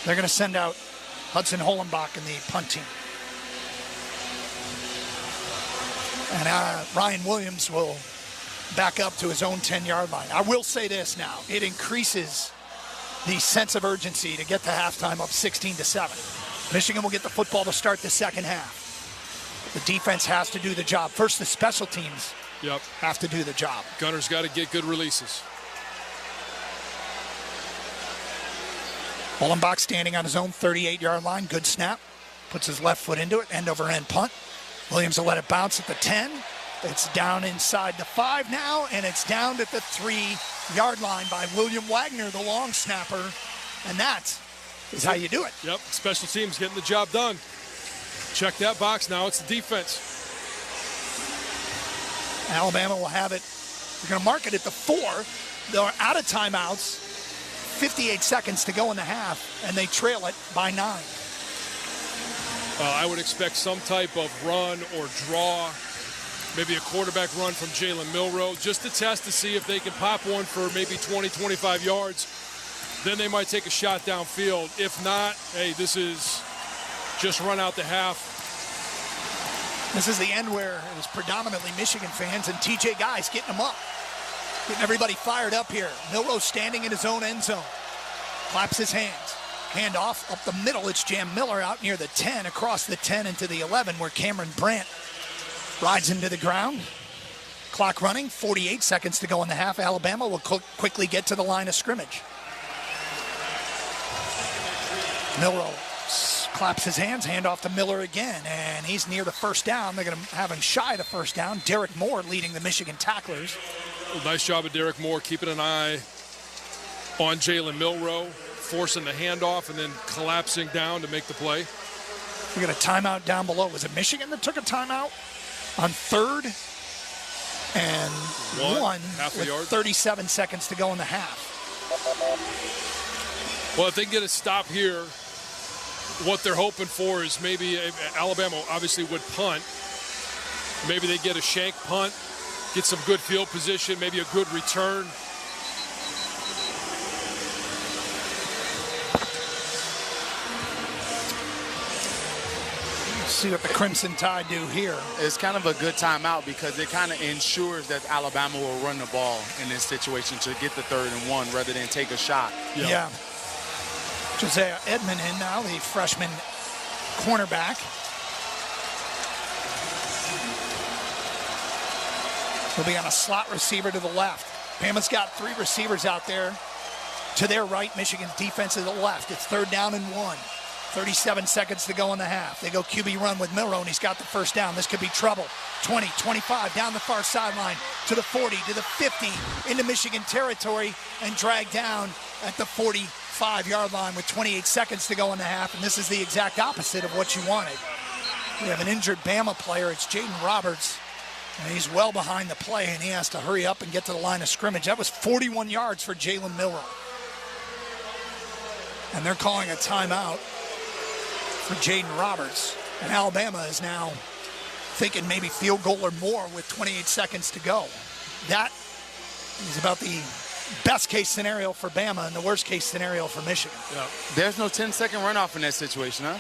they're going to send out Hudson Hollenbach in the punt team. And Ryan Williams will back up to his own 10-yard line. I will say this now. It increases the sense of urgency to get to halftime up 16-7. Michigan will get the football to start the second half. The defense has to do the job. First, the special teams have to do the job. Gunner's got to get good releases. Hollenbach standing on his own 38-yard line. Good snap. Puts his left foot into it. End-over-end punt. Williams will let it bounce at the 10. It's down inside the 5 now, and it's down at the 3-yard line by William Wagner, the long snapper. And that is how you do it. Yep, special teams getting the job done. Check that box now. It's the defense. Alabama will have it. They're going to mark it at the 4. They're out of timeouts. 58 seconds to go in the half, and they trail it by 9. I would expect some type of run or draw, maybe a quarterback run from Jalen Milroe, just to test to see if they can pop one for maybe 20, 25 yards. Then they might take a shot downfield. If not, hey, this is just run out the half. This is the end where it was predominantly Michigan fans and TJ Guys getting them up. Getting everybody fired up here. Milroe standing in his own end zone. Claps his hands. Hand off up the middle. It's Jam Miller out near the 10, across the 10 into the 11, where Cameron Brandt rides into the ground. Clock running, 48 seconds to go in the half. Alabama will quickly get to the line of scrimmage. Milroe claps his hands, hand off to Miller again, and he's near the first down. They're going to have him shy of the first down. Derek Moore leading the Michigan tacklers. Nice job of Derek Moore keeping an eye on Jalen Milroe, forcing the handoff and then collapsing down to make the play. We got a timeout down below. Was it Michigan that took a timeout on 3rd and 1 with 37 seconds to go in the half? Well, if they can get a stop here, what they're hoping for is maybe Alabama obviously would punt. Maybe they get a shank punt, get some good field position, maybe a good return. See what the Crimson Tide do here. It's kind of a good timeout because it kind of ensures that Alabama will run the ball in this situation to get the 3rd and 1 rather than take a shot. Yeah. Josiah Edmond in now, the freshman cornerback. He'll be on a slot receiver to the left. Bama's got 3 receivers out there. To their right, Michigan's defense is to the left. It's 3rd down and 1. 37 seconds to go in the half. They go QB run with Milroe, and he's got the first down. This could be trouble. 20, 25, down the far sideline, to the 40, to the 50, into Michigan territory, and dragged down at the 45-yard line with 28 seconds to go in the half, and this is the exact opposite of what you wanted. We have an injured Bama player. It's Jaden Roberts, and he's well behind the play, and he has to hurry up and get to the line of scrimmage. That was 41 yards for Jalen Milroe. And they're calling a timeout for Jaden Roberts. And Alabama is now thinking maybe field goal or more with 28 seconds to go. That is about the best case scenario for Bama and the worst case scenario for Michigan. Yeah. There's no 10-second runoff in that situation, huh?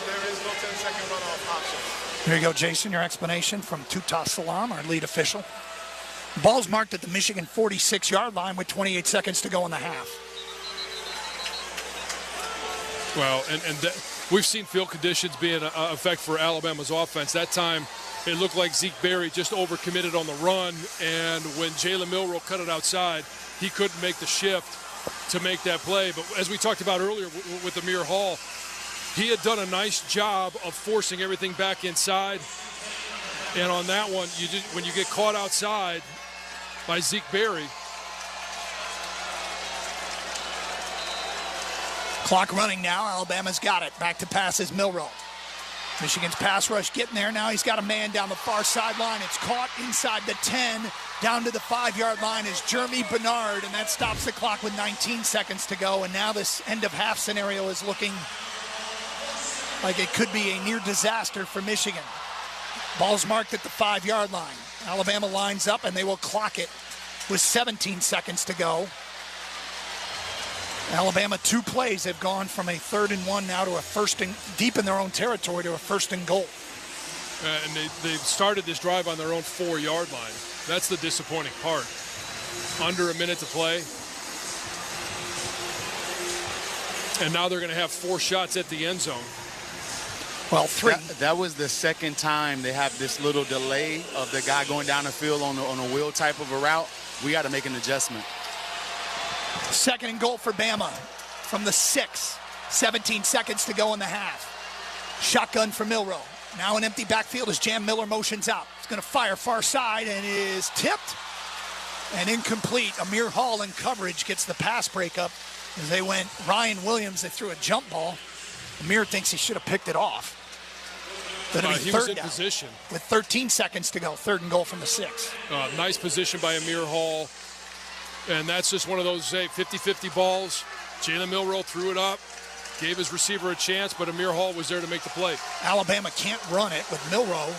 There is no 10-second runoff option. Here you go, Jason, your explanation from Tuta Salam, our lead official. Ball's marked at the Michigan 46-yard line with 28 seconds to go in the half. Well, and we've seen field conditions be an effect for Alabama's offense. That time, it looked like Zeke Berry just overcommitted on the run, and when Jalen Milroe cut it outside, he couldn't make the shift to make that play. But as we talked about earlier with Amir Hall, he had done a nice job of forcing everything back inside. And on that one, when you get caught outside by Zeke Berry. Clock running now. Alabama's got it. Back to pass is Milroe. Michigan's pass rush getting there now. He's got a man down the far sideline. It's caught inside the 10. Down to the 5-yard line is Jeremy Bernard, and that stops the clock with 19 seconds to go. And now this end of half scenario is looking like it could be a near disaster for Michigan. Ball's marked at the 5-yard line. Alabama lines up, and they will clock it with 17 seconds to go. Alabama, 2 plays have gone from a 3rd and 1 now to a first and deep in their own territory to a 1st and goal. And they started this drive on their own 4-yard line. That's the disappointing part. Under a minute to play. And now they're going to have 4 shots at the end zone. Well, 3. That was the second time they have this little delay of the guy going down the field on a wheel type of a route. We got to make an adjustment. 2nd and goal for Bama from the 6. 17 seconds to go in the half. Shotgun for Milroe. Now an empty backfield as Jam Miller motions out. He's going to fire far side and is tipped and incomplete. Amir Hall in coverage gets the pass breakup as they went Ryan Williams. They threw a jump ball. Amir thinks he should have picked it off. He was in position. With 13 seconds to go. 3rd and goal from the 6. Nice position by Amir Hall. And that's just one of those 50-50 balls. Jalen Milroe threw it up, gave his receiver a chance, but Amir Hall was there to make the play. Alabama can't run it with Milroe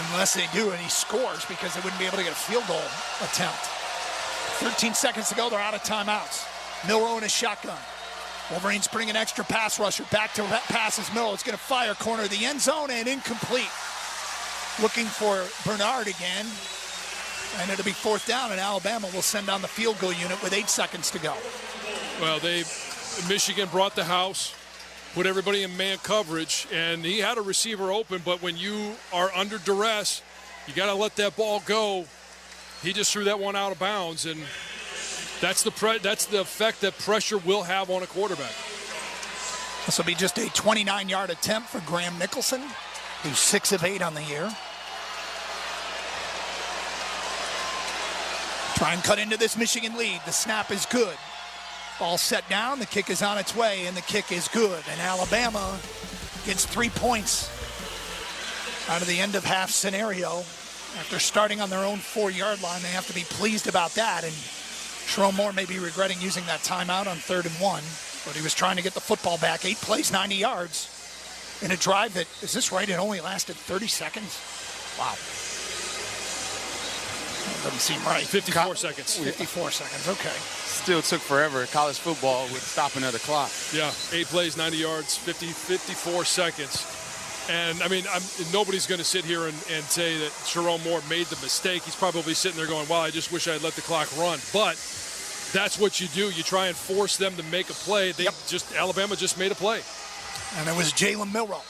unless they do and he scores, because they wouldn't be able to get a field goal attempt. 13 seconds to go. They're out of timeouts. Milroe in a shotgun. Wolverines bring an extra pass rusher. Back to passes Milroe. It's going to fire corner of the end zone and incomplete. Looking for Bernard again. And it'll be 4th down, and Alabama will send down the field goal unit with 8 seconds to go. Well, Michigan brought the house, put everybody in man coverage, and he had a receiver open, but when you are under duress, you got to let that ball go. He just threw that one out of bounds, and that's the effect that pressure will have on a quarterback. This will be just a 29-yard attempt for Graham Nicholson, who's 6 of 8 on the year. Try and cut into this Michigan lead. The snap is good. Ball set down. The kick is on its way, and the kick is good. And Alabama gets 3 points out of the end of half scenario. After starting on their own 4-yard line, they have to be pleased about that. And Sherrone Moore may be regretting using that timeout on 3rd and 1, but he was trying to get the football back. 8 plays, 90 yards in a drive that, is this right? It only lasted 30 seconds? Wow. That doesn't seem right. 54 seconds. 54 seconds, okay. Still took forever. College football with stopping of the clock. Yeah, 8 plays, 90 yards, 54 seconds. And, I mean, nobody's going to sit here and say that Sherrone Moore made the mistake. He's probably sitting there going, wow, I just wish I had let the clock run. But that's what you do. You try and force them to make a play. Alabama just made a play. And it was Jalen Milroe.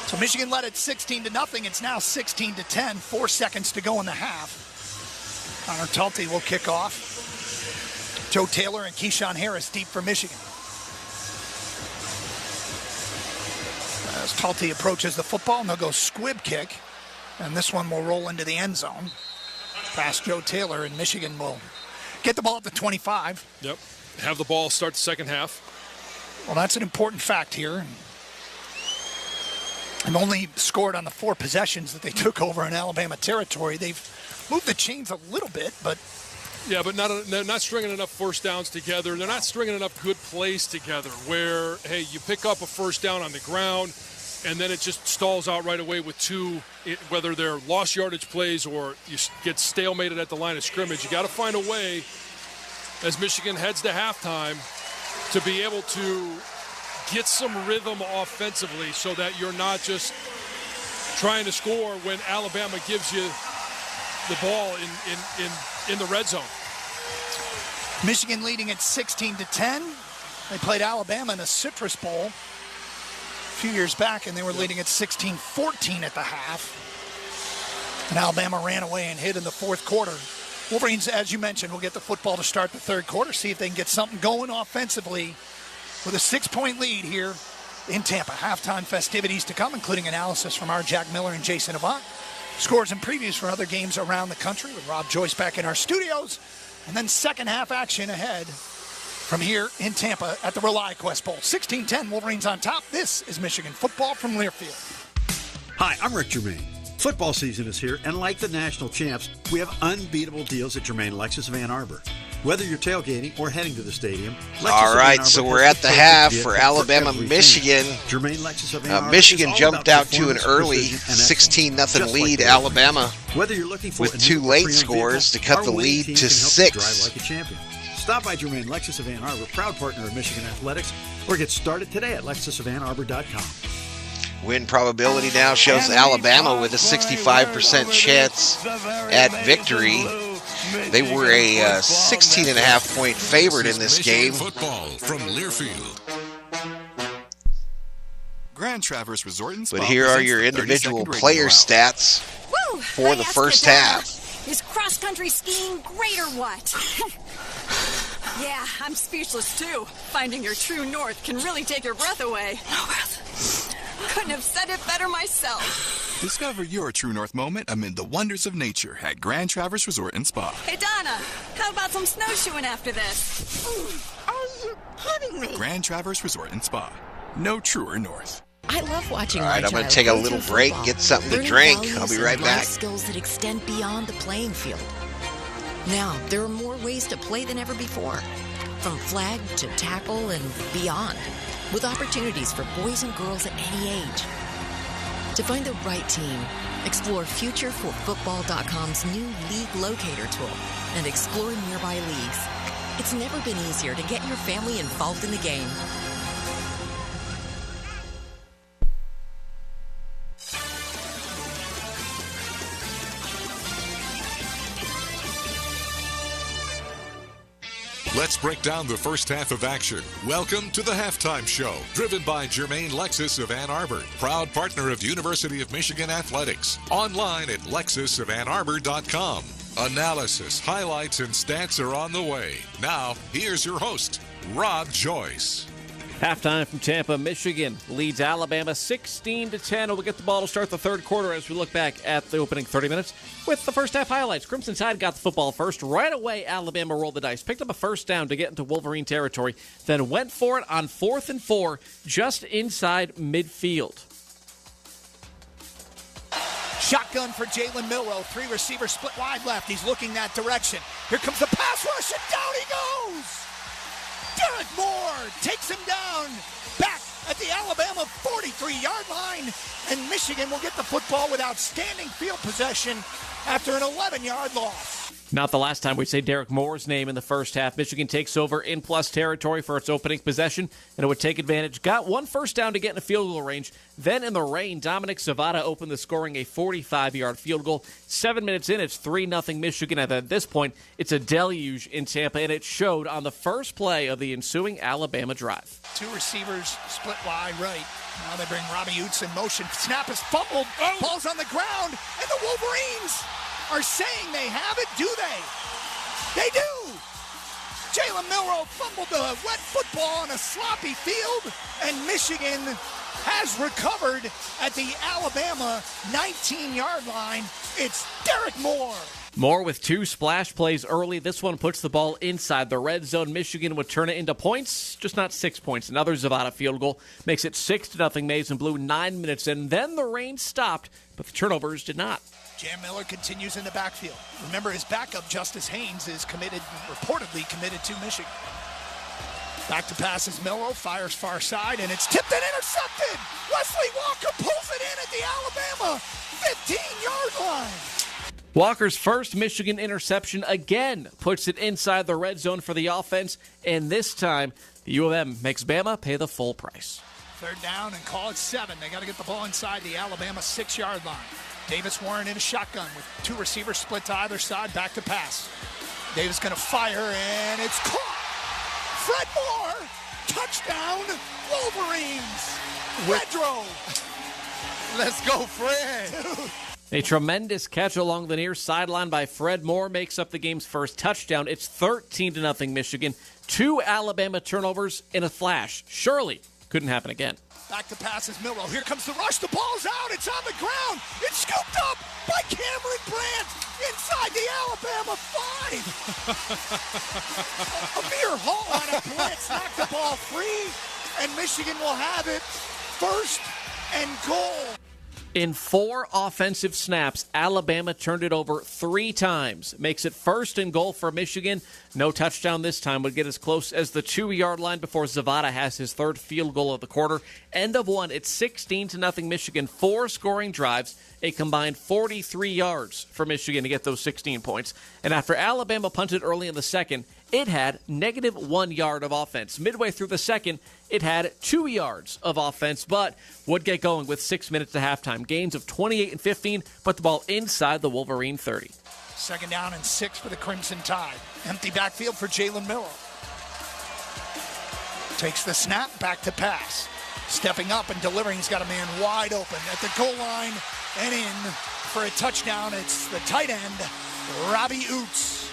So Michigan led it 16-0. It's now 16-10. 4 seconds to go in the half. Connor Talty will kick off. Joe Taylor and Keyshawn Harris deep for Michigan. As Talty approaches the football, and they'll go squib kick. And this one will roll into the end zone. Past Joe Taylor, and Michigan will get the ball at the 25. Yep. Have the ball start the second half. Well, that's an important fact here. They've only scored on the 4 possessions that they took over in Alabama territory. They've moved the chains a little bit, but... Yeah, but they're not stringing enough first downs together. They're not stringing enough good plays together where, hey, you pick up a first down on the ground, and then it just stalls out right away with 2, whether they're lost yardage plays or you get stalemated at the line of scrimmage. You got to find a way, as Michigan heads to halftime, to be able to get some rhythm offensively so that you're not just trying to score when Alabama gives you the ball in the red zone. Michigan leading at 16-10. They played Alabama in a Citrus Bowl a few years back, and they were leading at 16-14 at the half. And Alabama ran away and hid in the 4th quarter. Wolverines, as you mentioned, will get the football to start the 3rd quarter, see if they can get something going offensively with a 6-point lead here in Tampa. Halftime festivities to come, including analysis from our Jack Miller and Jason Avant. Scores and previews for other games around the country with Rob Joyce back in our studios. And then second half action ahead from here in Tampa at the Rely Quest Bowl. 16-10, Wolverines on top. This is Michigan football from Learfield. Hi, I'm Rick Germain. Football season is here, and like the national champs, we have unbeatable deals at Germain Lexus of Ann Arbor. Whether you're tailgating or heading to the stadium. All right, so we're at the half for Alabama-Michigan. Michigan jumped out to an early 16-0 lead. Alabama with 2 late scores to cut the lead to 6. Stop by Germain Lexus of Ann Arbor, proud partner of Michigan Athletics, or get started today at lexusofannarbor.com. Win probability now shows Alabama with a 65% chance at victory. They were a 16.5-point favorite in this game. Football from Learfield. Grand Traverse Resort and Spa. But here are your individual player stats for the first half. Is cross-country skiing great or what? Yeah, I'm speechless too. Finding your true north can really take your breath away. No breath. Couldn't have said it better myself. Discover your true north moment amid the wonders of nature at Grand Traverse Resort and Spa. Hey, Donna, how about some snowshoeing after this? Are you kidding me? Grand Traverse Resort and Spa. No truer north. I love watching. All right, I'm going to take a little break, get something to drink. I'll be right back. Skills that extend beyond the playing field. Now, there are more ways to play than ever before. From flag to tackle and beyond. With opportunities for boys and girls at any age. To find the right team, explore FutureForFootball.com's new League Locator tool and explore nearby leagues. It's never been easier to get your family involved in the game. Let's break down the first half of action. Welcome to the Halftime Show, driven by Germain Lexus of Ann Arbor, proud partner of University of Michigan Athletics. Online at lexusofannarbor.com. Analysis, highlights, and stats are on the way. Now, here's your host, Rob Joyce. Halftime from Tampa, Michigan leads Alabama 16-10. We'll get the ball to start the third quarter as we look back at the opening 30 minutes with the first half highlights. Crimson Tide got the football first. Right away, Alabama rolled the dice, picked up a first down to get into Wolverine territory, then went for it on 4th and 4 just inside midfield. Shotgun for Jalen Milroe. 3 receivers split wide left. He's looking that direction. Here comes the pass rush, and down he goes! Derek Moore takes him down back at the Alabama 43-yard line, and Michigan will get the football with outstanding field possession after an 11-yard loss. Not the last time we say Derek Moore's name in the first half. Michigan takes over in plus territory for its opening possession, and it would take advantage. Got 1 first down to get in a field goal range. Then in the rain, Dominic Zavada opened the scoring a 45-yard field goal. 7 minutes in, it's 3-0 Michigan. And at this point, it's a deluge in Tampa, and it showed on the first play of the ensuing Alabama drive. 2 receivers split wide right. Now they bring Robbie Utes in motion. Snap is fumbled. Ball's on the ground, and the Wolverines are saying they have it. Do they? They do. Jalen Milroe fumbled the wet football on a sloppy field, and Michigan has recovered at the Alabama 19-yard line. It's Derek Moore. Moore with 2 splash plays early. This one puts the ball inside the red zone. Michigan would turn it into points, just not 6 points. Another Zavada field goal makes it 6-0 Maize and Blue 9 minutes in. Then the rain stopped, but the turnovers did not. Jam Miller continues in the backfield. Remember, his backup, Justice Haynes, is reportedly committed to Michigan. Back to passes, Milroe fires far side, and it's tipped and intercepted. Wesley Walker pulls it in at the Alabama 15-yard line. Walker's first Michigan interception again puts it inside the red zone for the offense, and this time the U of M makes Bama pay the full price. 3rd down and call it 7. They got to get the ball inside the Alabama 6-yard line. Davis Warren in a shotgun with 2 receivers split to either side, back to pass. Davis going to fire, and it's caught. Fred Moore, touchdown, Wolverines. Redro. Let's go, Fred. Dude. A tremendous catch along the near sideline by Fred Moore makes up the game's first touchdown. It's 13-0 Michigan. 2 Alabama turnovers in a flash. Surely couldn't happen again. Back to passes, Milroe. Here comes the rush. The ball's out. It's on the ground. It's scooped up by Cameron Brandt inside the Alabama 5. Amir Hall on a blitz knocked the ball free, and Michigan will have it 1st and goal. In 4 offensive snaps, Alabama turned it over 3 times. Makes it 1st and goal for Michigan. No touchdown this time. Would get as close as the 2-yard line before Zavada has his 3rd field goal of the quarter. End of one. It's 16-0 Michigan. 4 scoring drives. A combined 43 yards for Michigan to get those 16 points. And after Alabama punted early in the second, it had negative 1 yard of offense. Midway through the second, it had 2 yards of offense, but would get going with 6 minutes to halftime. Gains of 28 and 15, put the ball inside the Wolverine 30. 2nd down and 6 for the Crimson Tide. Empty backfield for Jalen Miller. Takes the snap, back to pass. Stepping up and delivering, he's got a man wide open at the goal line and in for a touchdown. It's the tight end, Robbie Oots,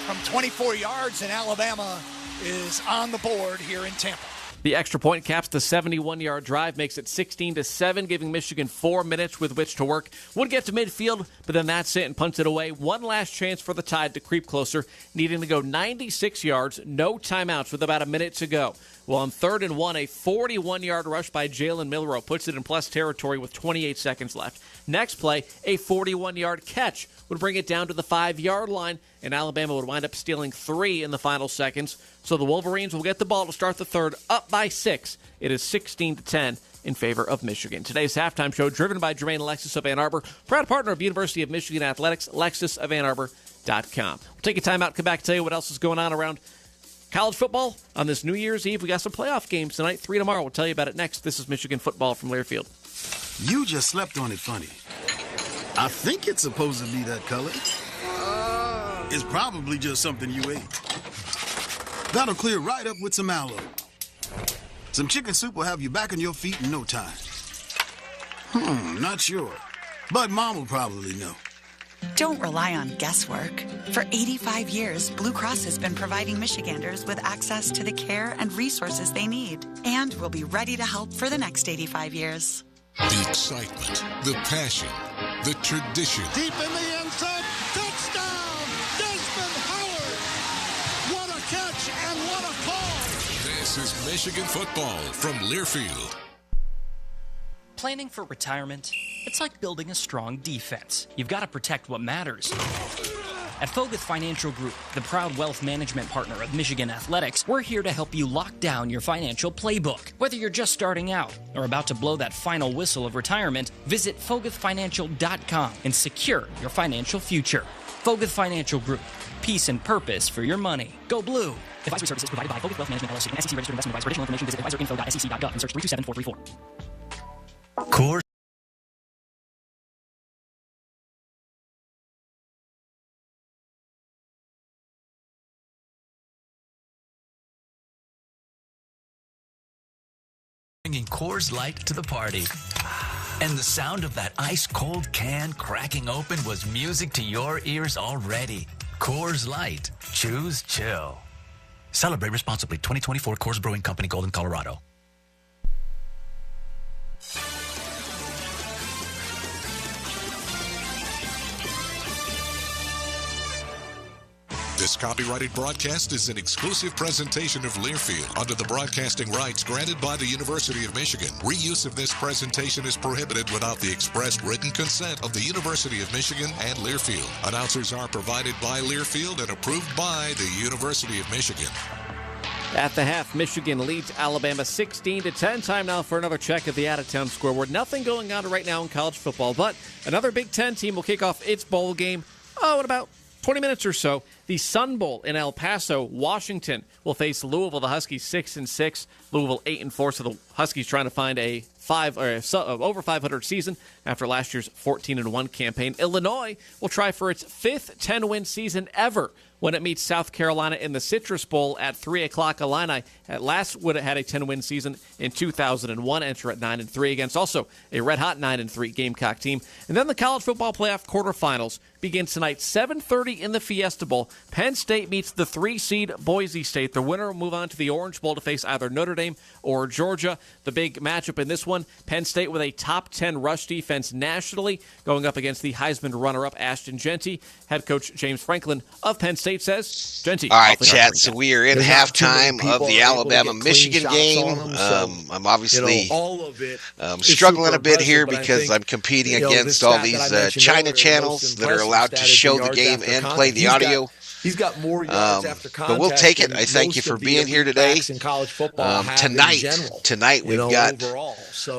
from 24 yards, and Alabama is on the board here in Tampa. The extra point caps the 71-yard drive, makes it 16-7, giving Michigan 4 minutes with which to work. Would get to midfield, but then that's it and punts it away. One last chance for the Tide to creep closer, needing to go 96 yards, no timeouts with about a minute to go. Well, on 3rd and 1, a 41-yard rush by Jalen Milroe puts it in plus territory with 28 seconds left. Next play, a 41-yard catch would bring it down to the 5-yard line, and Alabama would wind up stealing 3 in the final seconds. So the Wolverines will get the ball to start the third, up by 6. It is 16-10 in favor of Michigan. Today's halftime show driven by Jermaine Lexus of Ann Arbor, proud partner of University of Michigan Athletics, lexusofannarbor.com. We'll take a timeout, come back and tell you what else is going on around college football on this New Year's Eve. We got some playoff games tonight, 3 tomorrow. We'll tell you about it next. This is Michigan football from Learfield. You just slept on it funny. I think it's supposed to be that color. It's probably just something you ate. That'll clear right up with some aloe. Some chicken soup will have you back on your feet in no time. Not sure. But Mom will probably know. Don't rely on guesswork. For 85 years, Blue Cross has been providing Michiganders with access to the care and resources they need, and will be ready to help for the next 85 years. The excitement, the passion, the tradition. Deep in the end zone, touchdown, Desmond Howard. What a catch and what a call. This is Michigan football from Learfield. Planning for retirement, it's like building a strong defense. You've got to protect what matters. At Foguth Financial Group, the proud wealth management partner of Michigan Athletics, we're here to help you lock down your financial playbook. Whether you're just starting out or about to blow that final whistle of retirement, visit FoguthFinancial.com and secure your financial future. Foguth Financial Group, peace and purpose for your money. Go Blue. Advisory services provided by Foguth Wealth Management LLC, an SEC registered investment advisor. For additional information, visit advisorinfo.sec.gov and search 327434. Coors. Bringing Coors Light to the party. And the sound of that ice-cold can cracking open was music to your ears already. Coors Light. Choose chill. Celebrate responsibly. 2024 Coors Brewing Company, Golden, Colorado. This copyrighted broadcast is an exclusive presentation of Learfield under the broadcasting rights granted by the University of Michigan. Reuse of this presentation is prohibited without the express written consent of the University of Michigan and Learfield. Announcers are provided by Learfield and approved by the University of Michigan. At the half, Michigan leads Alabama 16-10. Time now for another check of the out-of-town scoreboard. Nothing going on right now in college football, but another Big Ten team will kick off its bowl game, in about 20 minutes or so. The Sun Bowl in El Paso, Washington, will face Louisville. The Huskies 6-6, Louisville 8-4. So the Huskies trying to find a over 500 season after last year's 14-1 campaign. Illinois will try for its 5th 10-win season ever when it meets South Carolina in the Citrus Bowl at 3 o'clock. Illini at last would have had a 10-win season in 2001, enter at 9-3 against also a red-hot 9-3 Gamecock team. And then the college football playoff quarterfinals begin tonight, 7:30 in the Fiesta Bowl. Penn State meets the 3-seed Boise State. The winner will move on to the Orange Bowl to face either Notre Dame or Georgia. The big matchup in this one, Penn State with a top 10 rush defense nationally, going up against the Heisman runner-up Ashton Jeanty. Head coach James Franklin of Penn State says, Jeanty. All right, Chad, so we are in halftime of the Alabama-Michigan game. I'm obviously struggling a bit here because I'm competing against all these China channels that are allowed to show the game and play the audio. He's got more yards after contact. But we'll take it. I thank you for being here today. In college football tonight we've got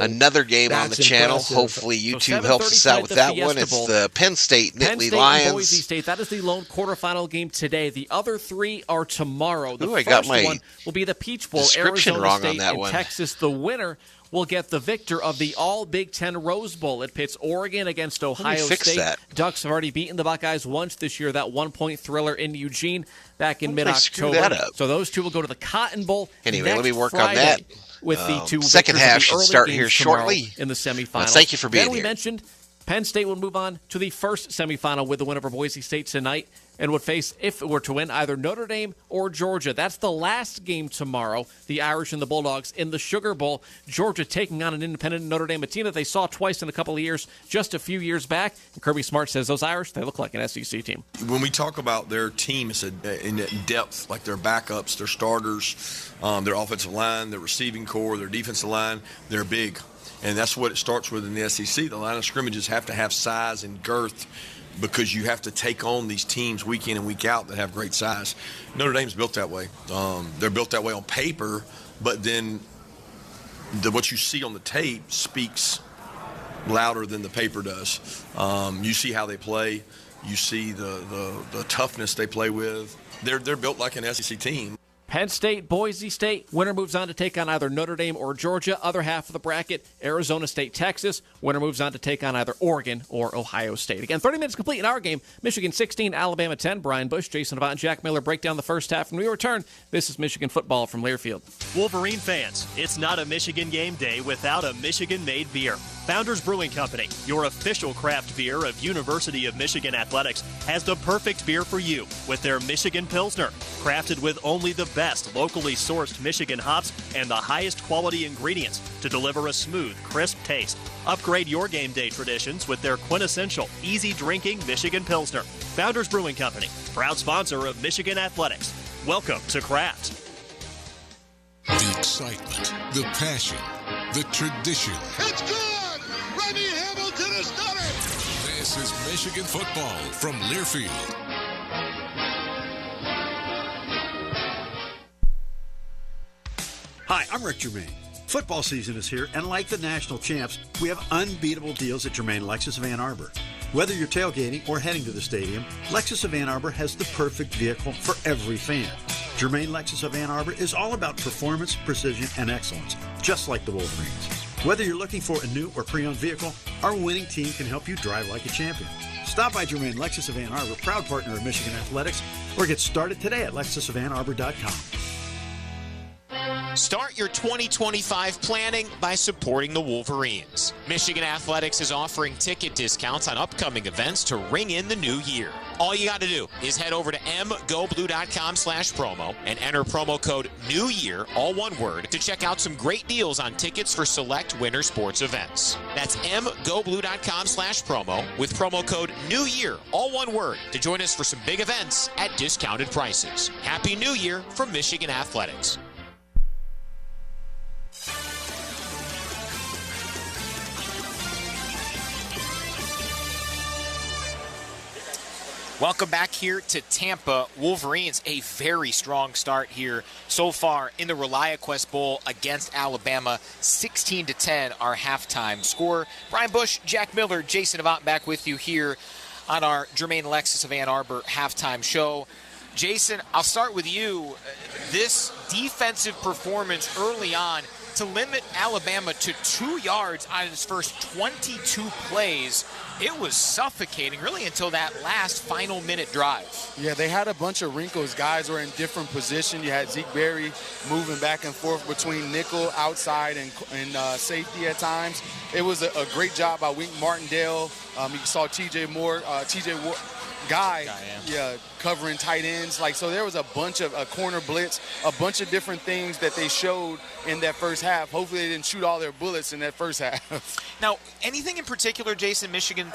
another game on the channel. Hopefully YouTube helps us out with that one. It's the Penn State Nittany Lions. And Boise State. That is the lone quarterfinal game today. The other three are tomorrow. The first one will be the Peach Bowl. Arizona State and Texas. The winner will get the victor of the All-Big Ten Rose Bowl. It pits Oregon against Ohio State. Ducks have already beaten the Buckeyes once this year, that one-point thriller in Eugene back in mid-October. So those two will go to the Cotton Bowl Anyway, let me work Friday on that. With the two second half should start here shortly. In the semifinals. Thank you for being here. Then we mentioned Penn State will move on to the first semifinal with the win over Boise State tonight and would face, if it were to win, either Notre Dame or Georgia. That's the last game tomorrow, the Irish and the Bulldogs in the Sugar Bowl. Georgia taking on an independent Notre Dame, a team that they saw twice in a couple of years, just a few years back. And Kirby Smart says those Irish, they look like an SEC team. When we talk about their team, it's in depth, like their backups, their starters, their offensive line, their receiving core, their defensive line, they're big. And that's what it starts with in the SEC. The line of scrimmages have to have size and girth because you have to take on these teams week in and week out that have great size. Notre Dame's built that way. They're built that way on paper, but then what you see on the tape speaks louder than the paper does. You see how they play. You see the toughness they play with. They're built like an SEC team. Penn State, Boise State. Winner moves on to take on either Notre Dame or Georgia. Other half of the bracket, Arizona State, Texas. Winner moves on to take on either Oregon or Ohio State. Again, 30 minutes complete in our game. Michigan 16, Alabama 10. Brian Bush, Jason Avant, and Jack Miller break down the first half. When we return, this is Michigan football from Learfield. Wolverine fans, it's not a Michigan game day without a Michigan-made beer. Founders Brewing Company, your official craft beer of University of Michigan Athletics, has the perfect beer for you with their Michigan Pilsner, crafted with only the best locally sourced Michigan hops and the highest quality ingredients to deliver a smooth, crisp taste. Upgrade your game day traditions with their quintessential, easy-drinking Michigan Pilsner. Founders Brewing Company, proud sponsor of Michigan Athletics. Welcome to Craft. The excitement, the passion, the tradition. It's good! Rebby Hamilton has done it! This is Michigan football from Learfield. Hi, I'm Rick Germain. Football season is here, and like the national champs, we have unbeatable deals at Germain Lexus of Ann Arbor. Whether you're tailgating or heading to the stadium, Lexus of Ann Arbor has the perfect vehicle for every fan. Germain Lexus of Ann Arbor is all about performance, precision, and excellence, just like the Wolverines. Whether you're looking for a new or pre-owned vehicle, our winning team can help you drive like a champion. Stop by Germain Lexus of Ann Arbor, proud partner of Michigan Athletics, or get started today at lexusofannarbor.com. Start your 2025 planning by supporting the Wolverines. Michigan Athletics is offering ticket discounts on upcoming events to ring in the new year. All you got to do is head over to mgoblue.com/promo and enter promo code NEWYEAR, all one word, to check out some great deals on tickets for select winter sports events. That's mgoblue.com/promo with promo code NEWYEAR, all one word, to join us for some big events at discounted prices. Happy New Year from Michigan Athletics. Welcome back here to Tampa. Wolverines, a very strong start here so far in the ReliaQuest Bowl against Alabama. 16-10, our halftime score. Brian Bush, Jack Miller, Jason Avant back with you here on our Germain Lexus of Ann Arbor halftime show. Jason, I'll start with you. This defensive performance early on to limit Alabama to 2 yards on its first 22 plays, it was suffocating really until that last final minute drive. Yeah, they had a bunch of wrinkles. Guys were in different positions. You had Zeke Berry moving back and forth between nickel, outside, and safety at times. It was a great job by Wink Martindale. You saw TJ Guy, covering tight ends. So there was a bunch of a corner blitz, a bunch of different things that they showed in that first half. Hopefully they didn't shoot all their bullets in that first half. Now, anything in particular, Jason, Michigan's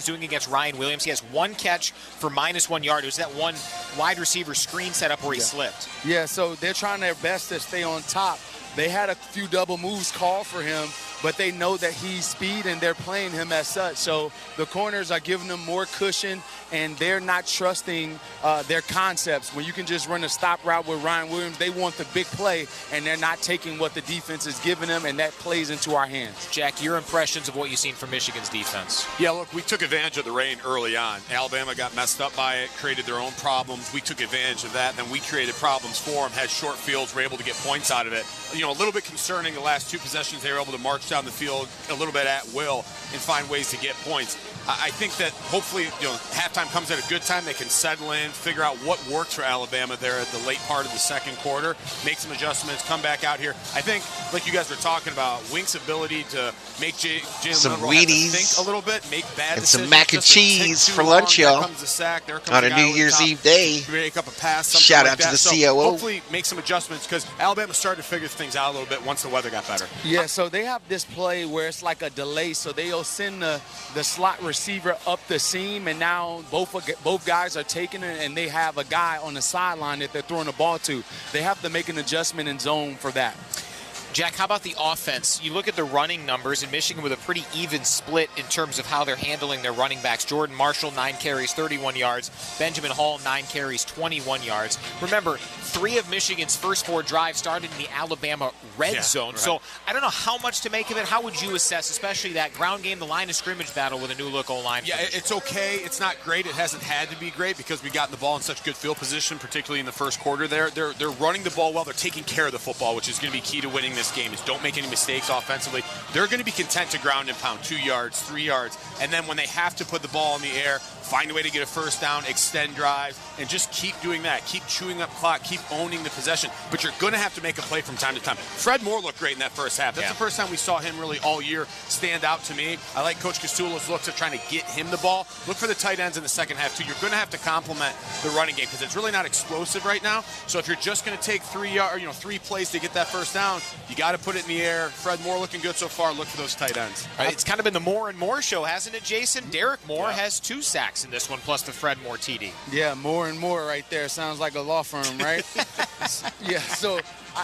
doing against Ryan Williams? He has one catch for -1 yard. It was that one wide receiver screen setup where he slipped. Yeah, so they're trying their best to stay on top. They had a few double moves called for him, but they know that he's speed and they're playing him as such. So the corners are giving them more cushion, and they're not trusting their concepts. When you can just run a stop route with Ryan Williams, they want the big play, and they're not taking what the defense is giving them, and that plays into our hands. Jack, your impressions of what you've seen from Michigan's defense? Yeah, look, we took advantage of the rain early on. Alabama got messed up by it, created their own problems. We took advantage of that, then we created problems for them, had short fields, were able to get points out of it. A little bit concerning the last two possessions. They were able to march down the field a little bit at will and find ways to get points. I think that hopefully, halftime comes at a good time. They can settle in, figure out what works for Alabama there at the late part of the second quarter, make some adjustments, come back out here. I think, like you guys were talking about, Wink's ability to make Jalen Milroe have to think a little bit, make bad and decisions. some mac and cheese for lunch, y'all. There comes a sack. There comes on a New Year's Eve day. Make up a pass. Something Shout like out that. to the So COO. hopefully make some adjustments because Alabama started to figure things out a little bit once the weather got better. Yeah, so they have this play where it's like a delay, so they'll send the slot receiver up the seam, and now both guys are taking it, and they have a guy on the sideline that they're throwing the ball to. They have to make an adjustment in zone for that. Jack, how about the offense? You look at the running numbers in Michigan with a pretty even split in terms of how they're handling their running backs. Jordan Marshall, 9 carries, 31 yards. Benjamin Hall, 9 carries, 21 yards. Remember, 3 of Michigan's first 4 drives started in the Alabama red zone. Right. So I don't know how much to make of it. How would you assess, especially that ground game, the line of scrimmage battle with a new look O-line? Yeah, it's okay. It's not great. It hasn't had to be great because we got the ball in such good field position, particularly in the first quarter there. They're running the ball well. They're taking care of the football, which is going to be key to winning this game, is don't make any mistakes offensively. They're going to be content to ground and pound 2 yards, 3 yards, and then when they have to put the ball in the air, find a way to get a first down, extend drives, and just keep doing that. Keep chewing up clock, keep owning the possession, but you're going to have to make a play from time to time. Fred Moore looked great in that first half. That's the first time we saw him really all year stand out to me. I like Coach Casula's looks at trying to get him the ball. Look for the tight ends in the second half, too. You're going to have to complement the running game because it's really not explosive right now. So if you're just going to take 3 plays to get that first down, you got to put it in the air. Fred Moore looking good so far. Look for those tight ends. Right, it's kind of been the Moore and Moore show, hasn't it, Jason? Derek Moore has 2 sacks in this one, plus the Fred Moore TD. Yeah, Moore and Moore right there. Sounds like a law firm, right? Yeah, so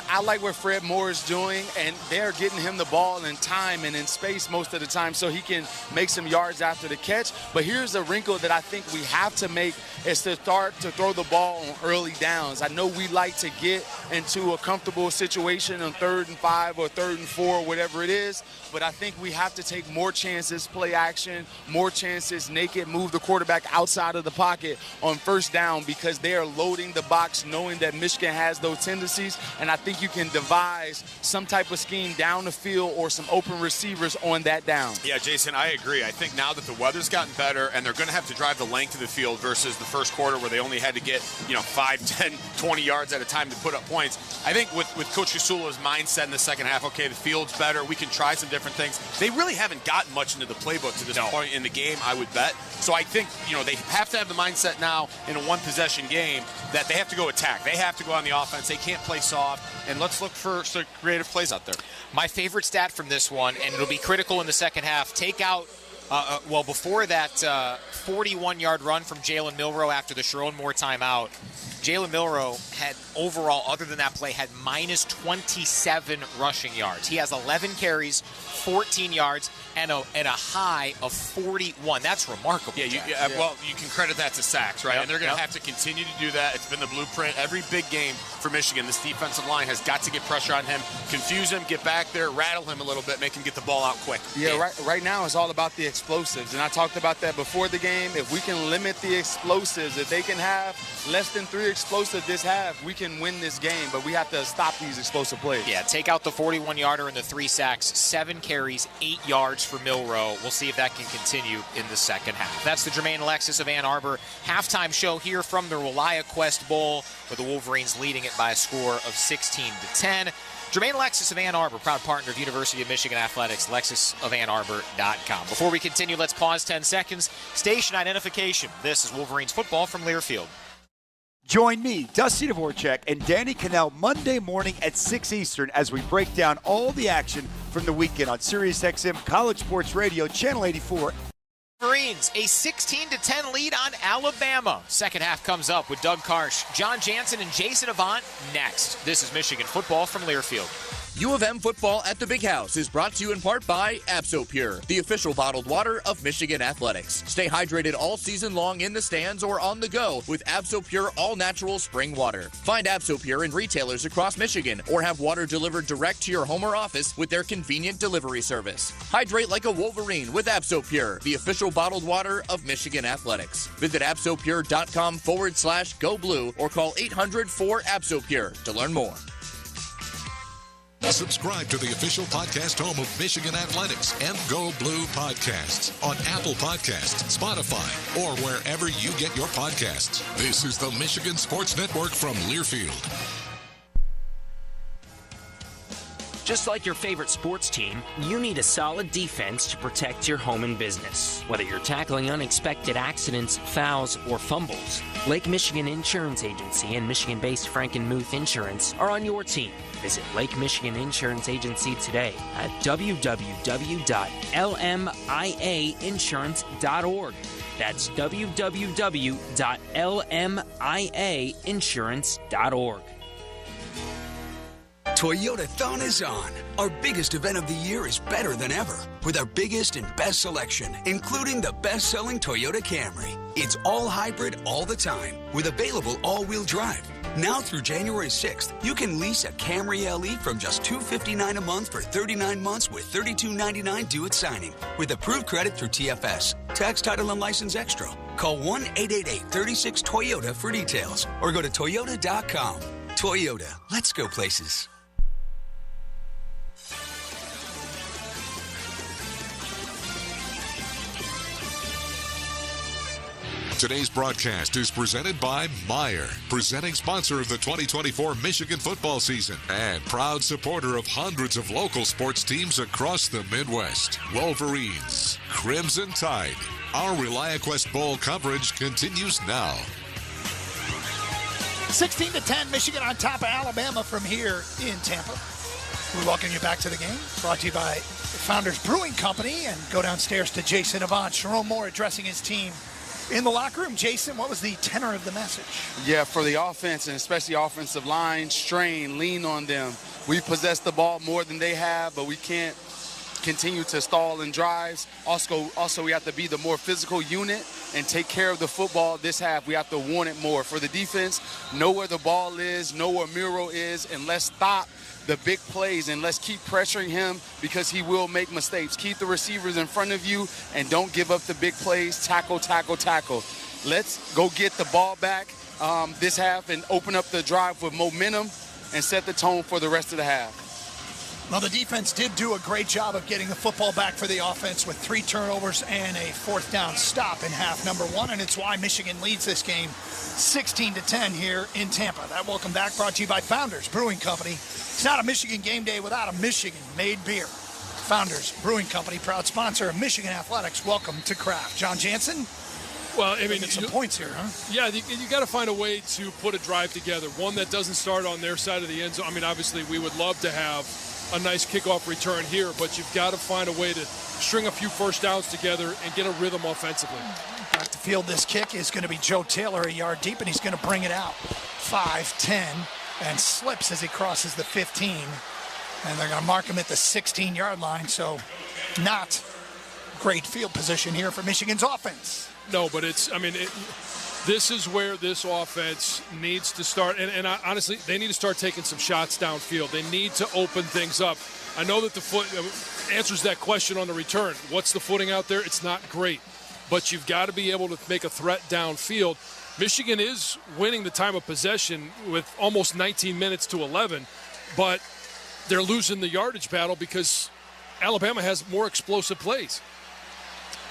I like what Fred Moore is doing, and they're getting him the ball in time and in space most of the time so he can make some yards after the catch. But here's a wrinkle that I think we have to make is to start to throw the ball on early downs. I know we like to get into a comfortable situation on 3rd and 5 or 3rd and 4, whatever it is, but I think we have to take more chances, play action, more chances, naked, move the quarterback outside of the pocket on first down because they are loading the box knowing that Michigan has those tendencies, and I think you can devise some type of scheme down the field or some open receivers on that down. Yeah, Jason, I agree. I think now that the weather's gotten better and they're going to have to drive the length of the field versus the first quarter where they only had to get 5, 10, 20 yards at a time to put up points. I think with Coach Casula's mindset in the second half, okay, the field's better, we can try some different things. They really haven't gotten much into the playbook to this point in the game, I would bet. So I think, they have to have the mindset now in a one-possession game that they have to go attack. They have to go on the offense. They can't play soft. And let's look for some creative plays out there. My favorite stat from this one, and it'll be critical in the second half, take out, before that 41-yard run from Jalen Milroe after the Sharon Moore timeout, Jalen Milroe had overall, other than that play, had minus 27 rushing yards. He has 11 carries, 14 yards, and a high of 41. That's remarkable. Yeah, well, you can credit that to sacks, right? And they're going to have to continue to do that. It's been the blueprint. Every big game for Michigan, this defensive line has got to get pressure on him, confuse him, get back there, rattle him a little bit, make him get the ball out quick. Yeah, right now it's all about the explosives, and I talked about that before the game. If we can limit the explosives, if they can have less than 3 explosive this half, we can win this game, but we have to stop these explosive plays. Yeah, take out the 41-yarder and the 3 sacks, 7 carries, 8 yards for Milroe. We'll see if that can continue in the second half. That's the Jermaine Alexis of Ann Arbor halftime show here from the ReliaQuest Bowl, with the Wolverines leading it by a score of 16-10. Jermaine Alexis of Ann Arbor, proud partner of University of Michigan Athletics, lexusofannarbor.com. Before we continue, let's pause 10 seconds. Station identification. This is Wolverines football from Learfield. Join me, Dusty Dvorak, and Danny Cannell Monday morning at 6 Eastern as we break down all the action from the weekend on SiriusXM College Sports Radio, Channel 84. Wolverines, a 16-10 lead on Alabama. Second half comes up with Doug Karsh, John Jansen, and Jason Avant next. This is Michigan football from Learfield. U of M football at the Big House is brought to you in part by AbsoPure, the official bottled water of Michigan Athletics. Stay hydrated all season long in the stands or on the go with AbsoPure all-natural spring water. Find AbsoPure in retailers across Michigan or have water delivered direct to your home or office with their convenient delivery service. Hydrate like a Wolverine with AbsoPure, the official bottled water of Michigan Athletics. Visit absopure.com/go blue or call 800-4-ABSOPURE to learn more. Subscribe to the official podcast home of Michigan Athletics and Go Blue Podcasts on Apple Podcasts, Spotify, or wherever you get your podcasts. This is the Michigan Sports Network from Learfield. Just like your favorite sports team, you need a solid defense to protect your home and business. Whether you're tackling unexpected accidents, fouls, or fumbles, Lake Michigan Insurance Agency and Michigan-based Frankenmuth Insurance are on your team. Visit Lake Michigan Insurance Agency today at www.lmiainsurance.org. That's www.lmiainsurance.org. Toyotathon is on. Our biggest event of the year is better than ever with our biggest and best selection, including the best-selling Toyota Camry. It's all hybrid all the time with available all-wheel drive. Now through January 6th, you can lease a Camry LE from just $259 a month for 39 months with $32.99 due at signing with approved credit through TFS. Tax, title, and license extra. Call 1-888-36-TOYOTA for details or go to Toyota.com. Toyota, let's go places. Today's broadcast is presented by Meijer, presenting sponsor of the 2024 Michigan football season and proud supporter of hundreds of local sports teams across the Midwest. Wolverines, Crimson Tide. Our ReliaQuest Bowl coverage continues now. 16-10, Michigan on top of Alabama from here in Tampa. We welcome you back to the game, brought to you by Founders Brewing Company, and go downstairs to Jason Avant. Sharon Moore addressing his team in the locker room. Jason, what was the tenor of the message? Yeah, for the offense, and especially offensive line, strain, lean on them. We possess the ball more than they have, but we can't continue to stall in drives. Also, we have to be the more physical unit and take care of the football this half. We have to want it more. For the defense, know where the ball is, know where Miro is, and let's stop the big plays, and let's keep pressuring him because he will make mistakes. Keep the receivers in front of you and don't give up the big plays. Tackle, tackle, tackle. Let's go get the ball back this half and open up the drive with momentum and set the tone for the rest of the half. Well, the defense did do a great job of getting the football back for the offense with 3 turnovers and a 4th down stop in half number 1, and it's why Michigan leads this game 16-10 here in Tampa. That welcome back brought to you by Founders Brewing Company. It's not a Michigan game day without a Michigan-made beer. Founders Brewing Company, proud sponsor of Michigan Athletics. Welcome to Craft. John Jansen? Well, I mean, get some points here, huh? Yeah, you got to find a way to put a drive together, one that doesn't start on their side of the end zone. I mean, obviously, we would love to have a nice kickoff return here, but you've got to find a way to string a few first downs together and get a rhythm offensively. Back to field, this kick is going to be Joe Taylor, a yard deep, and he's going to bring it out. 5-10, and slips as he crosses the 15. And they're going to mark him at the 16-yard line, so not great field position here for Michigan's offense. No, but this is where this offense needs to start. And honestly, they need to start taking some shots downfield. They need to open things up. I know that the foot answers that question on the return. What's the footing out there? It's not great. But you've got to be able to make a threat downfield. Michigan is winning the time of possession with almost 19 minutes to 11, but they're losing the yardage battle because Alabama has more explosive plays.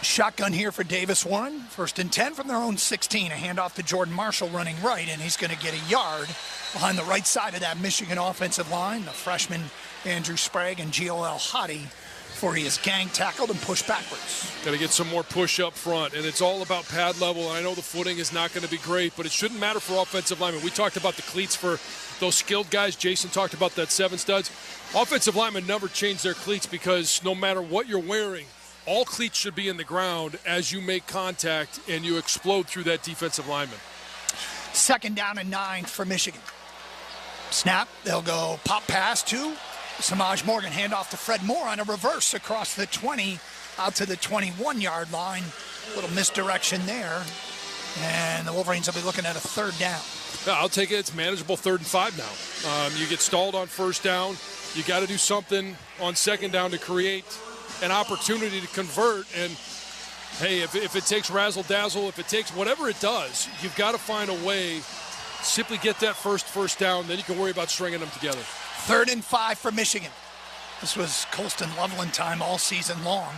Shotgun here for Davis Warren. 1st and 10 from their own 16. A handoff to Jordan Marshall running right, and he's going to get a yard behind the right side of that Michigan offensive line. The freshman Andrew Sprague and G.O.L. Hottie before he is gang tackled and pushed backwards. Got to get some more push up front, and it's all about pad level. And I know the footing is not going to be great, but it shouldn't matter for offensive linemen. We talked about the cleats for those skilled guys. Jason talked about that 7 studs. Offensive linemen never change their cleats because no matter what you're wearing, all cleats should be in the ground as you make contact and you explode through that defensive lineman. 2nd down and 9 for Michigan. Snap. They'll go pop pass to Samaj Morgan. Handoff to Fred Moore on a reverse across the 20 out to the 21-yard line. A little misdirection there. And the Wolverines will be looking at a 3rd down. Yeah, I'll take it. It's manageable 3rd and 5 now. You get stalled on 1st down. You got to do something on 2nd down to create an opportunity to convert. And, hey, if it takes razzle-dazzle, if it takes whatever it does, you've got to find a way. Simply get that first down, then you can worry about stringing them together. 3rd and 5 for Michigan. This was Colston Loveland time all season long.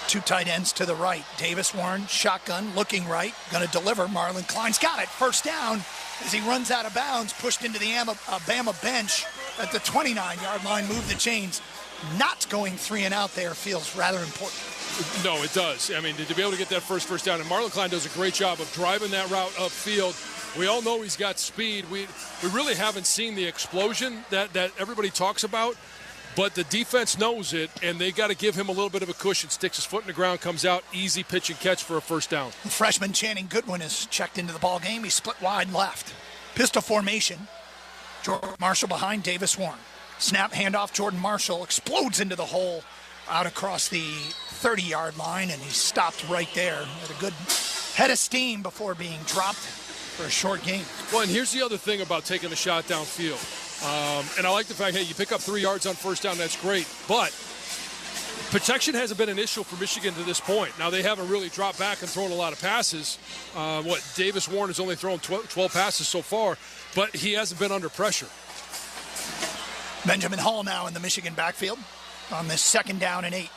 2 tight ends to the right. Davis Warren, shotgun, looking right, going to deliver. Marlon Klein's got it. 1st down as he runs out of bounds, pushed into the Alabama bench at the 29-yard line. Move the chains. Not going 3 and out there feels rather important. No, it does. I mean, to be able to get that first down, and Marlon Klein does a great job of driving that route upfield. We all know he's got speed. We really haven't seen the explosion that everybody talks about, but the defense knows it, and they got to give him a little bit of a cushion. Sticks his foot in the ground, comes out, easy pitch and catch for a 1st down. The freshman Channing Goodwin is checked into the ball game. He split wide left. Pistol formation. Jordan Marshall behind Davis Warren. Snap, handoff, Jordan Marshall explodes into the hole out across the 30-yard line, and he's stopped right there. Had a good head of steam before being dropped for a short game. Well, and here's the other thing about taking a shot downfield. And I like the fact, hey, you pick up 3 yards on 1st down, that's great. But protection hasn't been an issue for Michigan to this point. Now, they haven't really dropped back and thrown a lot of passes. Davis Warren has only thrown 12 passes so far, but he hasn't been under pressure. Benjamin Hall now in the Michigan backfield on this 2nd down and 8.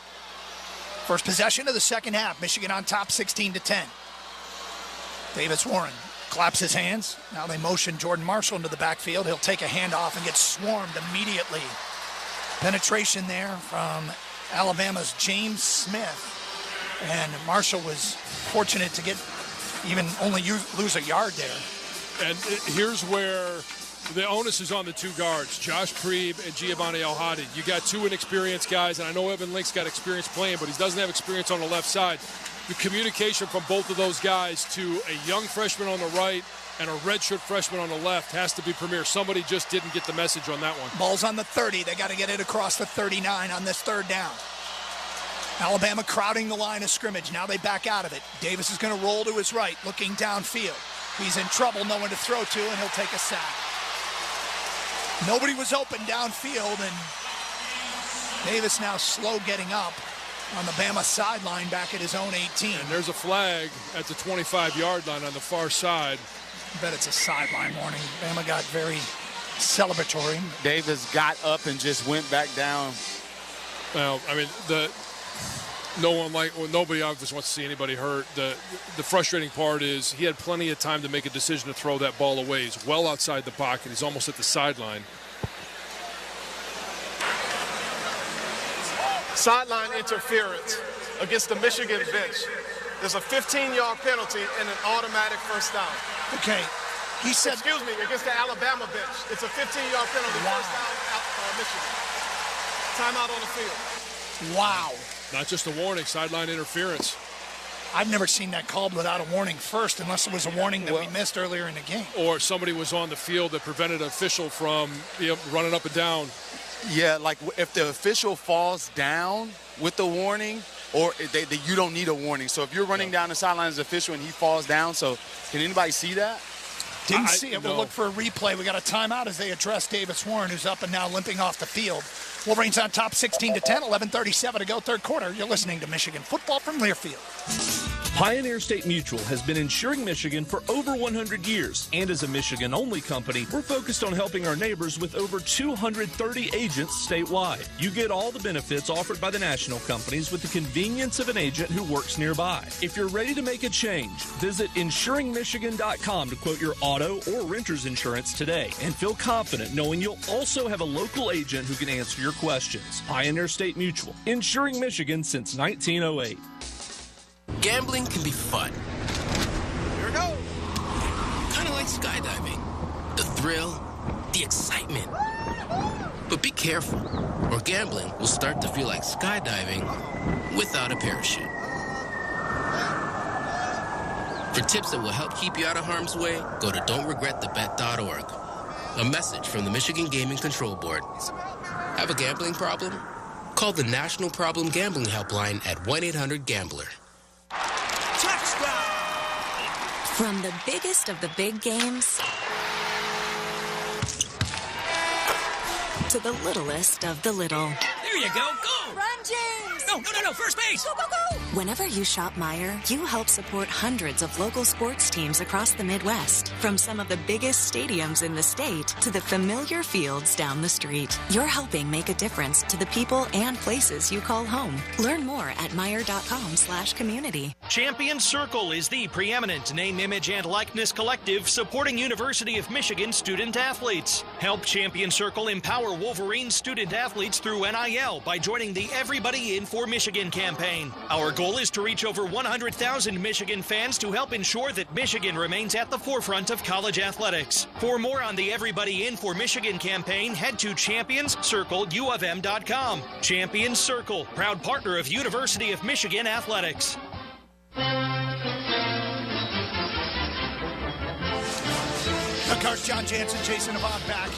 First possession of the 2nd half. Michigan on top 16-10. Davis Warren claps his hands. Now they motion Jordan Marshall into the backfield. He'll take a handoff and get swarmed immediately. Penetration there from Alabama's James Smith. And Marshall was fortunate to get only lose a yard there. And here's where the onus is on the 2 guards, Josh Preeb and Giovanni El-Hadi. You got 2 inexperienced guys, and I know Evan Link's got experience playing, but he doesn't have experience on the left side. The communication from both of those guys to a young freshman on the right and a redshirt freshman on the left has to be premier. Somebody just didn't get the message on that one. Ball's on the 30. They got to get it across the 39 on this 3rd down. Alabama crowding the line of scrimmage. Now they back out of it. Davis is going to roll to his right, looking downfield. He's in trouble, no one to throw to, and he'll take a sack. Nobody was open downfield, and Davis now slow getting up on the Bama sideline back at his own 18. And there's a flag at the 25-yard line on the far side. I bet it's a sideline warning. Bama got very celebratory. Davis got up and just went back down. Well, I mean, nobody obviously wants to see anybody hurt. The frustrating part is he had plenty of time to make a decision to throw that ball away. He's well outside the pocket. He's almost at the sideline. Sideline interference against the Michigan bench. There's a 15-yard penalty and an automatic 1st down. Okay. He said... Excuse me, against the Alabama bench. It's a 15-yard penalty, 1st down, Michigan. Timeout on the field. Wow. Not just a warning, sideline interference. I've never seen that called without a warning first, unless it was a warning that we missed earlier in the game. Or somebody was on the field that prevented an official from running up and down. Yeah, like if the official falls down with the warning, or you don't need a warning. So if you're running down the sideline as an official and he falls down, so can anybody see that? Didn't see it. We'll look for a replay. We got a timeout as they address Davis Warren, who's up and now limping off the field. Wolverines on top 16-10, 11:37 to go, 3rd quarter. You're listening to Michigan football from Learfield. Pioneer State Mutual has been insuring Michigan for over 100 years, and as a Michigan-only company, we're focused on helping our neighbors with over 230 agents statewide. You get all the benefits offered by the national companies with the convenience of an agent who works nearby. If you're ready to make a change, visit insuringmichigan.com to quote your auto or renter's insurance today, and feel confident knowing you'll also have a local agent who can answer your questions. Pioneer State Mutual, insuring Michigan since 1908. Gambling can be fun. Here we go. Kind of like skydiving. The thrill, the excitement. But be careful, or gambling will start to feel like skydiving without a parachute. For tips that will help keep you out of harm's way, go to don'tregretthebet.org. A message from the Michigan Gaming Control Board. Have a gambling problem? Call the National Problem Gambling Helpline at 1-800-GAMBLER. From the biggest of the big games to the littlest of the little. There you go. Go! Run, James! No. First base! Go, go, go! Whenever you shop Meijer, you help support hundreds of local sports teams across the Midwest. From some of the biggest stadiums in the state to the familiar fields down the street. You're helping make a difference to the people and places you call home. Learn more at Meijer.com/community. Champion Circle is the preeminent name, image, and likeness collective supporting University of Michigan student athletes. Help Champion Circle empower Wolverines student athletes through NIL by joining the Everybody In for Michigan campaign. Our goal is to reach over 100,000 Michigan fans to help ensure that Michigan remains at the forefront of college athletics. For more on the Everybody In for Michigan campaign, head to championscircleufm.com. Champions Circle, proud partner of University of Michigan Athletics. Of course, John Jansen, Jason Avant back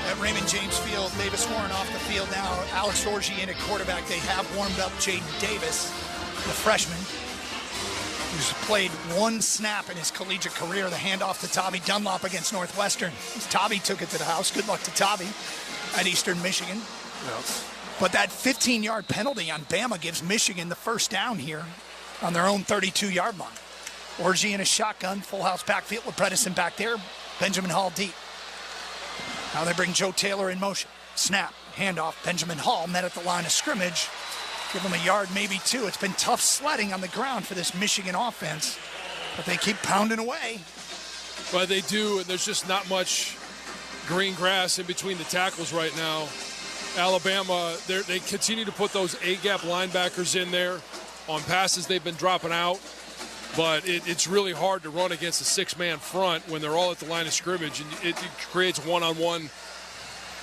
at Raymond James Field. Davis Warren off the field now. Alex Orji in at quarterback. They have warmed up Jaden Davis, the freshman, who's played one snap in his collegiate career. The handoff to Tommy Dunlop against Northwestern. Tommy took it to the house. Good luck to Tommy at Eastern Michigan. Yep. But that 15-yard penalty on Bama gives Michigan the first down here on their own 32-yard line. Orji in a shotgun, full house backfield with Bredesen back there. Benjamin Hall deep. Now they bring Joe Taylor in motion. Snap, handoff. Benjamin Hall met at the line of scrimmage. Give him a yard, maybe two. It's been tough sledding on the ground for this Michigan offense, but they keep pounding away. Well, they do, and there's just not much green grass in between the tackles right now. Alabama, they continue to put those A-gap linebackers in there. On passes, they've been dropping out. But it's really hard to run against a six-man front when they're all at the line of scrimmage, and it creates one-on-one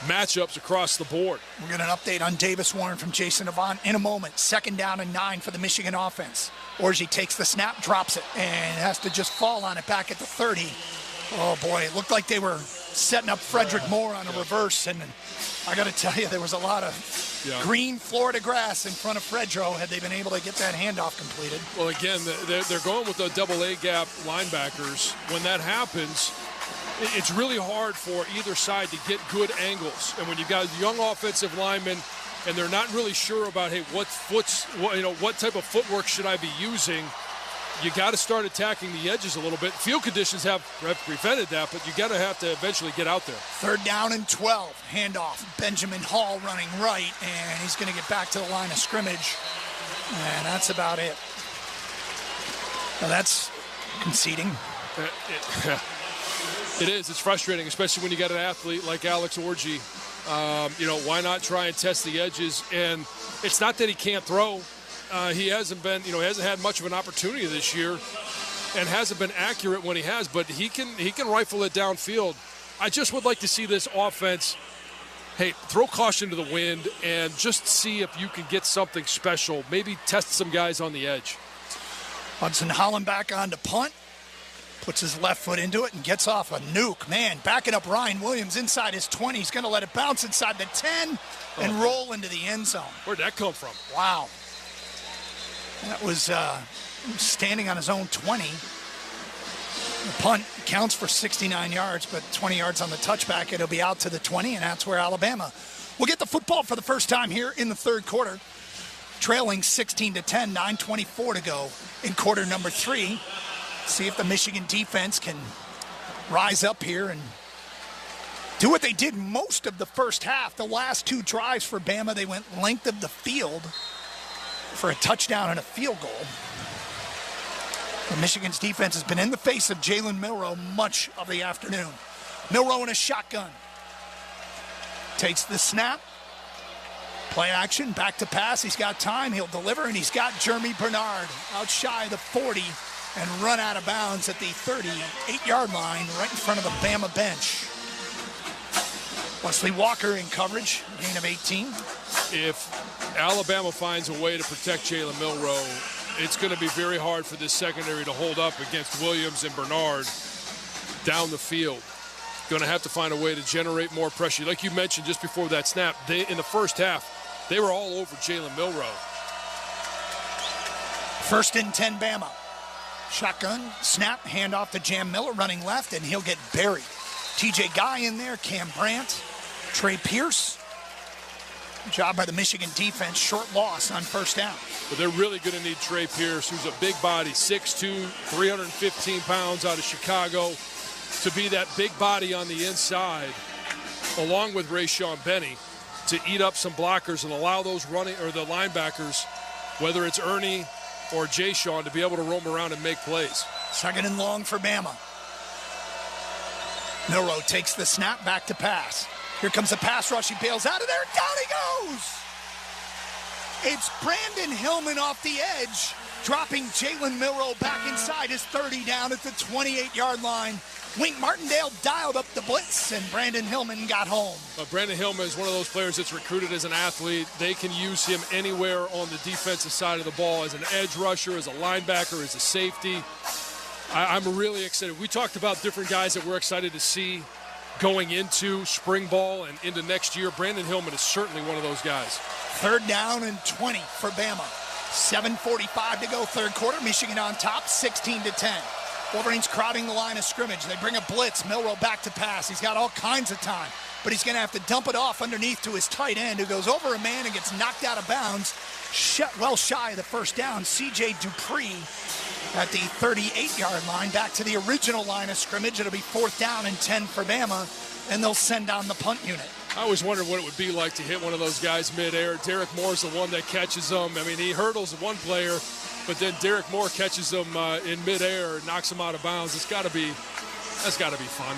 matchups across the board. We'll get an update on Davis Warren from Jason Avant in a moment. 2nd down and 9 for the Michigan offense. Orji takes the snap, drops it, and has to just fall on it back at the 30. Oh, boy, it looked like they were setting up Frederick Moore on a reverse, and I got to tell you, there was a lot of green Florida grass in front of Fredro had they been able to get that handoff completed. Well, again, they're going with the double A-gap linebackers. When that happens, it's really hard for either side to get good angles. And when you've got young offensive linemen and they're not really sure about, hey, what type of footwork should I be using, you got to start attacking the edges a little bit. Field conditions have prevented that, but you got to have to eventually get out there. 3rd down and 12. Handoff. Benjamin Hall running right, and he's going to get back to the line of scrimmage. And that's about it. Now that's conceding. It is. It's frustrating, especially when you got an athlete like Alex Orji. Why not try and test the edges? And it's not that he can't throw. He hasn't had much of an opportunity this year and hasn't been accurate when he has, but he can rifle it downfield. I just would like to see this offense, throw caution to the wind and just see if you can get something special. Maybe test some guys on the edge. Hudson Holland back on to punt. Puts his left foot into it and gets off a nuke. Man, backing up Ryan Williams inside his 20. He's going to let it bounce inside the 10 and roll into the end zone. Where'd that come from? Wow. That was standing on his own 20. The punt counts for 69 yards, but 20 yards on the touchback. It'll be out to the 20, and that's where Alabama will get the football for the first time here in the 3rd quarter. trailing 16-10, 9:24 to go in quarter number 3. See if the Michigan defense can rise up here and do what they did most of the first half. The last 2 drives for Bama, they went length of the field for a touchdown and a field goal. But Michigan's defense has been in the face of Jalen Milroe much of the afternoon. Milroe in a shotgun. Takes the snap. Play action, back to pass. He's got time. He'll deliver, and he's got Jeremy Bernard out shy of the 40 and run out of bounds at the 38-yard line right in front of the Bama bench. Wesley Walker in coverage, gain of 18. If Alabama finds a way to protect Jalen Milroe, it's going to be very hard for this secondary to hold up against Williams and Bernard down the field. Going to have to find a way to generate more pressure. Like you mentioned just before that snap, in the first half, they were all over Jalen Milroe. 1st and 10 Bama. Shotgun, snap, handoff to Jam Miller running left, and he'll get buried. TJ Guy in there, Cam Brandt, Trey Pierce. Job by the Michigan defense, short loss on first down. But they're really going to need Trey Pierce, who's a big body, 6'2", 315 pounds out of Chicago, to be that big body on the inside, along with Rayshawn Benny, to eat up some blockers and allow those running or the linebackers, whether it's Ernie or Jay-Sean, to be able to roam around and make plays. 2nd and long for Bama. Milroe takes the snap, back to pass. Here comes a pass rush. He bails out of there. Down he goes. It's Brandon Hillman off the edge, dropping Jalen Milroe back inside his 30 down at the 28-yard line. Wink Martindale dialed up the blitz, and Brandon Hillman got home. Brandon Hillman is one of those players that's recruited as an athlete. They can use him anywhere on the defensive side of the ball, as an edge rusher, as a linebacker, as a safety. I'm really excited. We talked about different guys that we're excited to see going into spring ball and into next year. Brandon Hillman is certainly one of those guys. 3rd down and 20 for Bama. 7:45 to go, 3rd quarter. Michigan on top, 16-10. Wolverines crowding the line of scrimmage. They bring a blitz. Milroe back to pass. He's got all kinds of time, but he's going to have to dump it off underneath to his tight end, who goes over a man and gets knocked out of bounds. Well shy of the first down. C.J. Dupree at the 38-yard line, back to the original line of scrimmage. It'll be 4th down and 10 for Bama, and they'll send down the punt unit. I always wondered what it would be like to hit one of those guys midair. Derek Moore's the one that catches them. I mean, he hurdles one player, but then Derek Moore catches them in midair and knocks them out of bounds. That's got to be fun.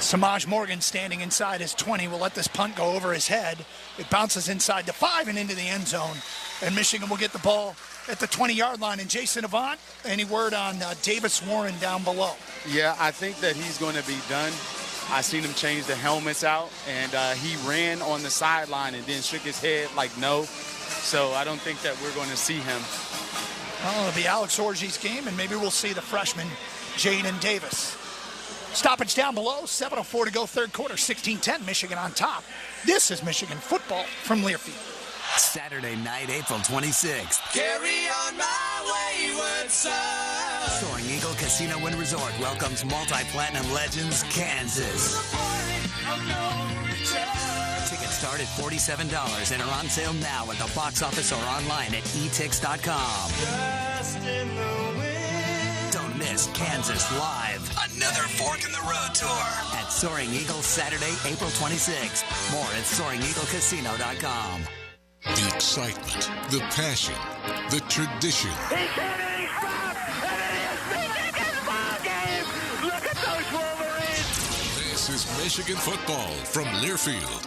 Samaj Morgan standing inside his 20 will let this punt go over his head. It bounces inside the 5 and into the end zone. And Michigan will get the ball at the 20-yard line. And Jason Avant, any word on Davis Warren down below? Yeah, I think that he's going to be done. I seen him change the helmets out, and he ran on the sideline and then shook his head like no. So I don't think that we're going to see him. Well, it'll be Alex Orji's game, and maybe we'll see the freshman, Jaden Davis. Stoppage down below, 7:04 to go, 3rd quarter, 16-10, Michigan on top. This is Michigan football from Learfield. Saturday night, April 26th. Carry on my wayward son. Soaring Eagle Casino and Resort welcomes multi-platinum legends Kansas. Tickets start at $47 and are on sale now at the box office or online at etix.com. Don't miss Kansas Live. Another Fork in the Road tour at Soaring Eagle Saturday, April 26th. More at SoaringEagleCasino.com. The excitement, the passion, the tradition. Look at those Wolverines! This is Michigan football from Learfield.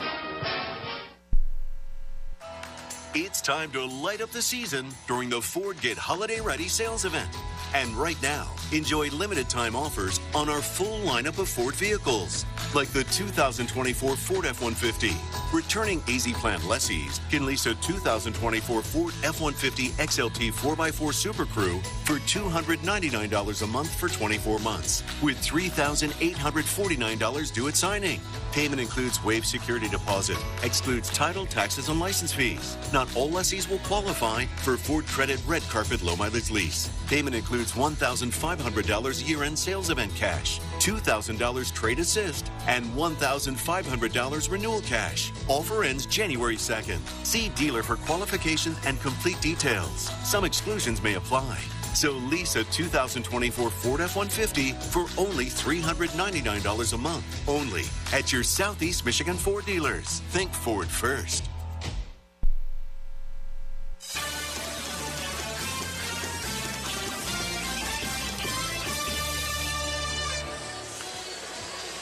It's time to light up the season during the Ford Get Holiday Ready sales event. And right now, enjoy limited time offers on our full lineup of Ford vehicles, like the 2024 Ford F-150. Returning AZ Plan lessees can lease a 2024 Ford F-150 XLT 4x4 Super Crew for $299 a month for 24 months, with $3,849 due at signing. Payment includes waived security deposit, excludes title, taxes, and license fees. Not all lessees will qualify for Ford Credit Red Carpet Low Mileage Lease. Payment includes $1,500 year-end sales event cash. $2,000 trade assist, and $1,500 renewal cash. Offer ends January 2nd. See dealer for qualifications and complete details. Some exclusions may apply. So lease a 2024 Ford F-150 for only $399 a month. Only at your Southeast Michigan Ford dealers. Think Ford first.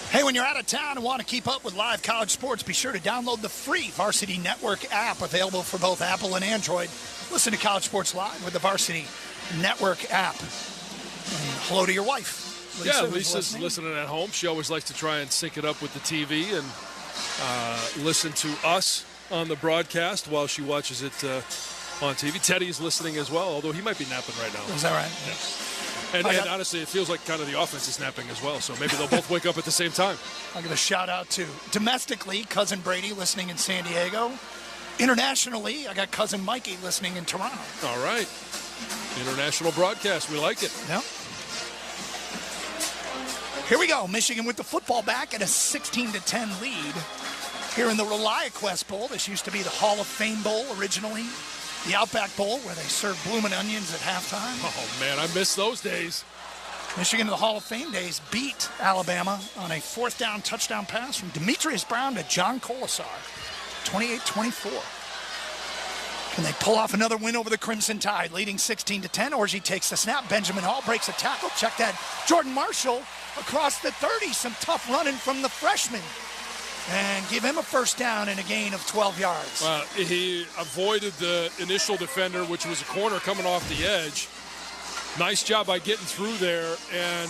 Hey, when you're out of town and want to keep up with live college sports, be sure to download the free Varsity Network app, available for both Apple and Android. Listen to College Sports Live with the Varsity Network app. And hello to your wife. Lisa, Lisa's listening at home. She always likes to try and sync it up with the TV and listen to us on the broadcast while she watches it on TV. Teddy's listening as well, although he might be napping right now. Is that right? Yeah. And honestly, it feels like kind of the offense is napping as well, so maybe they'll both wake up at the same time. I'll give a shout-out to, domestically, Cousin Brady listening in San Diego. Internationally, I got Cousin Mikey listening in Toronto. All right. International broadcast. We like it. Yep. Here we go. Michigan with the football back at a 16-10 lead. Here in the ReliaQuest Bowl. This used to be the Hall of Fame Bowl originally. The Outback Bowl, where they serve bloomin' onions at halftime. Oh, man, I miss those days. Michigan in the Hall of Fame days beat Alabama on a fourth down touchdown pass from Demetrius Brown to John Colasar, 28-24. Can they pull off another win over the Crimson Tide, leading 16-10? Orji takes the snap. Benjamin Hall breaks a tackle. Check that. Jordan Marshall across the 30. Some tough running from the freshman. And give him a first down and a gain of 12 yards. He avoided the initial defender, which was a corner coming off the edge. Nice job by getting through there. And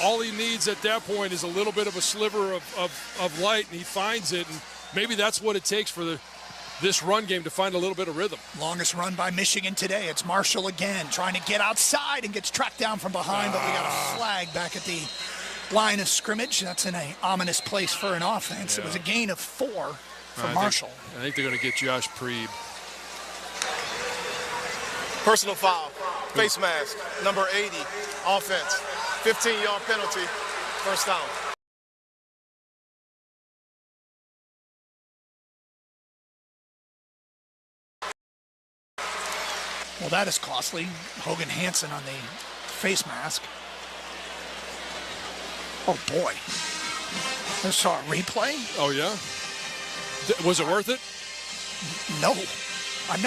all he needs at that point is a little bit of a sliver of light, and he finds it. And maybe that's what it takes for this run game to find a little bit of rhythm. Longest run by Michigan today. It's Marshall again, trying to get outside and gets tracked down from behind, but we got a flag back at the line of scrimmage. That's in an ominous place for an offense. Yeah. It was a gain of 4 for Marshall. I think they're going to get Josh Preeb. Personal foul, face mask, number 80, offense, 15-yard penalty, first down. Well, that is costly. Hogan Hansen on the face mask. Oh, boy. I saw a replay. Oh, yeah? Was it worth it? No. I'm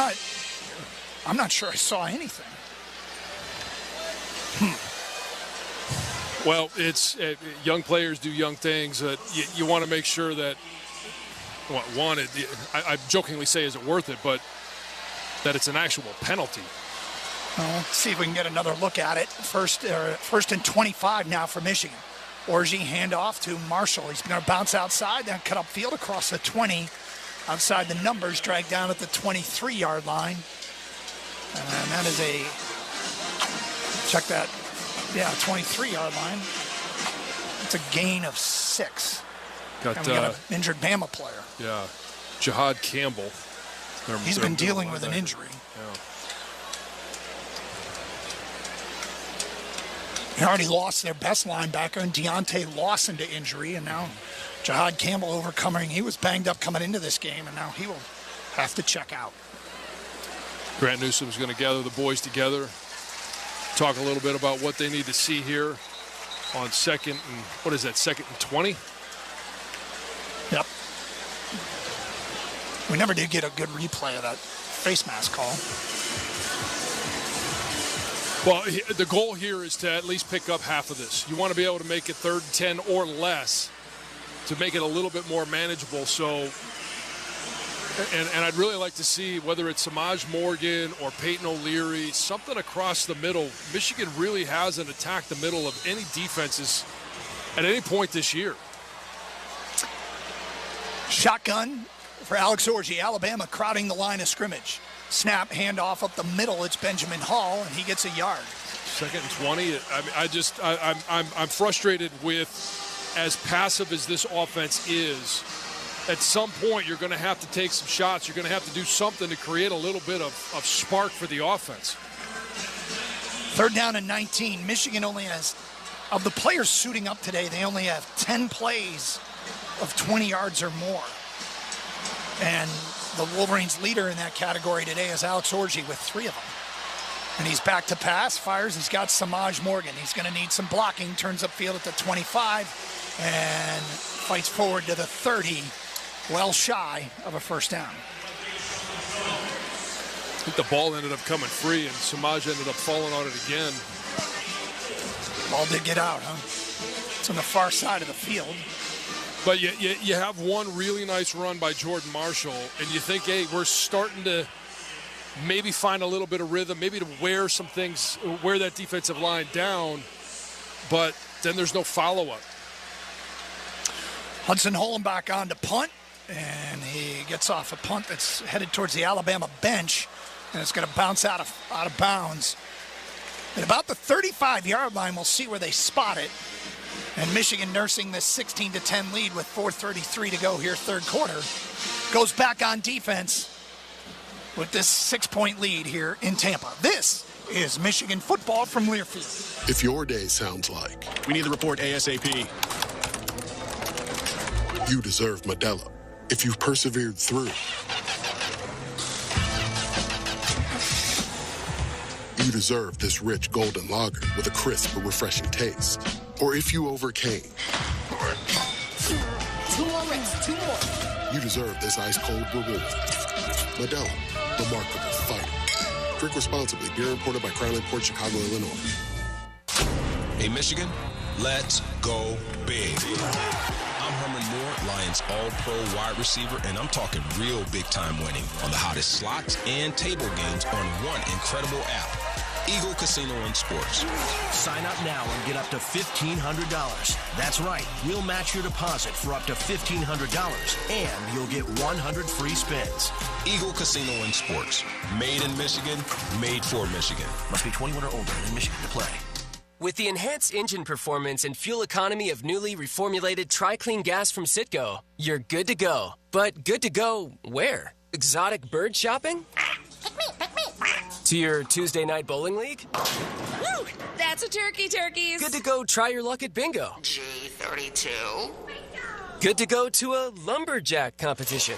not sure I saw anything. Well, it's young players do young things. You want to make sure that, I jokingly say, is it worth it, but that it's an actual penalty. Well, let's see if we can get another look at it. First and 25 now for Michigan. Orji handoff to Marshall. He's going to bounce outside, then cut upfield across the 20. Outside the numbers, dragged down at the 23-yard line. And that is check that, 23-yard line. It's a gain of 6. And we got an injured Bama player. Yeah, Jihad Campbell. He's been dealing with an injury. Yeah. They already lost their best linebacker, and Deontay Lawson to injury, and now Jihad Campbell overcoming. He was banged up coming into this game, and now he will have to check out. Grant Newsom's going to gather the boys together, talk a little bit about what they need to see here on second and 20? Yep. We never did get a good replay of that face mask call. Well, the goal here is to at least pick up half of this. You want to be able to make it 3rd and 10 or less to make it a little bit more manageable. So, and I'd really like to see whether it's Samaj Morgan or Peyton O'Leary, something across the middle. Michigan really hasn't attacked the middle of any defenses at any point this year. Shotgun for Alex Orji. Alabama crowding the line of scrimmage. Snap, handoff up the middle. It's Benjamin Hall, and he gets a yard. 2nd and 20. I'm frustrated with, as passive as this offense is, at some point you're going to have to take some shots. You're going to have to do something to create a little bit of spark for the offense. 3rd down and 19. Michigan only has of the players suiting up today, they only have 10 plays of 20 yards or more. And the Wolverines leader in that category today is Alex Orji with 3 of them. And he's back to pass, fires. He's got Samaj Morgan. He's going to need some blocking. Turns upfield at the 25 and fights forward to the 30, well shy of a first down. I think the ball ended up coming free, and Samaj ended up falling on it again. Ball did get out, huh? It's on the far side of the field. But you have one really nice run by Jordan Marshall, and you think, hey, we're starting to maybe find a little bit of rhythm, maybe to wear some things, wear that defensive line down, but then there's no follow-up. Hudson Hollenbach on to punt, and he gets off a punt that's headed towards the Alabama bench, and it's going to bounce out of bounds. At about the 35-yard line, we'll see where they spot it. And Michigan nursing this 16-10 lead with 4:33 to go here, third quarter, goes back on defense with this 6-point lead here in Tampa. This is Michigan football from Learfield. If your day sounds like, we need the report ASAP. You deserve Modelo. If you've persevered through, you deserve this rich golden lager with a crisp but refreshing taste. Or if you overcame, 2 more reps, 2 more. you deserve this ice-cold reward. Modelo, the Remarkable Fighter. Drink responsibly. Beer imported by Crown Port Chicago, Illinois. Hey, Michigan, let's go big. I'm Herman Moore, Lions All-Pro wide receiver, and I'm talking real big-time winning on the hottest slots and table games on one incredible app, Eagle Casino and Sports. Sign up now and get up to $1,500. That's right. We'll match your deposit for up to $1,500, and you'll get 100 free spins. Eagle Casino and Sports. Made in Michigan, made for Michigan. Must be 21 or older in Michigan to play. With the enhanced engine performance and fuel economy of newly reformulated Tri-Clean gas from Citgo, you're good to go. But good to go where? Exotic bird shopping? To your Tuesday night bowling league? Woo! That's a turkeys. Good to go try your luck at bingo. G32. Good to go to a lumberjack competition.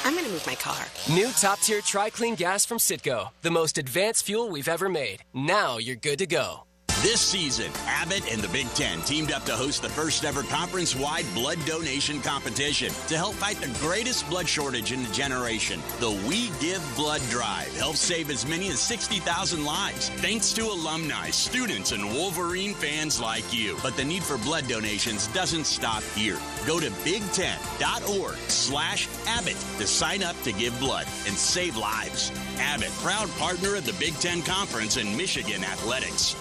I'm going to move my car. New top-tier Tri-Clean gas from Citgo. The most advanced fuel we've ever made. Now you're good to go. This season, Abbott and the Big Ten teamed up to host the first ever conference-wide blood donation competition to help fight the greatest blood shortage in a generation. The We Give Blood Drive helps save as many as 60,000 lives, thanks to alumni, students, and Wolverine fans like you. But the need for blood donations doesn't stop here. Go to big10.org/Abbott to sign up to give blood and save lives. Abbott, proud partner of the Big Ten Conference and Michigan Athletics.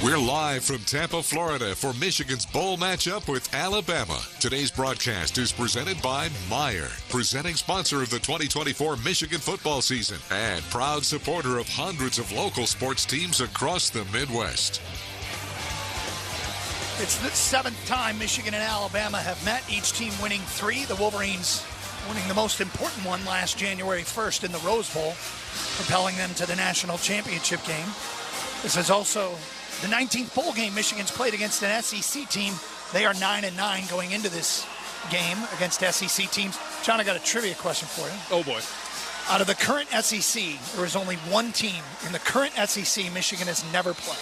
We're live from Tampa, Florida for Michigan's bowl matchup with Alabama. Today's broadcast is presented by Meijer, presenting sponsor of the 2024 Michigan football season and proud supporter of hundreds of local sports teams across the Midwest. It's the 7th time Michigan and Alabama have met, each team winning 3. The Wolverines winning the most important one last January 1st in the Rose Bowl, propelling them to the national championship game. This is also the 19th bowl game Michigan's played against an SEC team. They are 9-9 going into this game against SEC teams. John, I got a trivia question for you. Oh, boy. Out of the current SEC, there is only one team in the current SEC Michigan has never played.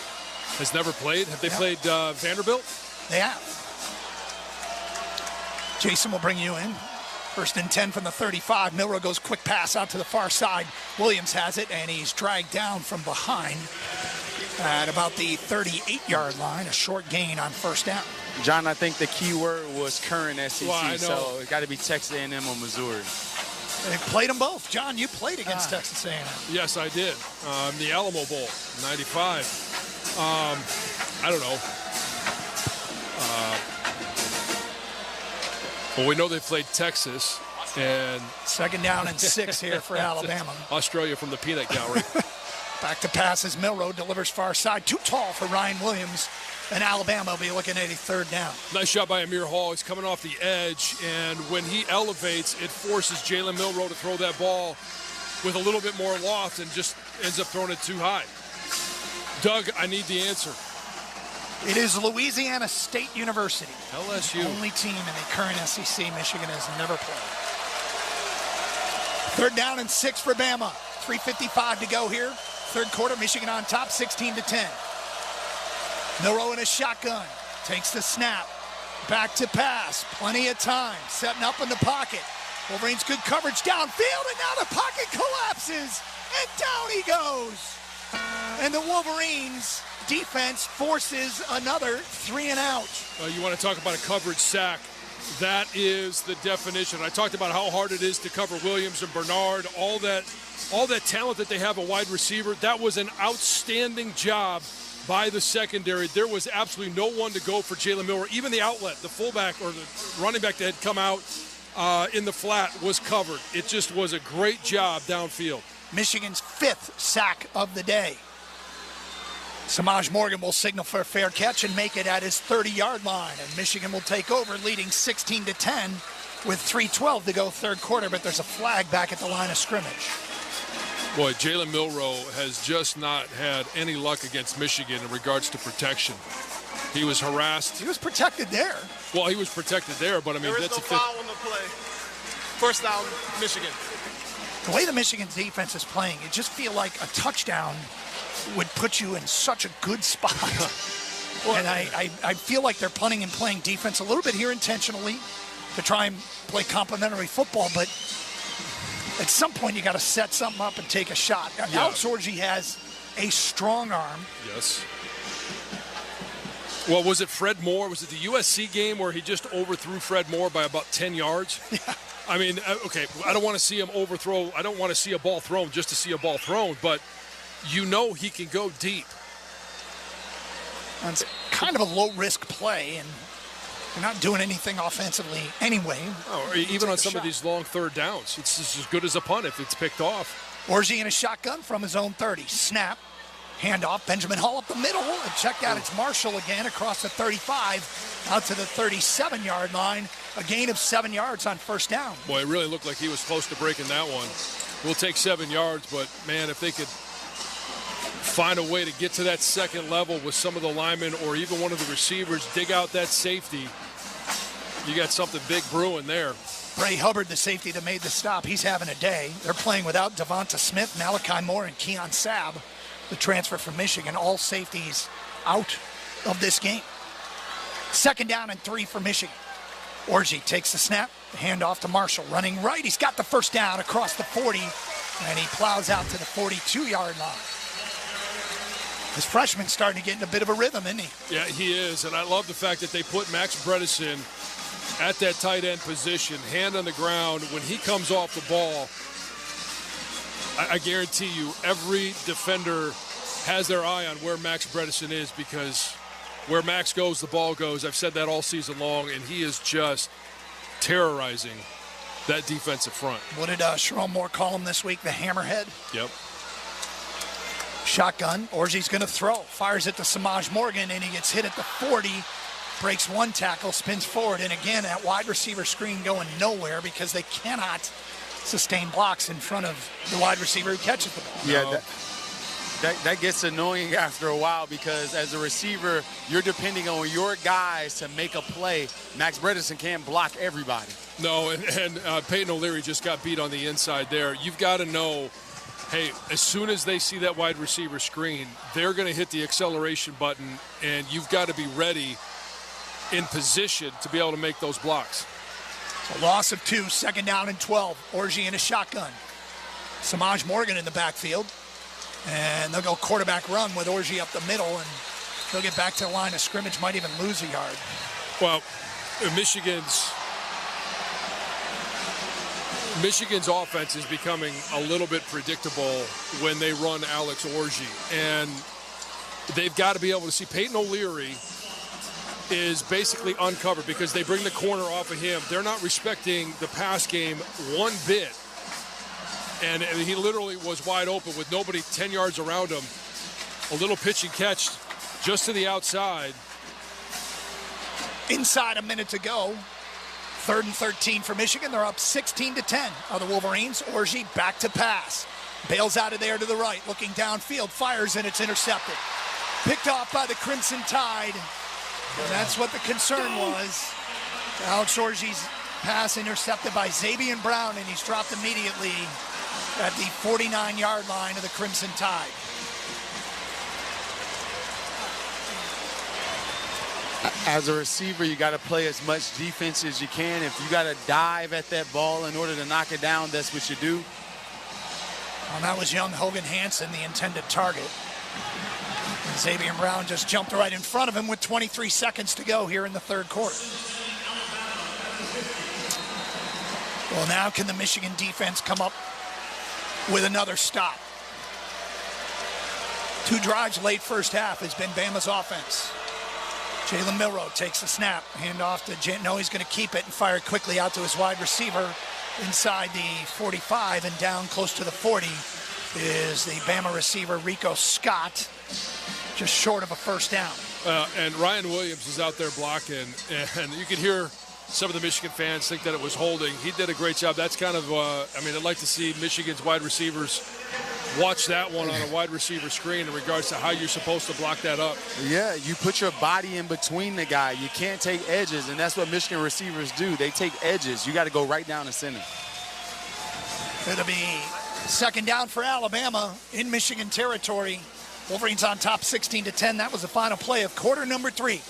Has never played? Have they played Vanderbilt? They have. Jason will bring you in. 1st and 10 from the 35. Milroe goes quick pass out to the far side. Williams has it, and he's dragged down from behind at about the 38-yard line. A short gain on first down. John, I think the key word was current SEC, well, so it got to be Texas A&M or Missouri. They played them both. John, you played against Texas A&M. Yes, I did. The Alamo Bowl, 95. I don't know. Well, we know they played Texas, and 2nd down and 6 here for Alabama. Australia from the peanut gallery. Back to passes. Milroe delivers far side. Too tall for Ryan Williams. And Alabama will be looking at a 3rd down. Nice shot by Amir Hall. He's coming off the edge, and when he elevates, it forces Jalen Milroe to throw that ball with a little bit more loft and just ends up throwing it too high. Doug, I need the answer. It is Louisiana State University. LSU. The only team in the current SEC Michigan has never played. 3rd down and 6 for Bama. 3:55 to go here. 3rd quarter, Michigan on top, 16-10. Milroe in a shotgun. Takes the snap. Back to pass. Plenty of time. Setting up in the pocket. Wolverines good coverage downfield, and now the pocket collapses. And down he goes. And the Wolverines defense forces another 3 and out. You want to talk about a coverage sack. That is the definition. I talked about how hard it is to cover Williams and Bernard, all that talent that they have a wide receiver. That was an outstanding job by the secondary. There was absolutely no one to go for Jalen Miller. Even the outlet, the fullback or the running back that had come out in the flat was covered. It just was a great job downfield. Michigan's 5th sack of the day. Samaj Morgan will signal for a fair catch and make it at his 30-yard line. And Michigan will take over, leading 16-10 with 3:12 to go 3rd quarter. But there's a flag back at the line of scrimmage. Boy, Jalen Milroe has just not had any luck against Michigan in regards to protection. He was harassed. He was protected there. Well, he was protected there, but I mean, that's no foul on the play. 1st down, Michigan. The way the Michigan defense is playing, it just feel like a touchdown would put you in such a good spot. And I feel like they're punting and playing defense a little bit here intentionally to try and play complementary football, but at some point you got to set something up and take a shot. Yeah. Alex Orji has a strong arm. Yes. Well, was it Fred Moore? Was it the USC game where he just overthrew Fred Moore by about 10 yards? Yeah. I mean, okay, I don't want to see him overthrow. I don't want to see a ball thrown just to see a ball thrown, but you know he can go deep. And it's kind of a low-risk play, and you're not doing anything offensively anyway. Oh, or even on some of these long 3rd downs. It's just as good as a punt if it's picked off. Orji in a shotgun from his own 30. Snap. Handoff. Benjamin Hall up the middle. And check out, it's Marshall again across the 35 out to the 37-yard line. A gain of 7 yards on 1st down. Boy, it really looked like he was close to breaking that one. We'll take 7 yards, but, man, if they could find a way to get to that 2nd level with some of the linemen or even one of the receivers, dig out that safety, you got something big brewing there. Bray Hubbard, the safety that made the stop, he's having a day. They're playing without Devonta Smith, Malachi Moore, and Keon Sabb, the transfer from Michigan. All safeties out of this game. 2nd down and 3 for Michigan. Orji takes the snap, the handoff to Marshall. Running right, he's got the 1st down across the 40, and he plows out to the 42-yard line. This freshman's starting to get in a bit of a rhythm, isn't he? Yeah, he is, and I love the fact that they put Max Bredesen at that tight end position, hand on the ground. When he comes off the ball, I guarantee you every defender has their eye on where Max Bredesen is, because where Max goes, the ball goes. I've said that all season long, and he is just terrorizing that defensive front. What did Sherrone Moore call him this week? The hammerhead? Yep. Shotgun. Orji's going to throw. Fires it to Samaj Morgan, and he gets hit at the 40. Breaks one tackle, spins forward, and again, that wide receiver screen going nowhere because they cannot sustain blocks in front of the wide receiver who catches the ball. Yeah, that gets annoying after a while, because as a receiver, you're depending on your guys to make a play. Max Bredesen can't block everybody. No, and Peyton O'Leary just got beat on the inside there. You've got to know, hey, as soon as they see that wide receiver screen, they're going to hit the acceleration button, and you've got to be ready in position to be able to make those blocks. A loss of 2, 2nd down and 12. Orji in a shotgun. Samaj Morgan in the backfield. And they'll go quarterback run with Orji up the middle, and they'll get back to the line of scrimmage, might even lose a yard. Well, Michigan's offense is becoming a little bit predictable when they run Alex Orji. And they've got to be able to see Peyton O'Leary is basically uncovered because they bring the corner off of him. They're not respecting the pass game one bit. And he literally was wide open with nobody 10 yards around him. A little pitch and catch just to the outside. Inside a minute to go. 3rd and 13 for Michigan. They're up 16-10 are the Wolverines. Orji back to pass. Bails out of there to the right, looking downfield, fires, and it's intercepted. picked off by the Crimson Tide. And that's what the concern was. Alex Orji's pass intercepted by Xavier Brown, and he's dropped immediately at the 49-yard line of the Crimson Tide. As a receiver, you got to play as much defense as you can. If you got to dive at that ball in order to knock it down, that's what you do. Well, that was young Hogan Hansen, the intended target. And Xavier Brown just jumped right in front of him with 23 seconds to go here in the third quarter. Well, now can the Michigan defense come up with another stop? 2 drives late first half has been Bama's offense. Jalen Milroe takes the snap, hand off to Enoy. He's going to keep it and fire quickly out to his wide receiver inside the 45, and down close to the 40 is the Bama receiver Rico Scott, just short of a first down. And Ryan Williams is out there blocking, and you can hear some of the Michigan fans think that it was holding. He did a great job. That's kind of, I'd like to see Michigan's wide receivers watch that one on a wide receiver screen in regards to how you're supposed to block that up. Yeah, you put your body in between the guy. You can't take edges, and that's what Michigan receivers do. They take edges. You got to go right down the center. It'll be second down for Alabama in Michigan territory. Wolverines on top 16-10. That was the final play of quarter number 3.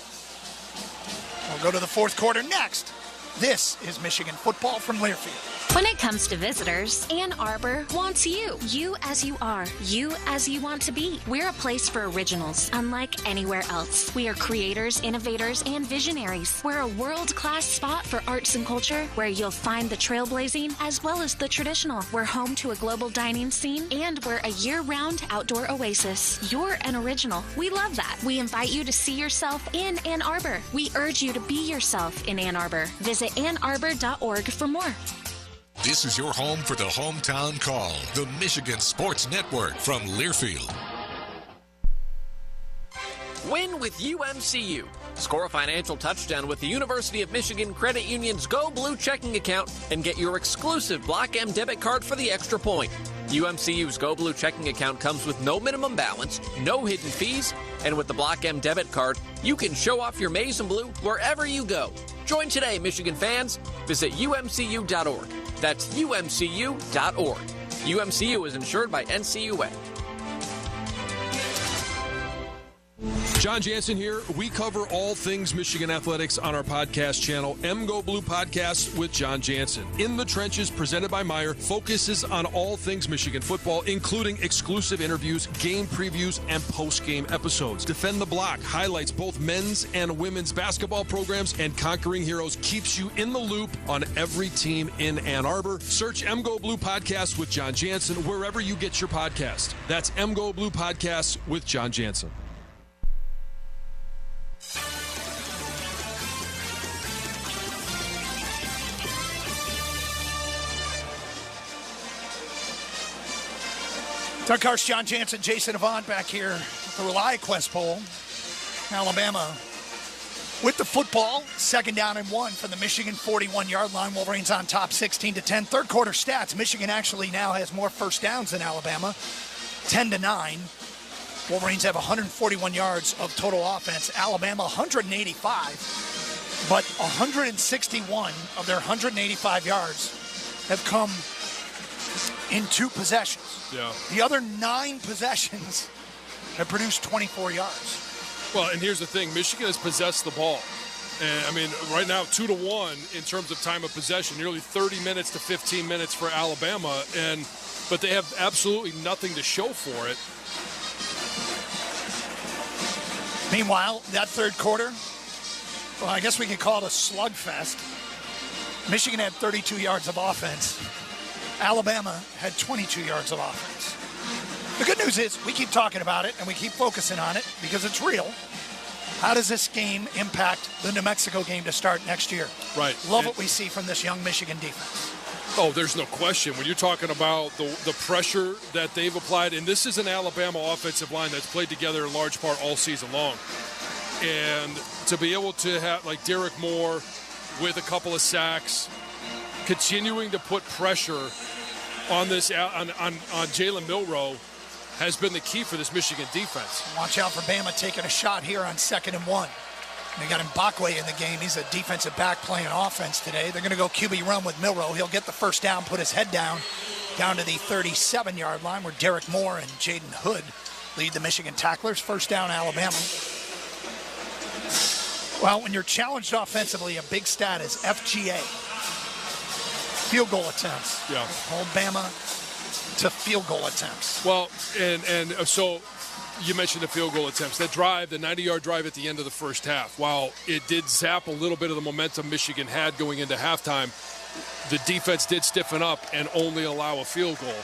We'll go to the fourth quarter next. This is Michigan football from Learfield. When it comes to visitors, Ann Arbor wants you. You as you are. You as you want to be. We're a place for originals, unlike anywhere else. We are creators, innovators, and visionaries. We're a world-class spot for arts and culture, where you'll find the trailblazing as well as the traditional. We're home to a global dining scene, and we're a year-round outdoor oasis. You're an original. We love that. We invite you to see yourself in Ann Arbor. We urge you to be yourself in Ann Arbor. Visit annarbor.org for more. This is your home for the Hometown Call, the Michigan Sports Network from Learfield. Win with UMCU. Score a financial touchdown with the University of Michigan Credit Union's Go Blue checking account and get your exclusive Block M debit card for the extra point. UMCU's Go Blue checking account comes with no minimum balance, no hidden fees, and with the Block M debit card, you can show off your maize and blue wherever you go. Join today, Michigan fans. Visit umcu.org. That's umcu.org. UMCU is insured by NCUA. John Jansen here. We cover all things Michigan athletics on our podcast channel, Go Blue Podcast with John Jansen. In the Trenches, presented by Meyer, focuses on all things Michigan football, including exclusive interviews, game previews, and post-game episodes. Defend the Block highlights both men's and women's basketball programs, and Conquering Heroes keeps you in the loop on every team in Ann Arbor. Search Go Blue Podcast with John Jansen wherever you get your podcast. That's Go Blue Podcast with John Jansen. Doug Karsch, John Jansen, Jason Avant back here at the ReliaQuest poll. Alabama with the football, second down and 1 from the Michigan 41-yard line. Wolverines on top 16-10. Third quarter stats, Michigan actually now has more first downs than Alabama, 10-9. Wolverines have 141 yards of total offense. Alabama 185, but 161 of their 185 yards have come in 2 possessions. Yeah. The other 9 possessions have produced 24 yards. Well, and here's the thing. Michigan has possessed the ball. And, right now, 2-1 in terms of time of possession, nearly 30 minutes to 15 minutes for Alabama. But they have absolutely nothing to show for it. Meanwhile, that third quarter, well, I guess we could call it a slugfest. Michigan had 32 yards of offense. Alabama had 22 yards of offense. The good news is we keep talking about it and we keep focusing on it because it's real. How does this game impact the New Mexico game to start next year? Right. Love what we see from this young Michigan defense. Oh, there's no question. When you're talking about the pressure that they've applied, and this is an Alabama offensive line that's played together in large part all season long. And to be able to have, like, Derek Moore with a couple of sacks, continuing to put pressure on this on Jalen Milroe, has been the key for this Michigan defense. Watch out for Bama taking a shot here on 2nd and 1. They got Mbakwe in the game. He's a defensive back playing offense today. They're going to go QB run with Milroe. He'll get the first down, put his head down to the 37-yard line where Derek Moore and Jaden Hood lead the Michigan tacklers. First down, Alabama. Well, when you're challenged offensively, a big stat is FGA, field goal attempts. Yeah. Hold Bama to field goal attempts. Well, and so you mentioned the field goal attempts. That drive, the 90-yard drive at the end of the first half, while it did zap a little bit of the momentum Michigan had going into halftime, the defense did stiffen up and only allow a field goal.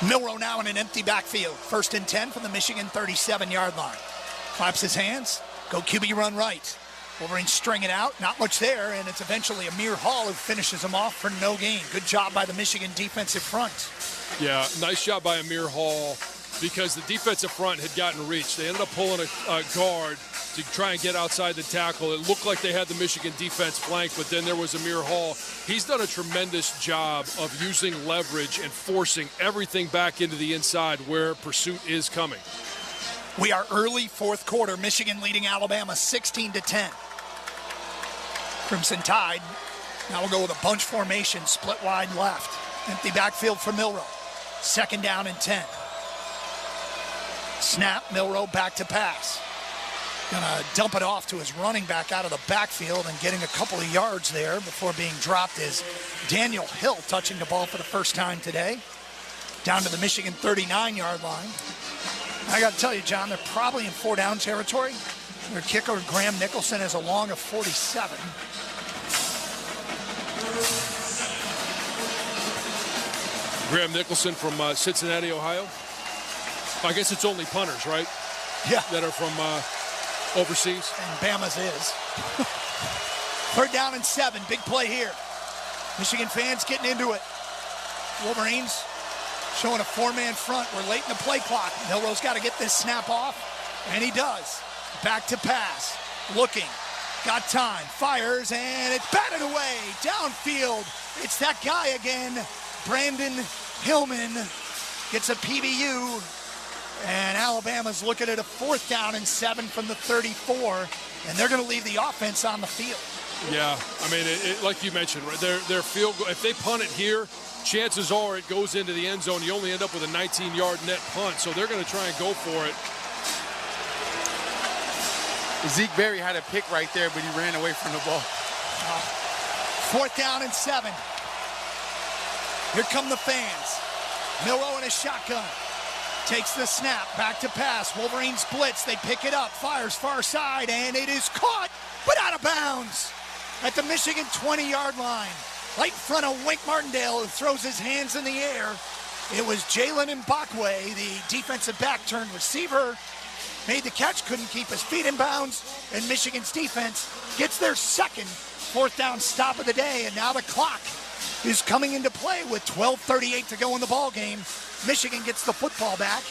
Milroe now in an empty backfield. 1st and 10 from the Michigan 37-yard line. Claps his hands. Go QB run right. Wolverines string it out. Not much there, and it's eventually Amir Hall who finishes him off for no gain. Good job by the Michigan defensive front. Yeah, nice job by Amir Hall because the defensive front had gotten reached. They ended up pulling a guard to try and get outside the tackle. It looked like they had the Michigan defense flanked, but then there was Amir Hall. He's done a tremendous job of using leverage and forcing everything back into the inside where pursuit is coming. We are early fourth quarter. Michigan leading Alabama 16-10. Crimson Tide now will go with a bunch formation, split wide left. Empty backfield for Milroe. 2nd down and 10. Snap, Milroe back to pass. Gonna dump it off to his running back out of the backfield and getting a couple of yards there before being dropped is Daniel Hill touching the ball for the first time today. Down to the Michigan 39-yard line. I got to tell you, John, they're probably in 4-down territory. Their kicker, Graham Nicholson, has a long of 47. Graham Nicholson from Cincinnati, Ohio. I guess it's only punters, right? Yeah. That are from overseas. And Bama's is. 3rd down and 7. Big play here. Michigan fans getting into it. Wolverines showing a 4-man front. We're late in the play clock. Milroe's got to get this snap off, and he does. Back to pass. Looking. Got time. Fires, and it's batted away. Downfield. It's that guy again. Brandon Hillman gets a PBU, and Alabama's looking at a 4th down and 7 from the 34, and they're going to leave the offense on the field. Yeah, I mean, like you mentioned, right, their field goal, if they punt it here, chances are it goes into the end zone. You only end up with a 19-yard net punt, so they're going to try and go for it. Zeke Berry had a pick right there, but he ran away from the ball. 4th down and 7. Here come the fans. Milroe in a shotgun. Takes the snap, back to pass. Wolverines blitz, they pick it up, fires far side, and it is caught, but out of bounds at the Michigan 20-yard line. Right in front of Wink Martindale, who throws his hands in the air. It was Jalen Mbakwe, the defensive back turned receiver, made the catch, couldn't keep his feet in bounds, and Michigan's defense gets their second 4th down stop of the day, and now the clock is coming into play with 12:38 to go in the ball game. Michigan gets the football back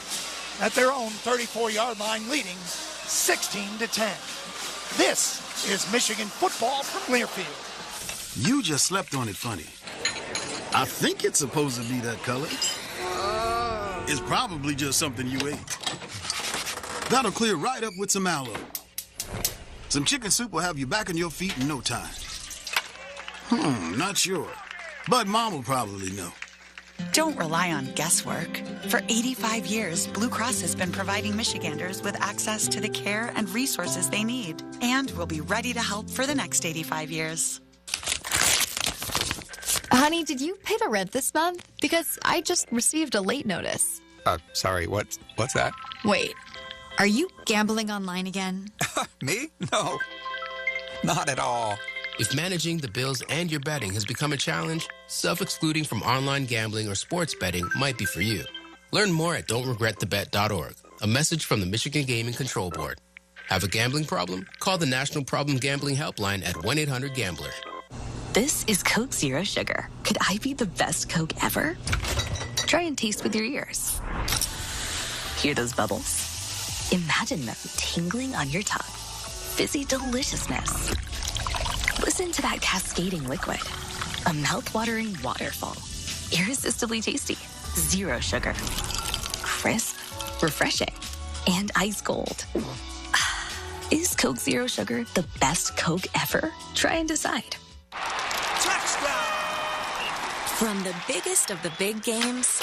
at their own 34-yard line, leading 16-10. This is Michigan football from Learfield. You just slept on it funny. I think it's supposed to be that color. It's probably just something you ate. That'll clear right up with some aloe. Some chicken soup will have you back on your feet in no time. Not sure. But Mom will probably know. Don't rely on guesswork. For 85 years, Blue Cross has been providing Michiganders with access to the care and resources they need. And will be ready to help for the next 85 years. Honey, did you pay the rent this month? Because I just received a late notice. Sorry, what's that? Wait, are you gambling online again? Me? No, not at all. If managing the bills and your betting has become a challenge, self-excluding from online gambling or sports betting might be for you. Learn more at don'tregretthebet.org. A message from the Michigan Gaming Control Board. Have a gambling problem? Call the National Problem Gambling Helpline at 1-800-GAMBLER. This is Coke Zero Sugar. Could I be the best Coke ever? Try and taste with your ears. Hear those bubbles? Imagine them tingling on your tongue. Fizzy deliciousness. Listen to that cascading liquid. A mouth-watering waterfall. Irresistibly tasty. Zero sugar. crisp, refreshing, and ice cold. Is Coke Zero Sugar the best Coke ever? Try and decide. Touchdown! From the biggest of the big games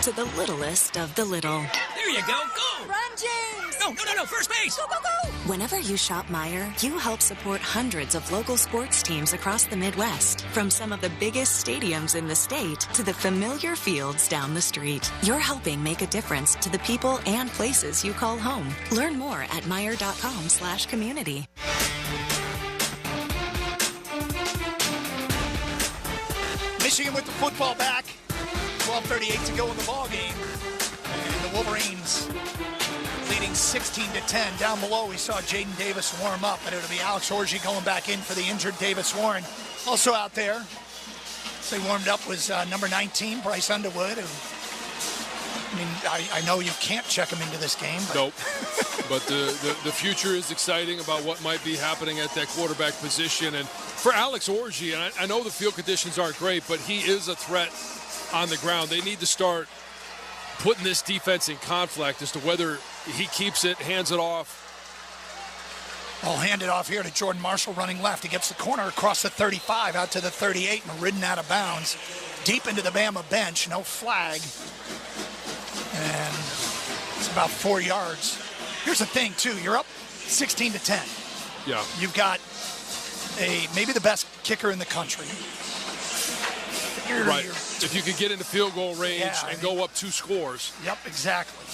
to the littlest of the little. There you go. Go! Run, James! No. First base! Go, go, go! Whenever you shop Meijer, you help support hundreds of local sports teams across the Midwest. From some of the biggest stadiums in the state to the familiar fields down the street. You're helping make a difference to the people and places you call home. Learn more at Meijer.com/community. Michigan with the football back. 12:38 to go in the ball game. And the Wolverines leading 16-10. Down below, we saw Jaden Davis warm up, and it'll be Alex Orji going back in for the injured Davis Warren. Also out there, they warmed up, was number 19, Bryce Underwood. I know you can't check him into this game. But. Nope. But the future is exciting about what might be happening at that quarterback position. And for Alex Orji, and I know the field conditions aren't great, but he is a threat on the ground. They need to start putting this defense in conflict as to whether he keeps it, hands it off. I'll hand it off here to Jordan Marshall running left. He gets the corner across the 35 out to the 38 and ridden out of bounds. Deep into the Bama bench, no flag. And it's about 4 yards. Here's the thing, too. You're up 16-10. Yeah. You've got maybe the best kicker in the country. Right. If you could get into field goal range and go up 2 scores. Yep, exactly.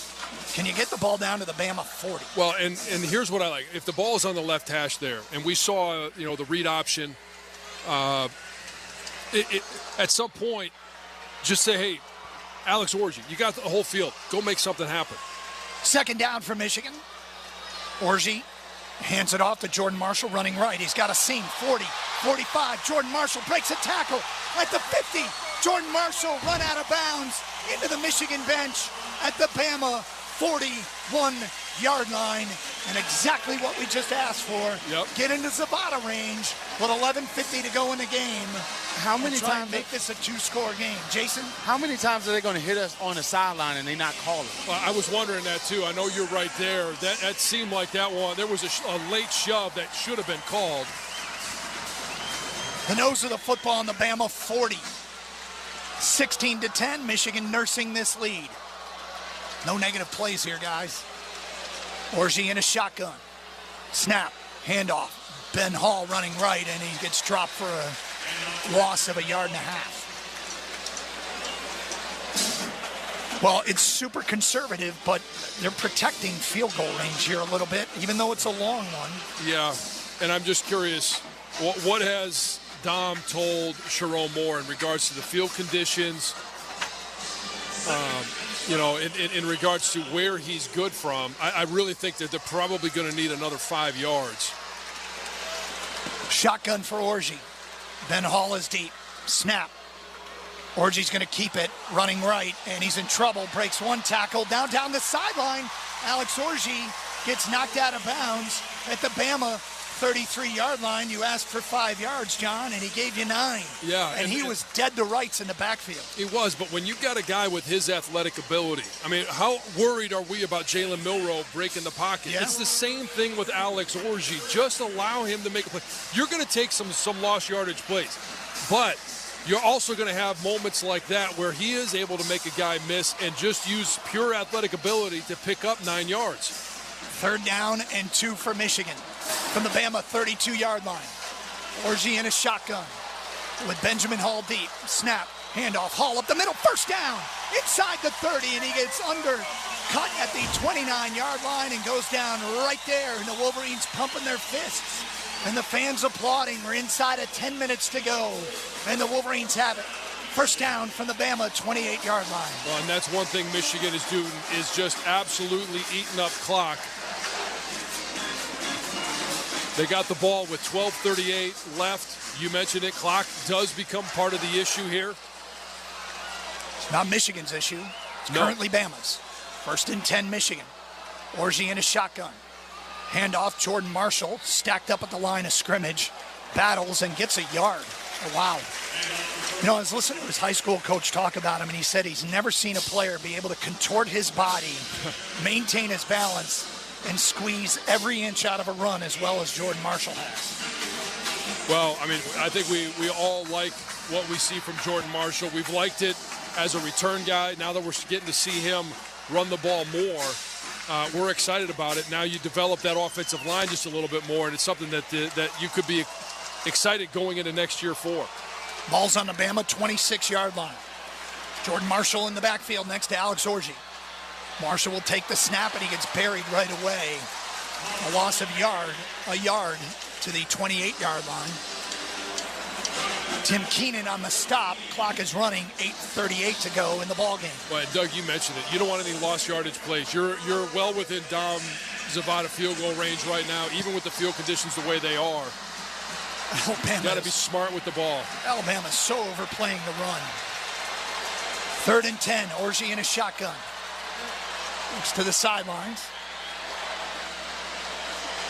Can you get the ball down to the Bama 40? Well, and here's what I like. If the ball is on the left hash there, and we saw, the read option, at some point, just say, hey, Alex Orji, you got the whole field. Go make something happen. Second down for Michigan. Orji hands it off to Jordan Marshall running right. He's got a seam, 40, 45. Jordan Marshall breaks a tackle at the 50. Jordan Marshall run out of bounds into the Michigan bench at the Bama 41-yard line. And exactly what we just asked for. Yep. Get into Zapata range with 11:50 to go in the game. How many times make this a 2-score game? Jason? How many times are they going to hit us on the sideline and they not call it? Well, I was wondering that, too. I know you're right there. That seemed like that one. There was a late shove that should have been called. The nose of the football on the Bama 40. 16-10, Michigan nursing this lead. No negative plays here, guys. Orji in a shotgun. Snap, handoff. Ben Hall running right, and he gets dropped for a loss of 1.5 yards. Well, it's super conservative, but they're protecting field goal range here a little bit, even though it's a long one. Yeah, and I'm just curious, what has Dom told Sharon Moore in regards to the field conditions, in regards to where he's good from? I really think that they're probably going to need another 5 yards. Shotgun for Orji. Ben Hall is deep. Snap. Orji's going to keep it, running right, and he's in trouble. Breaks one tackle. Down the sideline. Alex Orji gets knocked out of bounds at the Bama 33-yard line. You asked for 5 yards, John, and he gave you 9. Yeah. And he was dead to rights in the backfield. He was, but when you've got a guy with his athletic ability, I mean, how worried are we about Jalen Milroe breaking the pocket? Yeah. It's the same thing with Alex Orji. Just allow him to make a play. You're going to take some lost yardage plays, but you're also going to have moments like that where he is able to make a guy miss and just use pure athletic ability to pick up 9 yards. 3rd down and 2 for Michigan from the Bama 32-yard line. Orji in a shotgun with Benjamin Hall deep. Snap, handoff, Hall up the middle, 1st down, inside the 30, and he gets undercut at the 29-yard line and goes down right there, and the Wolverines pumping their fists. And the fans applauding. We're inside of 10 minutes to go. And the Wolverines have it. 1st down from the Bama 28-yard line. Well, and that's one thing Michigan is doing, is just absolutely eating up clock. They got the ball with 12:38 left. You mentioned it. Clock does become part of the issue here. It's not Michigan's issue. It's currently Bama's. 1st and 10, Michigan. Orji in a shotgun. Handoff, Jordan Marshall, stacked up at the line of scrimmage, battles and gets a yard. Oh, wow. You know, I was listening to his high school coach talk about him, and he said he's never seen a player be able to contort his body, maintain his balance, and squeeze every inch out of a run as well as Jordan Marshall has. Well, I mean, I think we all like what we see from Jordan Marshall. We've liked it as a return guy. Now that we're getting to see him run the ball more, we're excited about it. Now you develop that offensive line just a little bit more, and it's something that you could be excited going into next year for. Ball's on the Bama 26-yard line. Jordan Marshall in the backfield next to Alex Orji. Marshall will take the snap, and he gets buried right away. A loss of a yard to the 28-yard line. Tim Keenan on the stop. Clock is running, 8:38 to go in the ballgame. Well, Doug, you mentioned it. You don't want any lost yardage plays. You're well within Dom Zavada field goal range right now, even with the field conditions the way they are. Alabama got to be smart with the ball. Alabama's so overplaying the run. 3rd and 10. Orji in a shotgun. Looks to the sidelines.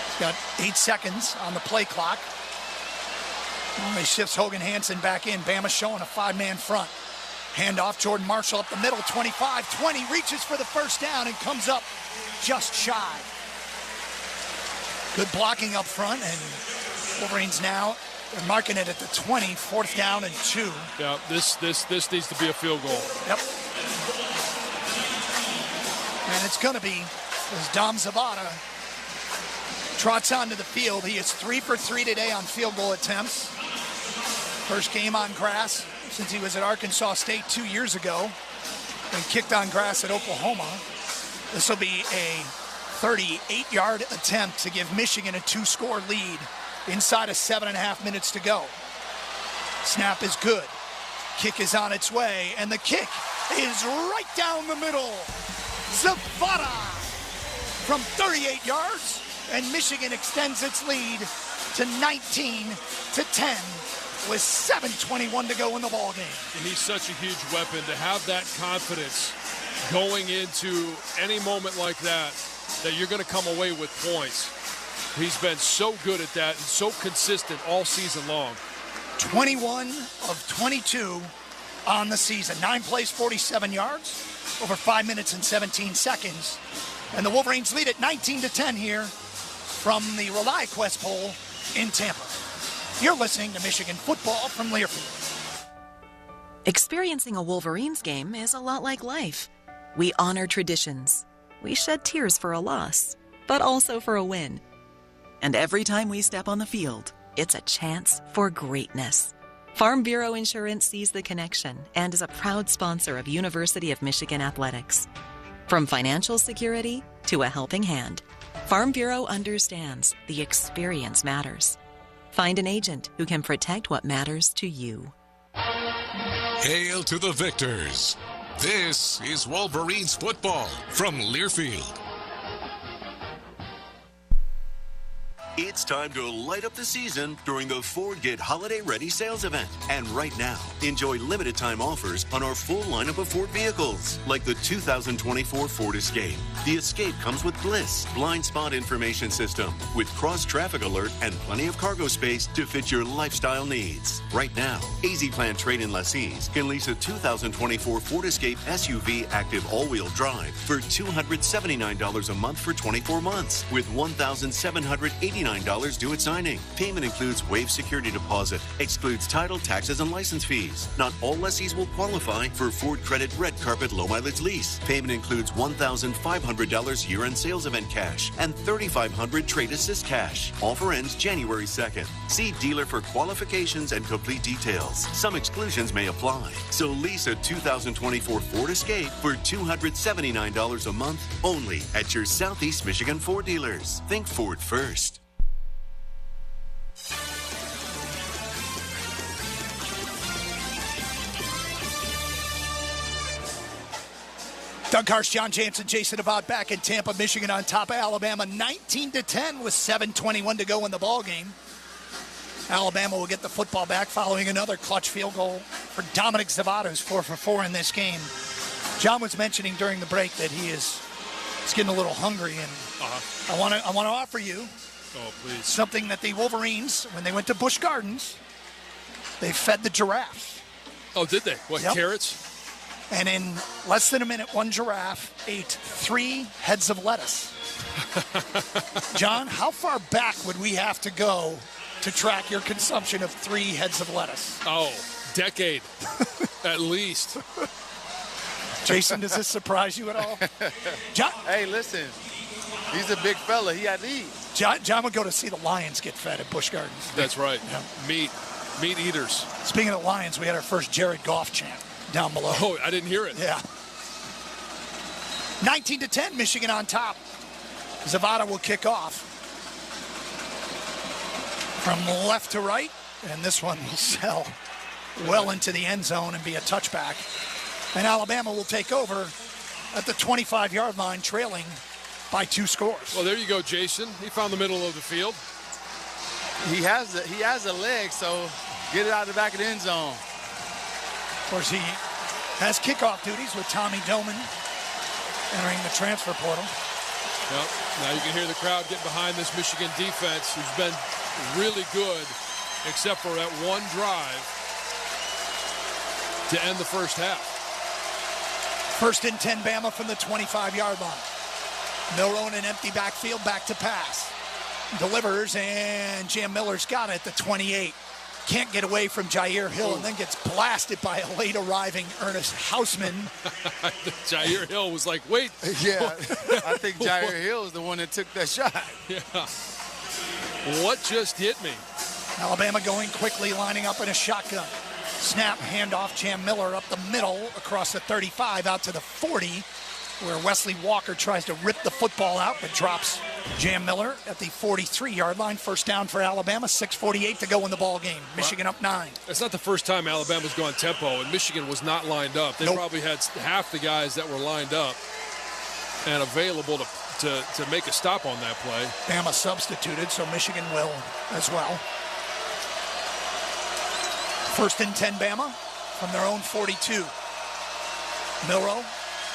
He's got 8 seconds on the play clock. He shifts Hogan Hansen back in. Bama showing a 5-man front. Handoff, Jordan Marshall up the middle, 25-20, reaches for the first down and comes up just shy. Good blocking up front, and Wolverines now are marking it at the 20, 4th down and 2. Yeah, this needs to be a field goal. Yep. And it's going to be, as Dom Zavada trots onto the field. He is 3 for 3 today on field goal attempts. First game on grass since he was at Arkansas State 2 years ago and kicked on grass at Oklahoma. This will be a 38-yard attempt to give Michigan a 2-score lead inside of 7.5 minutes to go. Snap is good. Kick is on its way, and the kick is right down the middle. Zavada from 38 yards, and Michigan extends its lead to 19-10 with 7:21 to go in the ballgame. And he's such a huge weapon to have that confidence going into any moment like that you're going to come away with points. He's been so good at that and so consistent all season long. 21 of 22 on the season. 9 plays, 47 yards, over 5 minutes and 17 seconds. And the Wolverines lead at 19-10 here from the ReliQuest Bowl in Tampa. You're listening to Michigan football from Learfield. Experiencing a Wolverines game is a lot like life. We honor traditions. We shed tears for a loss, but also for a win. And every time we step on the field, it's a chance for greatness. Farm Bureau Insurance sees the connection and is a proud sponsor of University of Michigan athletics. From financial security to a helping hand, Farm Bureau understands the experience matters. Find an agent who can protect what matters to you. Hail to the victors. This is Wolverines football from Learfield. It's time to light up the season during the Ford Get Holiday Ready sales event. And right now, enjoy limited time offers on our full lineup of Ford vehicles, like the 2024 Ford Escape. The Escape comes with Bliss, blind spot information system, with cross traffic alert and plenty of cargo space to fit your lifestyle needs. Right now, AZ Plan trade-in lessees can lease a 2024 Ford Escape SUV active all-wheel drive for $279 a month for 24 months, with $1,789 due at signing. Payment includes waived security deposit, excludes title, taxes, and license fees. Not all lessees will qualify for Ford Credit Red Carpet Low Mileage Lease. Payment includes $1,500 year-end sales event cash and $3,500 trade assist cash. Offer ends January 2nd. See dealer for qualifications and complete details. Some exclusions may apply. So lease a 2024 Ford Escape for $279 a month only at your Southeast Michigan Ford dealers. Think Ford first. Doug Karsch, John Jansen, Jason Abbott back in Tampa, Michigan on top of Alabama, 19-10 with 7:21 to go in the ballgame. Alabama will get the football back following another clutch field goal for Dominic Zavada, who's 4 for 4 in this game. John was mentioning during the break that he's getting a little hungry, and I want to offer you something that the Wolverines, when they went to Busch Gardens, they fed the giraffes. Oh, did they? What, Yep. carrots? And in less than a minute, one giraffe ate 3 heads of lettuce. John, how far back would we have to go to track your consumption of 3 heads of lettuce? Oh, decade at least. Jason, does this surprise you at all? John, hey, listen, he's a big fella. He had to eat. John would go to see the Lions get fed at Busch Gardens. That's right. Yeah. Meat eaters. Speaking of the Lions, we had our first Jared Goff chant down below. Oh, I didn't hear it. Yeah. 19-10, Michigan on top. Zavada will kick off from left to right, and this one will sail well into the end zone and be a touchback. And Alabama will take over at the 25-yard line, trailing by 2 scores. Well, there you go, Jason. He found the middle of the field. He has a leg, so get it out of the back of the end zone. Of course, he has kickoff duties with Tommy Doman entering the transfer portal. Yep. Now you can hear the crowd get behind this Michigan defense, who's been really good, except for that one drive to end the first half. 1st and 10, Bama from the 25-yard line. Milroe in an empty backfield, back to pass. Delivers, and Jam Miller's got it at the 28. Can't get away from Jair Hill, and then gets blasted by a late-arriving Ernest Hausman. Jair Hill was like, wait. Yeah, I think Jair Hill is the one that took that shot. Yeah. What just hit me? Alabama going quickly, lining up in a shotgun. Snap, handoff, Jam Miller up the middle, across the 35, out to the 40, where Wesley Walker tries to rip the football out, but drops Jam Miller at the 43-yard line. First down for Alabama, 6:48 to go in the ball game. Michigan up 9. It's not the first time Alabama's gone tempo, and Michigan was not lined up. They probably had half the guys that were lined up and available to make a stop on that play. Bama substituted, so Michigan will as well. 1st and 10, Bama from their own 42. Milroe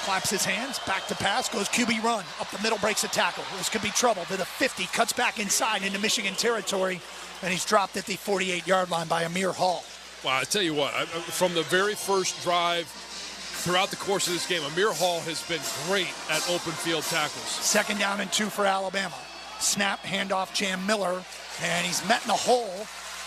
claps his hands, back to pass, goes QB run, up the middle, breaks a tackle. This could be trouble to the 50, cuts back inside into Michigan territory, and he's dropped at the 48-yard line by Amir Hall. Wow, I tell you what, from the very first drive throughout the course of this game, Amir Hall has been great at open field tackles. 2nd down and 2 for Alabama. Snap, handoff, Jam Miller, and he's met in the hole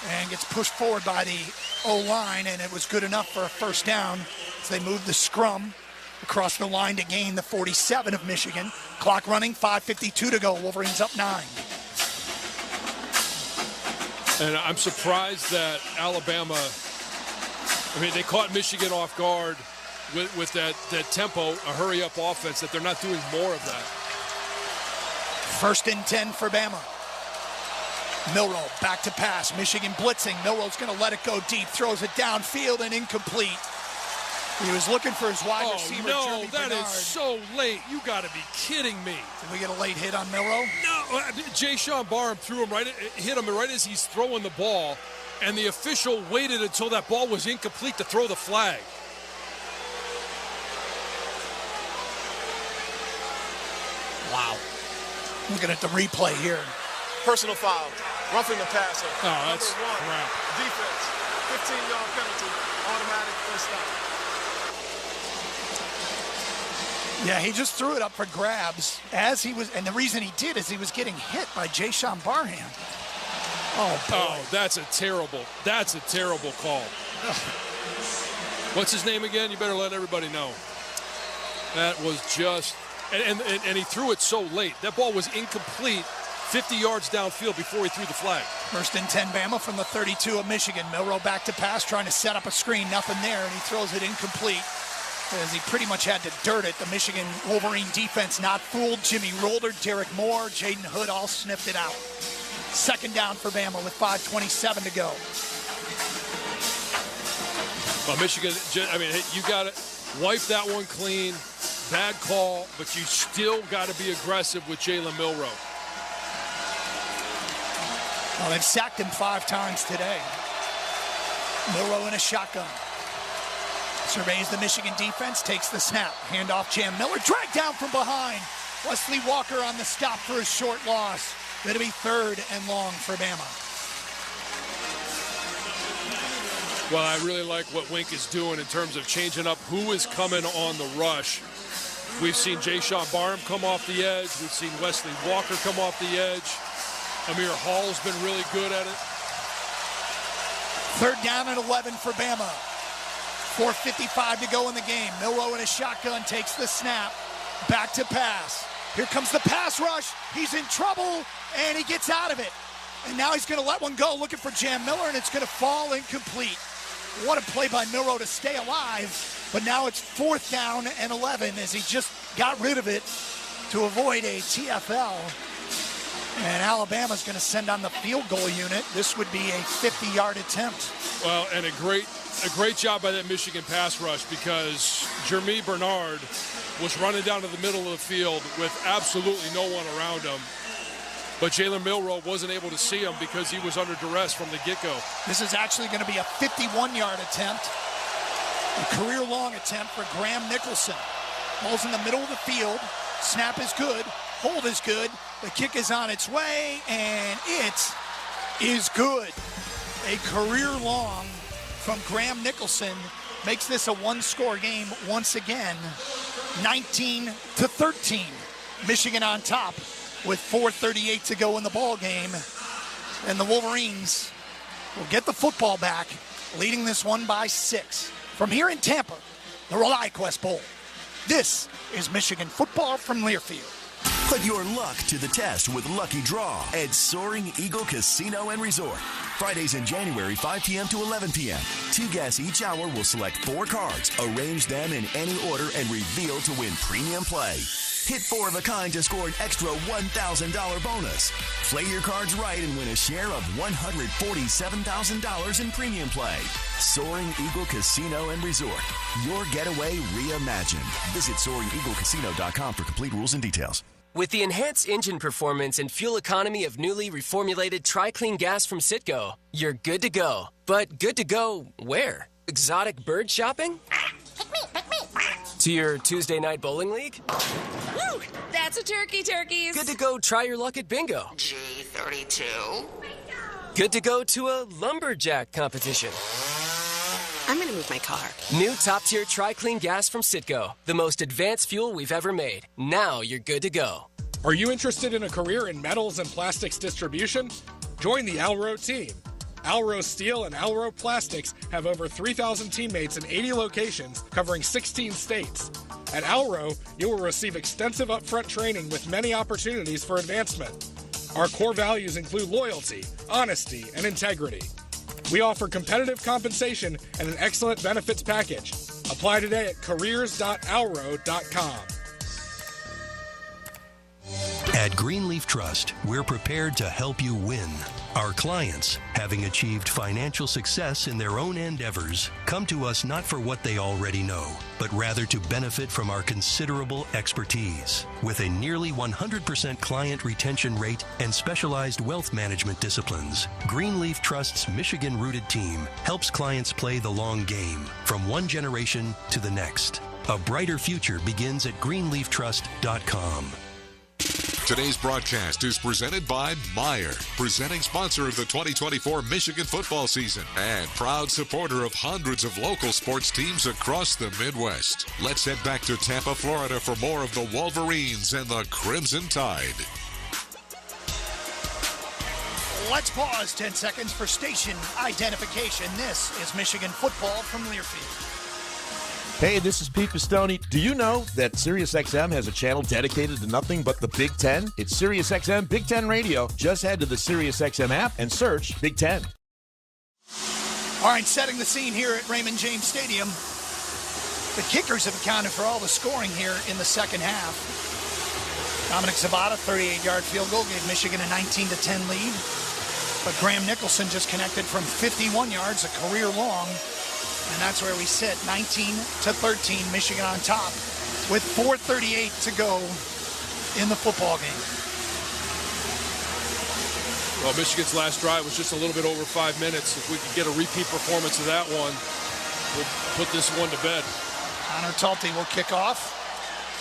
and gets pushed forward by the O-line, and it was good enough for a first down as they move the scrum across the line to gain the 47 of Michigan. Clock running, 5:52 to go. Wolverines up 9. And I'm surprised that Alabama, they caught Michigan off guard with that tempo, a hurry-up offense, that they're not doing more of that. 1st and 10 for Bama. Milroe back to pass. Michigan blitzing. Milroe's going to let it go deep. Throws it downfield and incomplete. He was looking for his wide receiver. No, Jeremy that Bernard. is so late. You got to be kidding me. Did we get a late hit on Milroe? No, Jay Sean Barham hit him right as he's throwing the ball, and the official waited until that ball was incomplete to throw the flag. Wow. Looking at the replay here. Personal foul. Roughing the passer. Oh, that's crap. Defense. 15-yard penalty. Automatic first down. Yeah, he just threw it up for grabs as he was, and the reason he did is he was getting hit by Jay Sean Barham. Oh, boy. Oh, that's a terrible call. What's his name again? You better let everybody know. That was just, and he threw it so late. That ball was incomplete 50 yards downfield before he threw the flag. 1st and 10, Bama from the 32 of Michigan. Milroe back to pass, trying to set up a screen. Nothing there, and he throws it incomplete as he pretty much had to dirt it. The Michigan Wolverine defense not fooled. Jimmy Rolder, Derek Moore, Jaden Hood all sniffed it out. 2nd down for Bama with 5:27 to go. Well, Michigan, you got to wipe that one clean. Bad call, but you still got to be aggressive with Jalen Milroe. Well, they've sacked him 5 times today. Milroe in a shotgun. Surveys the Michigan defense, takes the snap. Handoff, Jam Miller, dragged down from behind. Wesley Walker on the stop for a short loss. It'll be 3rd and long for Bama. Well, I really like what Wink is doing in terms of changing up who is coming on the rush. We've seen Jay-Sean Barham come off the edge. We've seen Wesley Walker come off the edge. Amir Hall's been really good at it. 3rd down and 11 for Bama. 4:55 to go in the game. Milroe in a shotgun takes the snap. Back to pass. Here comes the pass rush. He's in trouble, and he gets out of it. And now he's going to let one go, looking for Jam Miller, and it's going to fall incomplete. What a play by Milroe to stay alive. But now it's 4th down and 11 as he just got rid of it to avoid a TFL. And Alabama's going to send on the field goal unit. This would be a 50-yard attempt. Well, and a great job by that Michigan pass rush, because Jeremy Bernard was running down to the middle of the field with absolutely no one around him. But Jalen Milroe wasn't able to see him because he was under duress from the get-go. This is actually going to be a 51-yard attempt. A career-long attempt for Graham Nicholson. Ball's in the middle of the field. Snap is good. Hold is good. The kick is on its way, and it is good. A career-long from Graham Nicholson makes this a one-score game once again. 19-13. Michigan on top with 4:38 to go in the ball game. And the Wolverines will get the football back, leading this one by 6. From here in Tampa, the ReliQuest Bowl. This is Michigan football from Learfield. Put your luck to the test with Lucky Draw at Soaring Eagle Casino and Resort. Fridays in January, 5 p.m. to 11 p.m. 2 guests each hour will select 4 cards, arrange them in any order, and reveal to win premium play. Hit 4 of a kind to score an extra $1,000 bonus. Play your cards right and win a share of $147,000 in premium play. Soaring Eagle Casino and Resort. Your getaway reimagined. Visit SoaringEagleCasino.com for complete rules and details. With the enhanced engine performance and fuel economy of newly reformulated Tri-Clean gas from Citgo, you're good to go. But good to go where? Exotic bird shopping? To your Tuesday night bowling league? Woo! That's a turkeys. Good to go try your luck at bingo. G32. Good to go to a lumberjack competition. I'm gonna move my car. New top-tier Tri-Clean gas from Citgo. The most advanced fuel we've ever made. Now you're good to go. Are you interested in a career in metals and plastics distribution? Join the Alro team. Alro Steel and Alro Plastics have over 3,000 teammates in 80 locations covering 16 states. At Alro, you will receive extensive upfront training with many opportunities for advancement. Our core values include loyalty, honesty, and integrity. We offer competitive compensation and an excellent benefits package. Apply today at careers.alro.com. At Greenleaf Trust, we're prepared to help you win. Our clients, having achieved financial success in their own endeavors, come to us not for what they already know, but rather to benefit from our considerable expertise. With a nearly 100% client retention rate and specialized wealth management disciplines, Greenleaf Trust's Michigan-rooted team helps clients play the long game from one generation to the next. A brighter future begins at greenleaftrust.com. Today's broadcast is presented by Meijer, presenting sponsor of the 2024 Michigan football season and proud supporter of hundreds of local sports teams across the Midwest. Let's head back to Tampa, Florida for more of the Wolverines and the Crimson Tide. Let's pause 10 seconds for station identification. This is Michigan football from Learfield. Hey, this is Pete Pistone. Do you know that SiriusXM has a channel dedicated to nothing but the Big Ten? It's SiriusXM Big Ten Radio. Just head to the SiriusXM app and search Big Ten. All right, setting the scene here at Raymond James Stadium. The kickers have accounted for all the scoring here in the second half. Dominic Zabata, 38-yard field goal, gave Michigan a 19-10 lead. But Graham Nicholson just connected from 51 yards, a career long. And that's where we sit, 19-13, Michigan on top with 4:38 to go in the football game. Well, Michigan's last drive was just a little bit over 5 minutes. If we could get a repeat performance of that one, we'll put this one to bed. Connor Talty will kick off.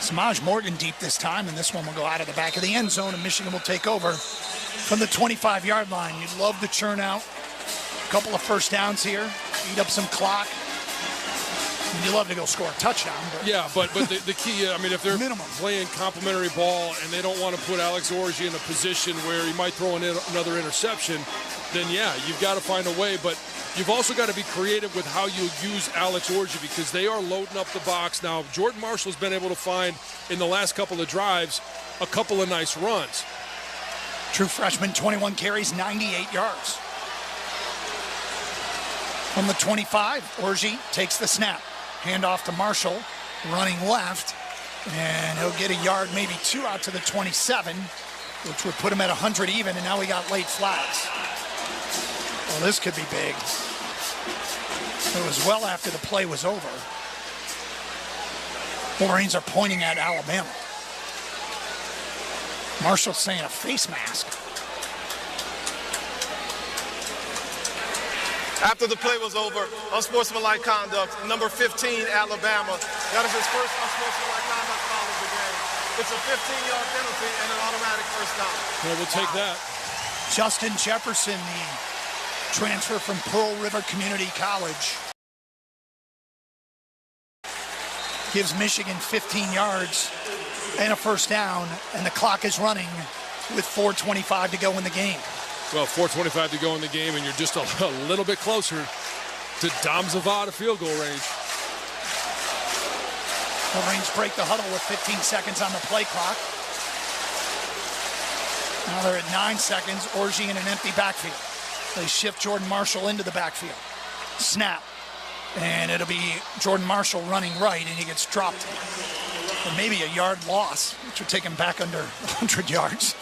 Samaj Morgan deep this time, and this one will go out of the back of the end zone, and Michigan will take over from the 25-yard line. You'd love to churn out a couple of first downs here. eat up some clock. I mean, you love to go score a touchdown. But yeah, but the key, I mean, if they're playing complimentary ball and they don't want to put Alex Orji in a position where he might throw in another interception, then yeah, you've got to find a way. But you've also got to be creative with how you use Alex Orji because they are loading up the box. Now, Jordan Marshall's been able to find in the last couple of drives a couple of nice runs. True freshman, 21 carries, 98 yards. From the 25, Orji takes the snap. Hand off to Marshall, running left, and he'll get a yard, maybe 2 out to the 27, which would put him at 100 even, and now we got late flags. Well, this could be big. It was well after the play was over. Wolverines are pointing at Alabama. Marshall's saying a face mask. After the play was over, unsportsmanlike conduct, number 15, Alabama. That is his first unsportsmanlike conduct foul of the game. It's a 15-yard penalty and an automatic first down. Yeah, we'll take that. Justin Jefferson, the transfer from Pearl River Community College, gives Michigan 15 yards and a first down, and the clock is running with 4:25 to go in the game. Well, 4:25 to go in the game, and you're just a little bit closer to Dom Zavada field goal range. Wolverines break the huddle with 15 seconds on the play clock. Now they're at 9 seconds. Orji in an empty backfield. They shift Jordan Marshall into the backfield. Snap. And it'll be Jordan Marshall running right, and he gets dropped for maybe a yard loss, which would take him back under 100 yards.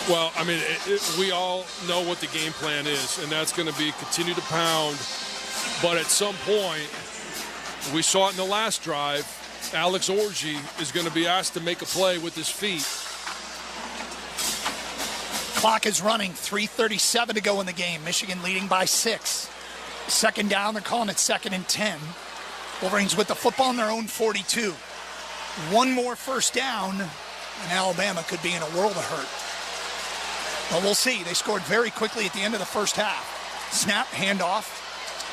Well, I mean, we all know what the game plan is, and that's going to be continue to pound. But at some point, we saw it in the last drive, Alex Orji is going to be asked to make a play with his feet. Clock is running, 3:37 to go in the game. Michigan leading by 6. Second down, they're calling it 2nd and 10. Wolverines with the football in their own 42. One more first down, and Alabama could be in a world of hurt. Well, we'll see. They scored very quickly at the end of the first half. Snap, handoff.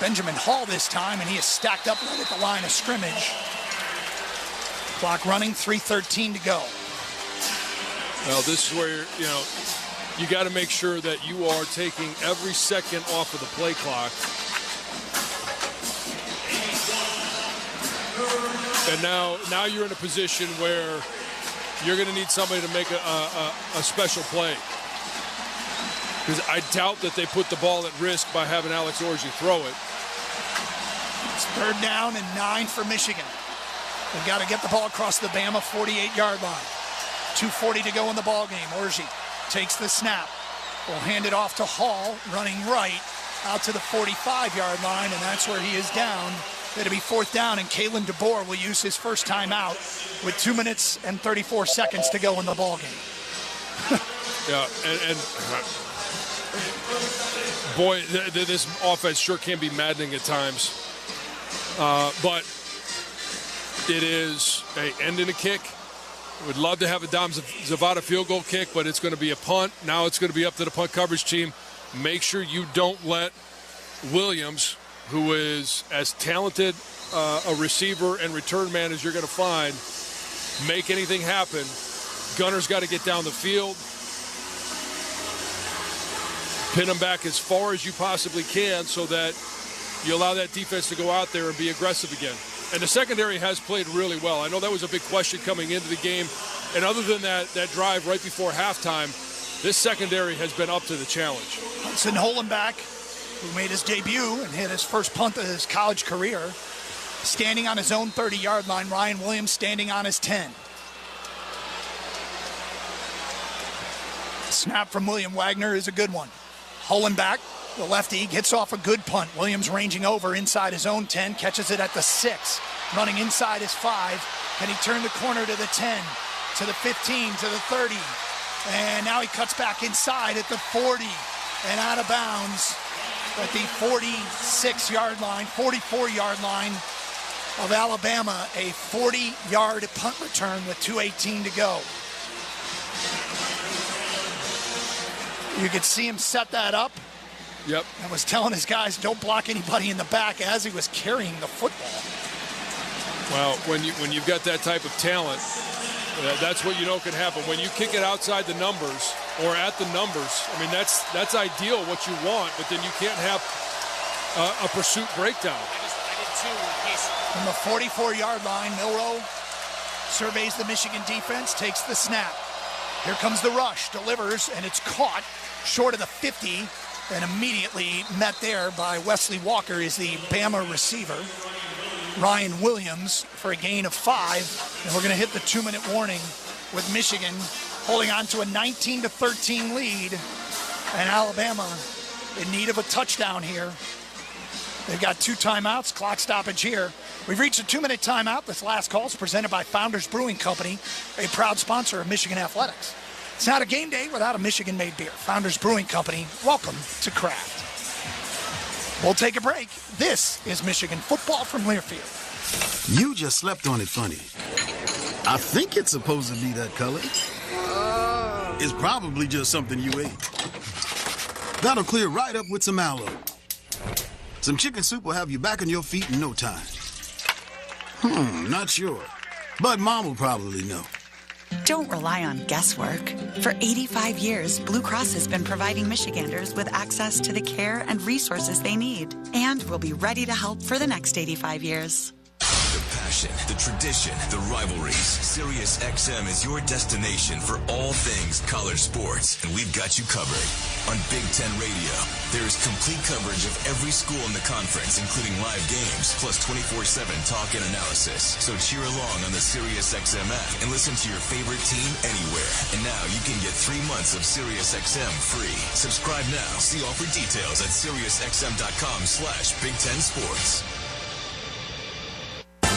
Benjamin Hall this time, and he is stacked up right at the line of scrimmage. Clock running, 3:13 to go. Well, this is where, you got to make sure that you are taking every second off of the play clock. And now you're in a position where you're going to need somebody to make a special play. Because I doubt that they put the ball at risk by having Alex Orji throw it. It's 3rd down and 9 for Michigan. They've got to get the ball across the Bama 48-yard line. 2:40 to go in the ball game. Orji takes the snap. Will hand it off to Hall, running right out to the 45-yard line, and that's where he is down. It'll be 4th down, and Kalen DeBoer will use his first timeout with 2 minutes and 34 seconds to go in the ball game. Yeah, and boy, this offense sure can be maddening at times. But it is an end in a kick. Would love to have a Dom Zavada field goal kick, but it's going to be a punt. Now it's going to be up to the punt coverage team. Make sure you don't let Williams, who is as talented a receiver and return man as you're going to find, make anything happen. Gunner's got to get down the field. Pin them back as far as you possibly can so that you allow that defense to go out there and be aggressive again. And the secondary has played really well. I know that was a big question coming into the game. And other than that drive right before halftime, this secondary has been up to the challenge. Hudson Holenback, who made his debut and hit his first punt of his college career, standing on his own 30-yard line. Ryan Williams standing on his 10. Snap from William Wagner is a good one. Holenback, the lefty, gets off a good punt. Williams ranging over inside his own 10, catches it at the 6, running inside his 5. Then he turned the corner to the 10, to the 15, to the 30. And now he cuts back inside at the 40 and out of bounds at the 46-yard line, 44-yard line of Alabama. A 40-yard punt return with 2:18 to go. You could see him set that up. Yep. And was telling his guys, don't block anybody in the back as he was carrying the football. Well, when you've got that type of talent, that's what you know can happen. When you kick it outside the numbers or at the numbers, I mean, that's ideal, what you want, but then you can't have a pursuit breakdown. From the 44-yard line, Milroe surveys the Michigan defense, takes the snap. Here comes the rush, delivers, and it's caught short of the 50, and immediately met there by Wesley Walker is the Bama receiver. Ryan Williams for a gain of 5, and we're going to hit the 2-minute warning with Michigan holding on to a 19-13 lead, and Alabama in need of a touchdown here. They've got 2 timeouts, clock stoppage here. We've reached a 2-minute timeout. This last call is presented by Founders Brewing Company, a proud sponsor of Michigan Athletics. It's not a game day without a Michigan-made beer. Founders Brewing Company, welcome to Craft. We'll take a break. This is Michigan football from Learfield. You just slept on it funny. I think it's supposed to be that color. It's probably just something you ate. That'll clear right up with some aloe. Some chicken soup will have you back on your feet in no time. Not sure. But Mom will probably know. Don't rely on guesswork. For 85 years, Blue Cross has been providing Michiganders with access to the care and resources they need, and will be ready to help for the next 85 years. The passion, the tradition, the rivalries. Sirius XM is your destination for all things college sports, and we've got you covered. On Big Ten Radio, there is complete coverage of every school in the conference, including live games, plus 24/7 talk and analysis. So cheer along on the Sirius XM app and listen to your favorite team anywhere. And now you can get 3 months of Sirius XM free. Subscribe now. See offer details at SiriusXM.com/Big Ten Sports.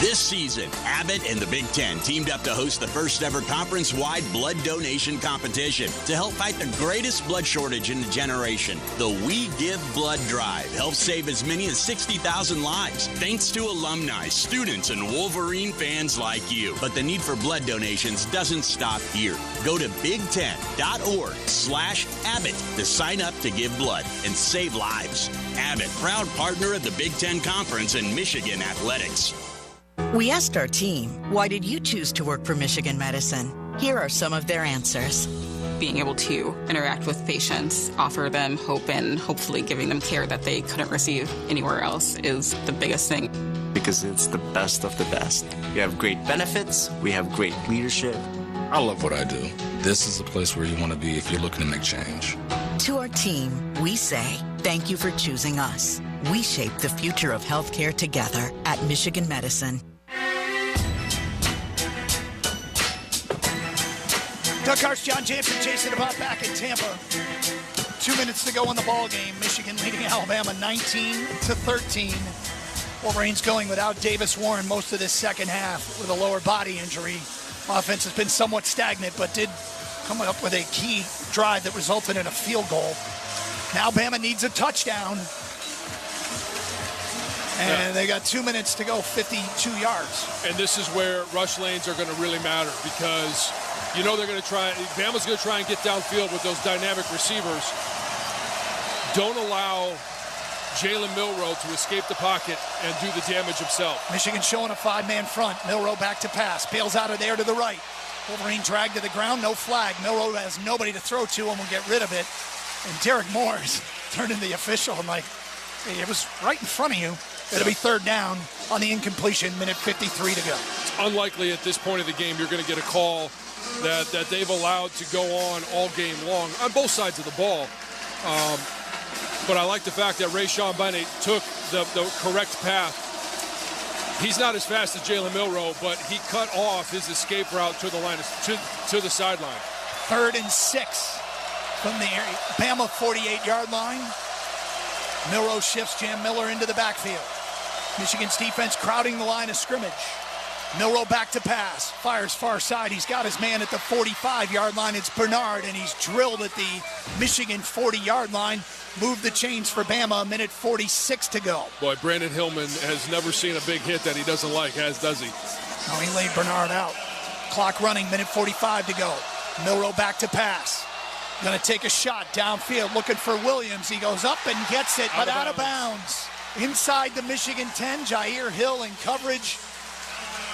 This season, Abbott and the Big Ten teamed up to host the first ever conference-wide blood donation competition to help fight the greatest blood shortage in a generation. The We Give Blood Drive helps save as many as 60,000 lives, thanks to alumni, students, and Wolverine fans like you. But the need for blood donations doesn't stop here. Go to big10.org/Abbott to sign up to give blood and save lives. Abbott, proud partner of the Big Ten Conference and Michigan Athletics. We asked our team, why did you choose to work for Michigan Medicine? Here are some of their answers. Being able to interact with patients, offer them hope, and hopefully giving them care that they couldn't receive anywhere else is the biggest thing. Because it's the best of the best. We have great benefits. We have great leadership. I love what I do. This is the place where you want to be if you're looking to make change. To our team, we say, thank you for choosing us. We shape the future of healthcare together at Michigan Medicine. Doug Karsch, John Jansen, Jason Abbott back in Tampa. 2 minutes to go in the ball game. Michigan leading Alabama 19-13. Wolverines going without Davis Warren most of this second half with a lower body injury. Offense has been somewhat stagnant, but did come up with a key drive that resulted in a field goal. Now Alabama needs a touchdown. And they got 2 minutes to go, 52 yards. And this is where rush lanes are going to really matter because you know they're going to try, Bama's going to try and get downfield with those dynamic receivers. Don't allow Jalen Milroe to escape the pocket and do the damage himself. Michigan showing a 5-man front. Milroe back to pass. Bails out of there to the right. Wolverine dragged to the ground, no flag. Milroe has nobody to throw to and will get rid of it. And Derek Morris turned into the official and like, hey, it was right in front of you. It'll be third down on the incompletion, minute 53 to go. It's unlikely at this point of the game you're going to get a call that they've allowed to go on all game long on both sides of the ball. But I like the fact that Rayshawn Bennett took the correct path. He's not as fast as Jalen Milroe, but he cut off his escape route to the line to the sideline. 3rd and 6 from the Bama 48-yard line. Milroe shifts Jam Miller into the backfield. Michigan's defense crowding the line of scrimmage. Milroe back to pass, fires far side. He's got his man at the 45-yard line. It's Bernard, and he's drilled at the Michigan 40-yard line. Moved the chains for Bama, minute 46 to go. Boy, Brandon Hillman has never seen a big hit that he doesn't like, as does he? No, he laid Bernard out. Clock running, minute 45 to go. Milroe back to pass. Going to take a shot downfield, looking for Williams. He goes up and gets it, but out of bounds. Inside the Michigan 10, Jair Hill in coverage.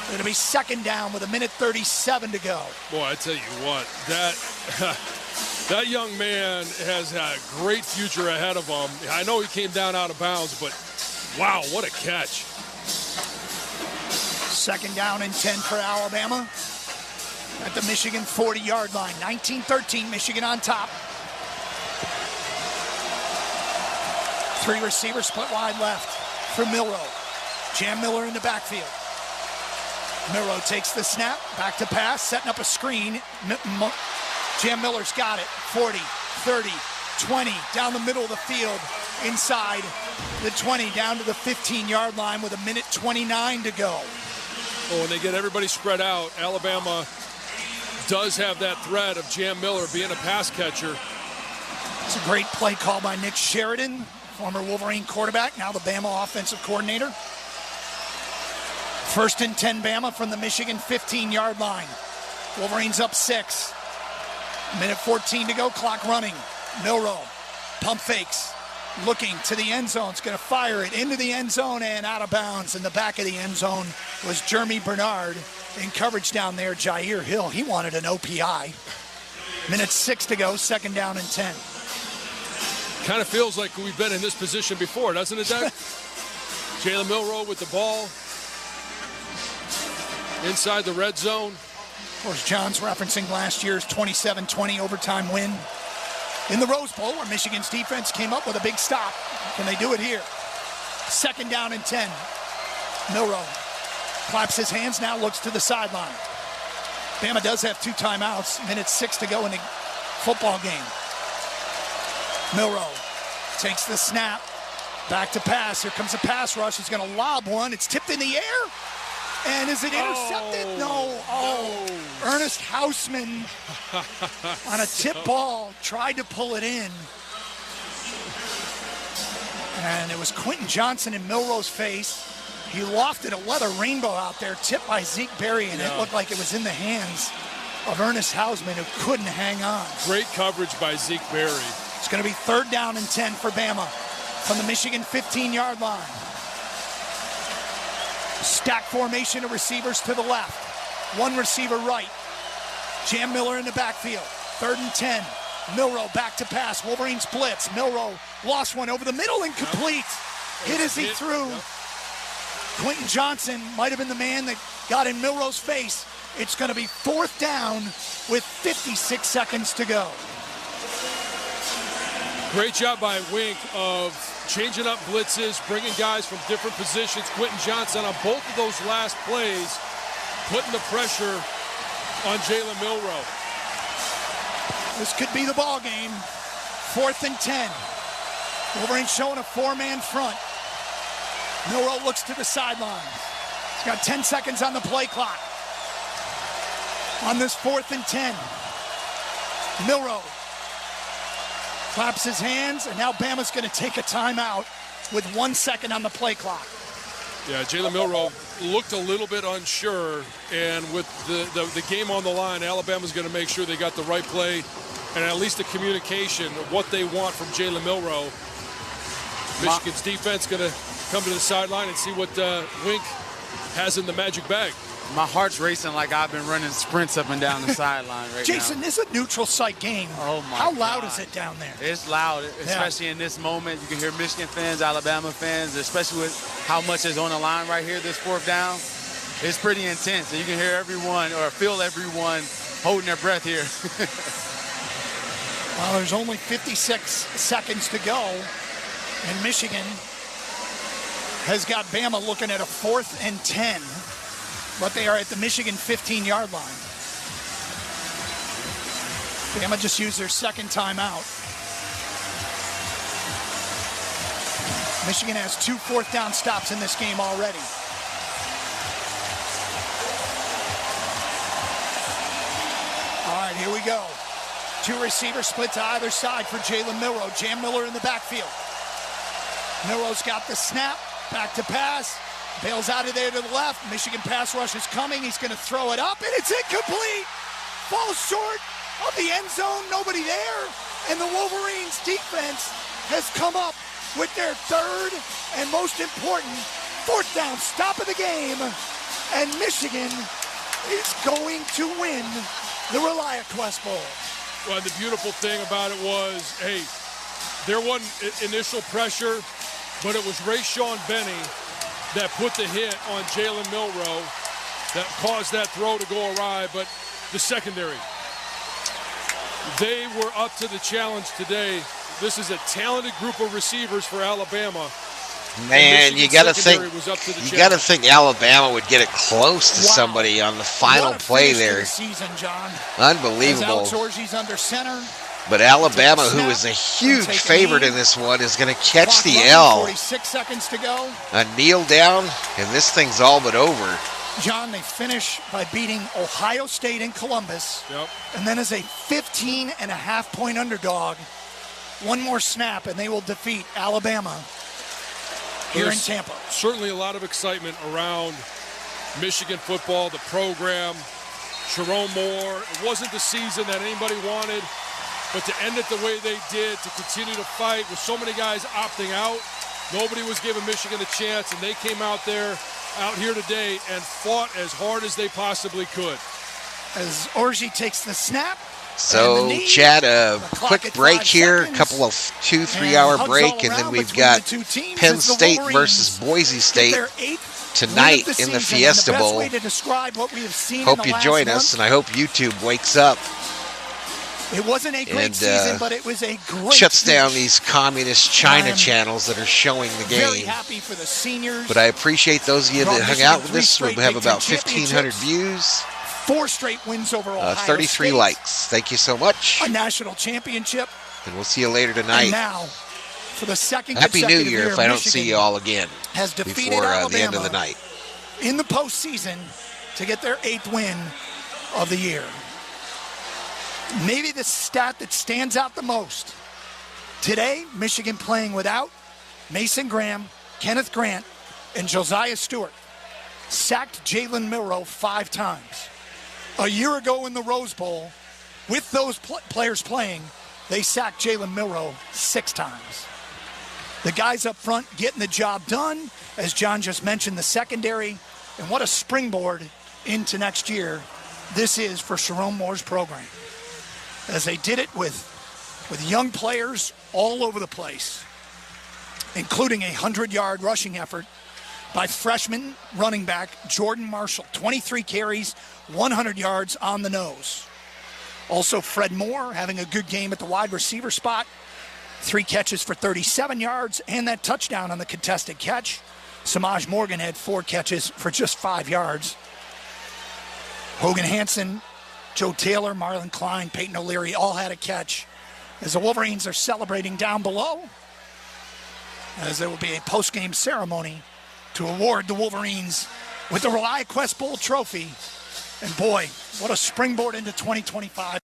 Going to be second down with 1:37 to go. Boy, I tell you what, that young man has a great future ahead of him. I know he came down out of bounds, but wow, what a catch. Second down and 10 for Alabama at the Michigan 40-yard line. 19-13, Michigan on top. 3 receivers split wide left for Milroe. Jam Miller in the backfield. Milroe takes the snap, back to pass, setting up a screen. Jam Miller's got it. 40, 30, 20, down the middle of the field, inside the 20, down to the 15-yard line with 1:29 to go. Well, when they get everybody spread out, Alabama does have that threat of Jam Miller being a pass catcher. It's a great play call by Nick Sheridan, former Wolverine quarterback, now the Bama offensive coordinator. First and 10 Bama from the Michigan 15-yard line. Wolverines up 6. 1:14 to go, clock running. Milroe, pump fakes, looking to the end zone. It's going to fire it into the end zone and out of bounds. In the back of the end zone was Jeremy Bernard. In coverage down there, Jair Hill. He wanted an OPI. 1:06 to go, second down and 10. Kind of feels like we've been in this position before, doesn't it, Doug? Jalen Milroe with the ball inside the red zone. Of course, John's referencing last year's 27-20 overtime win in the Rose Bowl, where Michigan's defense came up with a big stop. Can they do it here? Second down and 10. Milroe claps his hands, now looks to the sideline. Bama does have 2 timeouts. 1:06 to go in the football game. Milroe takes the snap, back to pass. Here comes a pass rush. He's going to lob one. It's tipped in the air. And is it intercepted? No. Ernest Hausman on a tip ball tried to pull it in. And it was Quentin Johnson in Milroe's face. He lofted a leather rainbow out there, tipped by Zeke Berry, and it looked like it was in the hands of Ernest Hausman, who couldn't hang on. Great coverage by Zeke Berry. It's going to be third down and 10 for Bama from the Michigan 15-yard line. Stack formation of receivers to the left. 1 receiver right. Jam Miller in the backfield. Third and 10. Milroe back to pass. Wolverines blitz. Milroe lost one over the middle, incomplete. Hit as he threw. Quentin Johnson might have been the man that got in Milroe's face. It's going to be fourth down with 56 seconds to go. Great job by Wink of changing up blitzes, bringing guys from different positions. Quentin Johnson on both of those last plays, putting the pressure on Jalen Milroe. This could be the ball game. Fourth and 10. Wolverines showing a 4-man front. Milroe looks to the sideline. He's got 10 seconds on the play clock. On this 4th and 10. Milroe claps his hands, and now Bama's going to take a timeout with 1 second on the play clock. Yeah, Jalen Milroe looked a little bit unsure, and with the game on the line, Alabama's going to make sure they got the right play and at least the communication of what they want from Jalen Milroe. Michigan's defense going to come to the sideline and see what Wink has in the magic bag. My heart's racing like I've been running sprints up and down the sideline right Jason, now. this is a neutral site game. Oh, my How loud God. is it down there? It's loud, especially in this moment. You can hear Michigan fans, Alabama fans, especially with how much is on the line right here, this fourth down. It's pretty intense, and you can hear everyone or feel everyone holding their breath here. Well, there's only 56 seconds to go, and Michigan has got Bama looking at a 4th and 10. But they are at the Michigan 15-yard line. Bama just used their second timeout. Michigan has 2 fourth down stops in this game already. All right, here we go. 2 receivers split to either side for Jalen Milroe. Jam Miller in the backfield. Milroe's got the snap, back to pass. Bails out of there to the left. Michigan pass rush is coming. He's going to throw it up, and it's incomplete. Falls short of the end zone, nobody there. And the Wolverines defense has come up with their third and most important fourth down stop of the game. And Michigan is going to win the ReliaQuest Bowl. Well, the beautiful thing about it was, hey, there wasn't initial pressure, but it was Rayshon Benny that put the hit on Jalen Milroe that caused that throw to go awry. But the secondary, they were up to the challenge today. This is a talented group of receivers for Alabama. Man, you got to think Alabama would get it close to somebody on the final play there. Season, John. Unbelievable. Alex Orji's under center. But Alabama, who is a huge favorite in this one, is going to catch the L. 46 seconds to go. A kneel down, and this thing's all but over. John, they finish by beating Ohio State in Columbus. Yep. And then as a 15.5-point underdog, one more snap, and they will defeat Alabama here in Tampa. Certainly a lot of excitement around Michigan football, the program, Jerome Moore. It wasn't the season that anybody wanted, but to end it the way they did, to continue to fight with so many guys opting out, nobody was giving Michigan a chance, and they came out here today and fought as hard as they possibly could. As Orji takes the snap. So, Chad, a quick break here, a couple of 2-3 hour break, and then we've got Penn State versus Boise State tonight in the Fiesta Bowl. Hope you join us, and I hope YouTube wakes up. It wasn't a great season, but it was a great shuts down these communist China channels that are showing the game. Very happy for the seniors. But I appreciate those of you that hung out with us. We have about 1,500 views. 4 straight wins over Ohio 33 State. Likes. Thank you so much. A national championship. And we'll see you later tonight. And now, for the second Happy New consecutive Year if I don't see you all again has defeated before Alabama the end of the night. In the postseason to get their 8th win of the year. Maybe the stat that stands out the most. Today, Michigan playing without Mason Graham, Kenneth Grant, and Josiah Stewart. Sacked Jalen Milroe 5 times. A year ago in the Rose Bowl, with those players playing, they sacked Jalen Milroe 6 times. The guys up front getting the job done. As John just mentioned, the secondary. And what a springboard into next year this is for Jerome Moore's program. As they did it with young players all over the place, including a 100-yard rushing effort by freshman running back Jordan Marshall. 23 carries, 100 yards on the nose. Also, Fred Moore having a good game at the wide receiver spot. 3 catches for 37 yards and that touchdown on the contested catch. Samaj Morgan had 4 catches for just 5 yards. Hogan Hansen, Joe Taylor, Marlon Klein, Peyton O'Leary all had a catch. As the Wolverines are celebrating down below, as there will be a post-game ceremony to award the Wolverines with the ReliaQuest Bowl trophy. And boy, what a springboard into 2025.